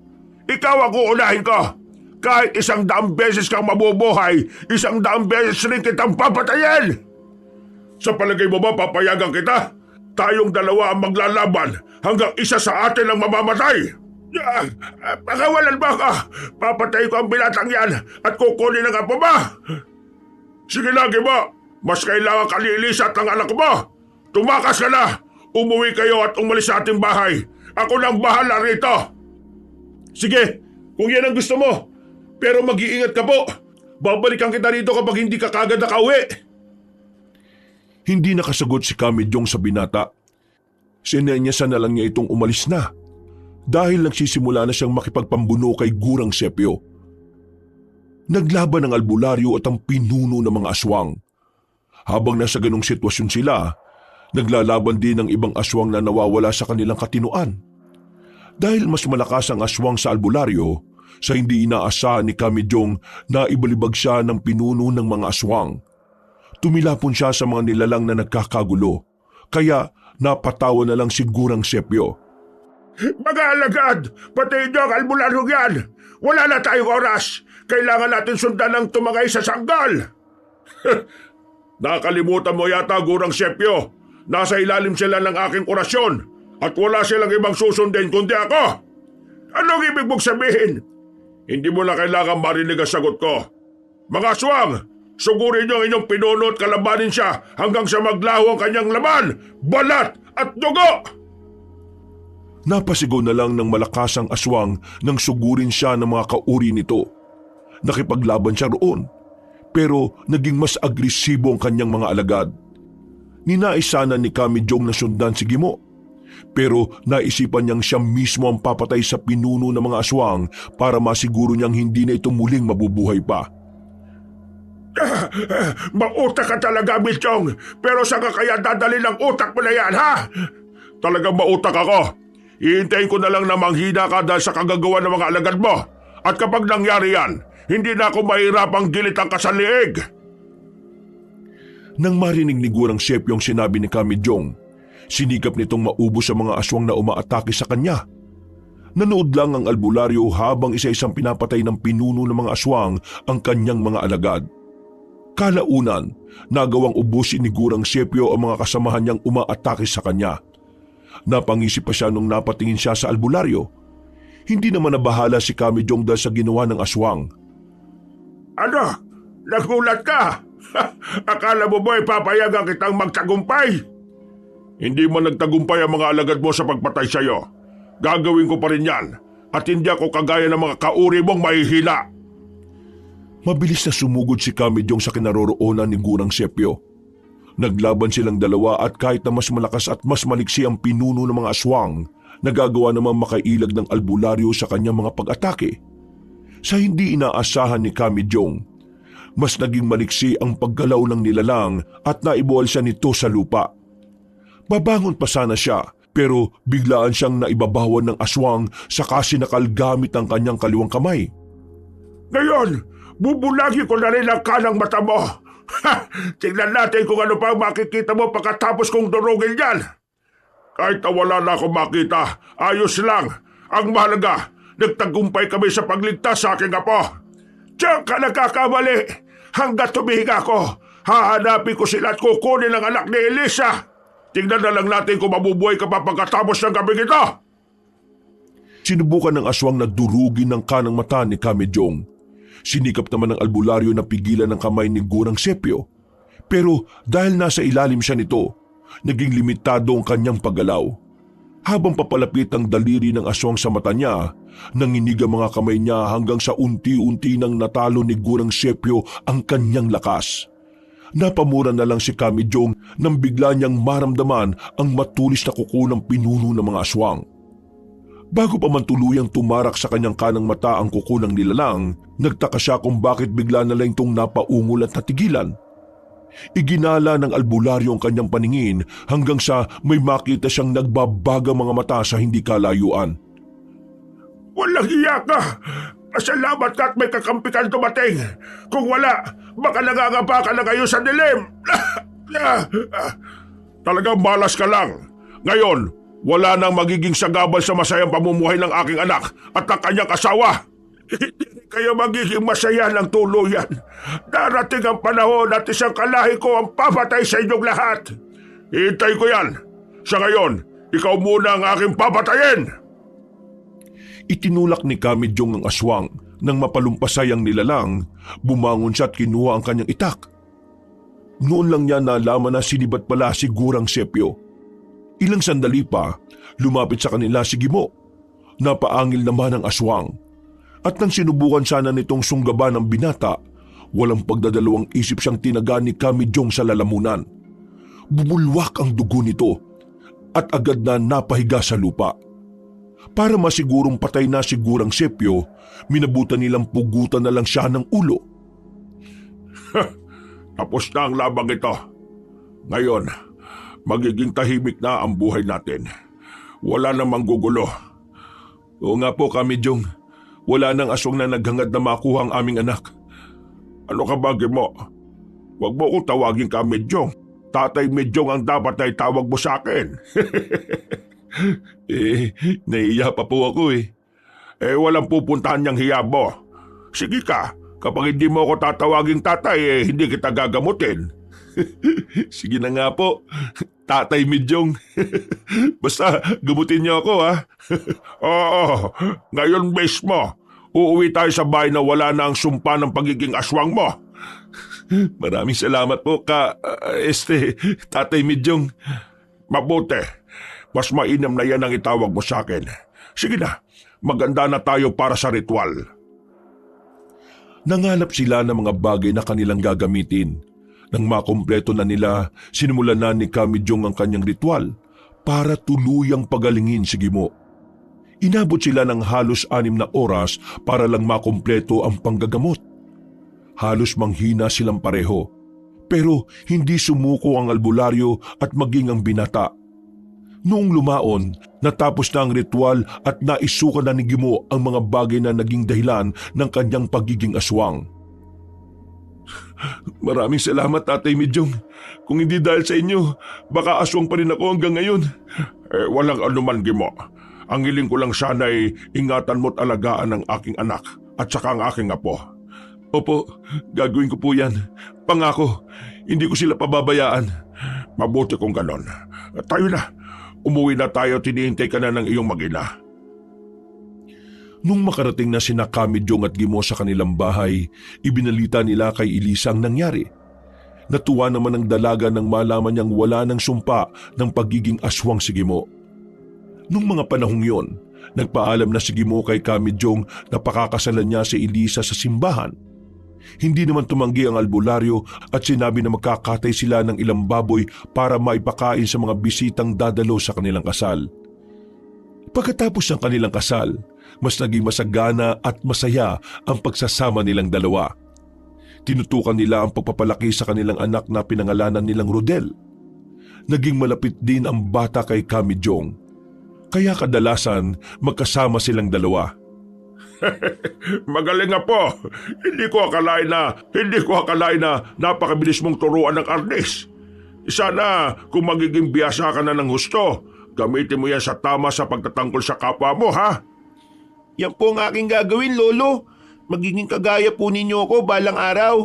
Ikaw ang uunahin ko. Kahit 100 beses kang mabubuhay, 100 beses rin kitang papatayin. Sa palagay mo ba papayagan kita? tayong dalawa ang maglalaban hanggang isa sa atin ang mamamatay. Pakawalan ba ka? Papatay ko ang binatang yan at kukunin ang apo ba? Sige na, Gibo. Mas kailangan ka ni Elisa at ng anak mo. Tumakas ka na. Umuwi kayo at umalis sa ating bahay. Ako nang bahala rito. Sige, kung yan ang gusto mo. Pero mag-iingat ka po. Babalikan kita rito kapag hindi ka kagad nakauwi. Hindi nakasagot si Kamijong sa binata. Sinenyasan na lang niya itong umalis na dahil nagsisimula na siyang makipagpambuno kay Gurang Sepyo. Naglaban ang albularyo at ang pinuno ng mga aswang. Habang nasa ganong sitwasyon sila, naglalaban din ang ibang aswang na nawawala sa kanilang katinuan. Dahil mas malakas ang aswang sa albularyo, sa hindi inaasahan ni Kamijong na ibalibag siya ng pinuno ng mga aswang. Tumilapon siya sa mga nilalang na nagkakagulo, kaya napatawa na lang si Gurang Sepyo. Mga alagad, patayin niyo ang albularyo yan. Wala na tayong oras. Kailangan natin sundan ng tumangay sa sanggal. Nakalimutan mo yata, Gurang Sepyo. Nasa ilalim sila ng aking orasyon at wala silang ibang susundin kundi ako. Anong ibig mong sabihin? Hindi mo na kailangan marinig ang sagot ko. Mga aswang, sugurin niyo ang inyong pinuno at kalabanin siya hanggang sa maglaho ang kanyang laman, balat at dugo! Napasigaw na lang ng malakas ang aswang nang sugurin siya ng mga kauri nito. Nakipaglaban siya roon, pero naging mas agresibo ang kanyang mga alagad. Ninais sana ni Kamijong na sundan si Gimo, pero naisipan niyang siya mismo ang papatay sa pinuno ng mga aswang para masiguro niyang hindi na ito muling mabubuhay pa. Mautak ka talaga, Milchong, pero saan ka kaya dadalhin ang utak mo na yan, ha? Talagang mautak ako. Ihintayin ko na lang na manghina ka dahil sa kagagawa ng mga alagad mo. At kapag nangyari yan, hindi na ako mahirapang gilitan ka sa liig. Nang marinig ni Gurang Sepyo ang sinabi ni Kamijong, sinikap nitong maubos sa mga aswang na umaatake sa kanya. Nanood lang ang albularyo habang isa-isang pinapatay ng pinuno ng mga aswang ang kanyang mga alagad. Kalaunan, nagawang ubusin ni Gurang Sepyo ang mga kasamahan niyang umaatake sa kanya. Napangisip pa siya nung napatingin siya sa albularyo. Hindi naman nabahala si Kamijong dahil sa ginawa ng aswang. Ano? Nagulat ka? Akala mo ba ipapayagan kitang magtagumpay? Hindi man nagtagumpay ang mga alagad mo sa pagpatay sa iyo. Gagawin ko pa rin yan at hindi ako kagaya ng mga kauri mong mahihila. Mabilis na sumugod si Kamijong sa kinaroroonan ni Gurang Sepyo. Naglaban silang dalawa at kahit na mas malakas at mas maliksi ang pinuno ng mga aswang, nagagawa namang makailag ng albularyo sa kanyang mga pag-atake. Sa hindi inaasahan ni Kamijong, mas naging maliksi ang paggalaw ng nilalang at naibuwal siya nito sa lupa. Babangon pa sana siya, pero biglaan siyang naibabawan ng aswang saka sinakal gamit ang kanyang kaliwang kamay. Ngayon, bubulagi ko na rin ang kanang mata mo. Tingnan natin kung ano pa makikita mo pagkatapos kong durugin yan. Kahit na wala na akong makita, ayos lang. Ang mahalaga, nagtagumpay kami sa pagligtas sa aking apo. Diyan ka nagkakamali. Hanggat tumihinga ko, hahanapin ko sila at kukunin ang anak ni Elisa. Tingnan na lang natin kung mabubuhay ka pa pagkatapos ng gabi ito. Sinubukan ng aswang na durugin ng kanang mata ni Kamijong. Sinikap naman ng albularyo na pigilan ng kamay ni Gurang Sepyo. Pero dahil nasa ilalim siya nito, naging limitado ang kanyang paggalaw. Habang papalapit ang daliri ng aswang sa mata niya, nanginig ang mga kamay niya hanggang sa unti-unti nang natalo ni Gurang Sepyo ang kanyang lakas. Napamura na lang si Kamijong nang bigla niyang maramdaman ang matulis na kuko ng pinuno ng mga aswang. Bago pa man tuluyang tumarak sa kanyang kanang mata ang kuko ng nilalang, nagtaka siya kung bakit bigla na lang itong napaungol at natigilan. Iginala ng albularyo ang kanyang paningin hanggang sa may makita siyang nagbabaga mga mata sa hindi kalayuan. Walang iya ka! Pasalamat ka at may kakampi kang dumating. Kung wala, baka nangangapa ka na ngayon sa dilim. Talagang malas ka lang. Ngayon, wala nang magiging sagabal sa masayang pamumuhay ng aking anak at ng kanyang asawa. Hindi kayo magiging masaya ng tuluyan. Darating ang panahon at isang kalahi ko ang papatay sa inyong lahat. Hintay ko yan. Sa ngayon, ikaw muna ang aking papatayin! Itinulak ni Kamidyong ang aswang. Nang mapalumpasay ang nilalang, bumangon siya at kinuha ang kanyang itak. Noon lang niya nalaman na sinibat pala si Gurang Sepyo. Ilang sandali pa, lumapit sa kanila si Gimo. Napaangil naman ang aswang. At nang sinubukan sana nitong sunggaban ng binata, walang pagdadalawang isip siyang tinaga ni Kamidyong sa lalamunan. Bumulwak ang dugo nito at agad na napahiga sa lupa. Para masigurong patay na si Gurang Sepyo, minabutan nilang pugutan na lang siya ng ulo. Tapos na ang labang ito. Ngayon, magiging tahimik na ang buhay natin. Wala namang gugulo. Oo nga po, Kamidyong. Wala nang aswang na naghangad na makuha ang aming anak. Ano ka ba, Gimo? Huwag mo kong tawagin ka Medyong. Tatay Medyong ang dapat na itawag mo sa akin. Naiiya pa po ako eh. Walang pupuntahan niyang hiya mo. Sige ka, kapag hindi mo ako tatawaging tatay, hindi kita gagamutin. Sige na nga po, Tatay Medyong. Basta gamutin niyo ako ha. Oo, ngayon mismo. Uuwi tayo sa bahay na wala na ang sumpa ng pagiging aswang mo. Maraming salamat po Tatay Medyong. Mabuti. Mas mainam na yan ang itawag mo sa akin. Sige na, maganda na tayo para sa ritual. Nangalap sila ng mga bagay na kanilang gagamitin. Nang makumpleto na nila, sinimulan na ni Kamidyong ang kanyang ritual para tuluyang pagalingin si Gimo. Inabot sila ng halos 6 na oras para lang makumpleto ang panggagamot. Halos manghina silang pareho, pero hindi sumuko ang albularyo at maging ang binata. Noong lumaon, natapos na ang ritual at naisukan na ni Gimo ang mga bagay na naging dahilan ng kanyang pagiging aswang. Maraming salamat, Tatay Medyong. Kung hindi dahil sa inyo, baka aswang pa rin ako hanggang ngayon. Walang anuman, Gimo. Ang hiling ko lang sana ay ingatan mo't alagaan ang aking anak at saka ang aking apo. Opo, gagawin ko po yan. Pangako, hindi ko sila pababayaan. Mabuti kung ganon. Tayo na. Umuwi na tayo at hinihintay ka na ng iyong mag-ina. Nung makarating na sina Kamidyong at Gimo sa kanilang bahay, ibinalita nila kay Elisa ang nangyari. Natuwa naman ang dalaga nang malaman niyang wala ng sumpa ng pagiging aswang si Gimo. Nung mga panahong yon, nagpaalam na si Gimo kay Kamidyong na pakakasalan niya si Elisa sa simbahan. Hindi naman tumanggi ang albularyo at sinabi na magkakatay sila ng ilang baboy para maipakain sa mga bisitang dadalo sa kanilang kasal. Pagkatapos ng kanilang kasal, mas naging masagana at masaya ang pagsasama nilang dalawa. Tinutukan nila ang pagpapalaki sa kanilang anak na pinangalanan nilang Rodel. Naging malapit din ang bata kay Kamidyong, kaya kadalasan magkasama silang dalawa. Magaling nga po. Hindi ko akalain na napakabilis mong turuan ng arnis. Sana kung magiging biyasa ka na ng husto, gamitin mo yan sa tama sa pagtatangkol sa kapwa mo, ha? Yan po ang aking gagawin, Lolo. Magiging kagaya po ninyo ako balang araw.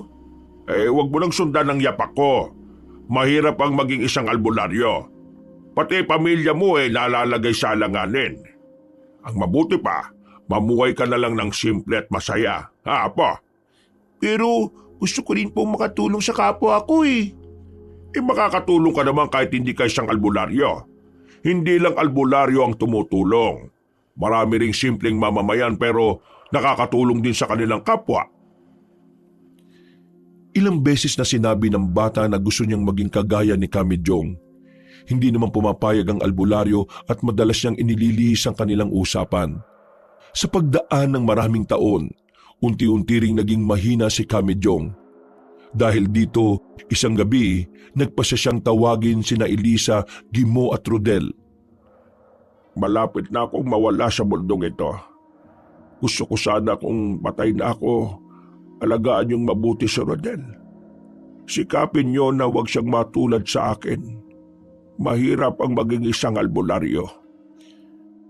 Huwag mo nang sundan ng yapak ko. Mahirap ang maging isang albularyo. Pati pamilya mo nalalagay sa alanganin. Ang mabuti pa, mamuhay ka na lang ng simple at masaya. Ha, Apo? Pero gusto ko rin pong makatulong sa kapwa ko Makakatulong ka naman kahit hindi ka isang albularyo. Hindi lang albularyo ang tumutulong. Marami ring simpleng mamamayan pero nakakatulong din sa kanilang kapwa. Ilang beses na sinabi ng bata na gusto niyang maging kagaya ni Kamidyong. Hindi naman pumapayag ang albularyo at madalas niyang inililihis ang kanilang usapan. Sa pagdaan ng maraming taon, unti-unti ring naging mahina si Kamidyong. Dahil dito, isang gabi, nagpasya siyang tawagin sina Elisa, Gimo at Rodel. Malapit na akong mawala sa mundong ito. Gusto ko sana kung patay na ako, alagaan niyong mabuti si Rodel. Sikapin niyo na huwag siyang matulad sa akin. Mahirap ang maging isang albularyo.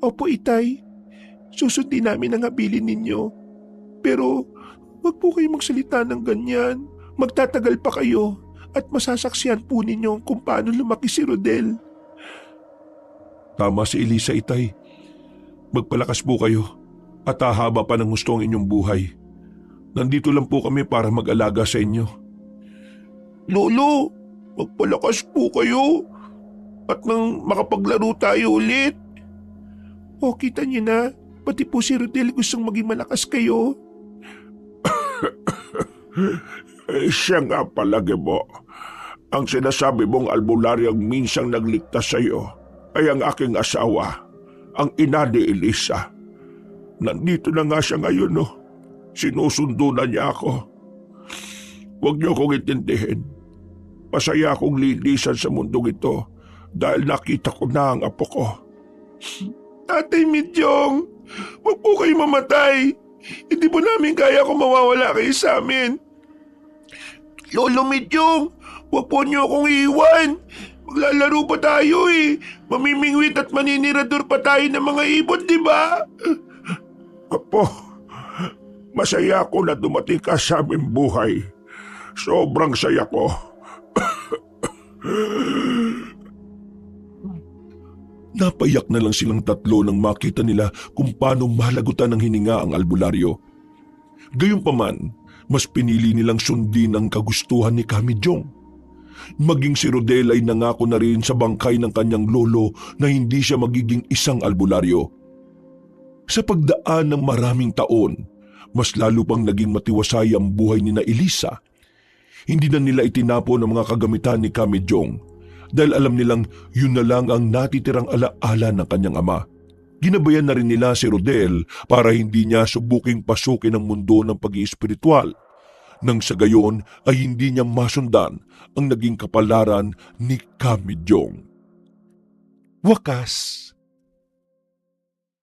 Opo, Itay. Susundin namin ang habilin ninyo. Pero wag po kayong magsalita ng ganyan. Magtatagal pa kayo at masasaksihan po ninyo kung paano lumaki si Rodel. Tama si Elisa, Itay. Magpalakas po kayo at hahaba pa ng gusto ang inyong buhay. Nandito lang po kami para mag-alaga sa inyo. Lolo, magpalakas po kayo. At nang makapaglaro tayo ulit. O, kita niyo na, pati po si Rodel gustong maging malakas kayo. Siya nga pala, Gebo. Ang sinasabi mong albularyang minsang nagligtas sa iyo ay ang aking asawa, ang ina ni Elisa. Nandito na nga siya ngayon, no? Sinusundo na niya ako. Huwag niyo kong intindihin. Masaya akong lilisan sa mundong ito dahil nakita ko na ang apo ko. Tatay Midyong, huwag po kayo mamatay. Hindi po namin kaya kung mawawala kayo sa amin. Lolo Midyong, huwag po niyo akong iiwan. Maglalaro pa tayo eh. Mamimingwit at maninirador pa tayo ng mga ibon, di ba? Apo, masaya ako na dumating ka sa aming buhay. Sobrang saya ko. Napayak na lang silang tatlo nang makita nila kung paano malagutan ng hininga ang albularyo. Gayunpaman, mas pinili nilang sundin ang kagustuhan ni Kamidyong. Maging si Rodel ay nangako na rin sa bangkay ng kanyang lolo na hindi siya magiging isang albularyo. Sa pagdaan ng maraming taon, mas lalo pang naging matiwasay ang buhay ni na Elisa. Hindi na nila itinapon ang mga kagamitan ni Kamidyong dahil alam nilang yun na lang ang natitirang alaala ng kanyang ama. Ginabayan na rin nila si Rodel para hindi niya subuking pasukin ang mundo ng pag-iespiritual. Nang sa gayon ay hindi niya masundan ang naging kapalaran ni Kamidyong. Wakas,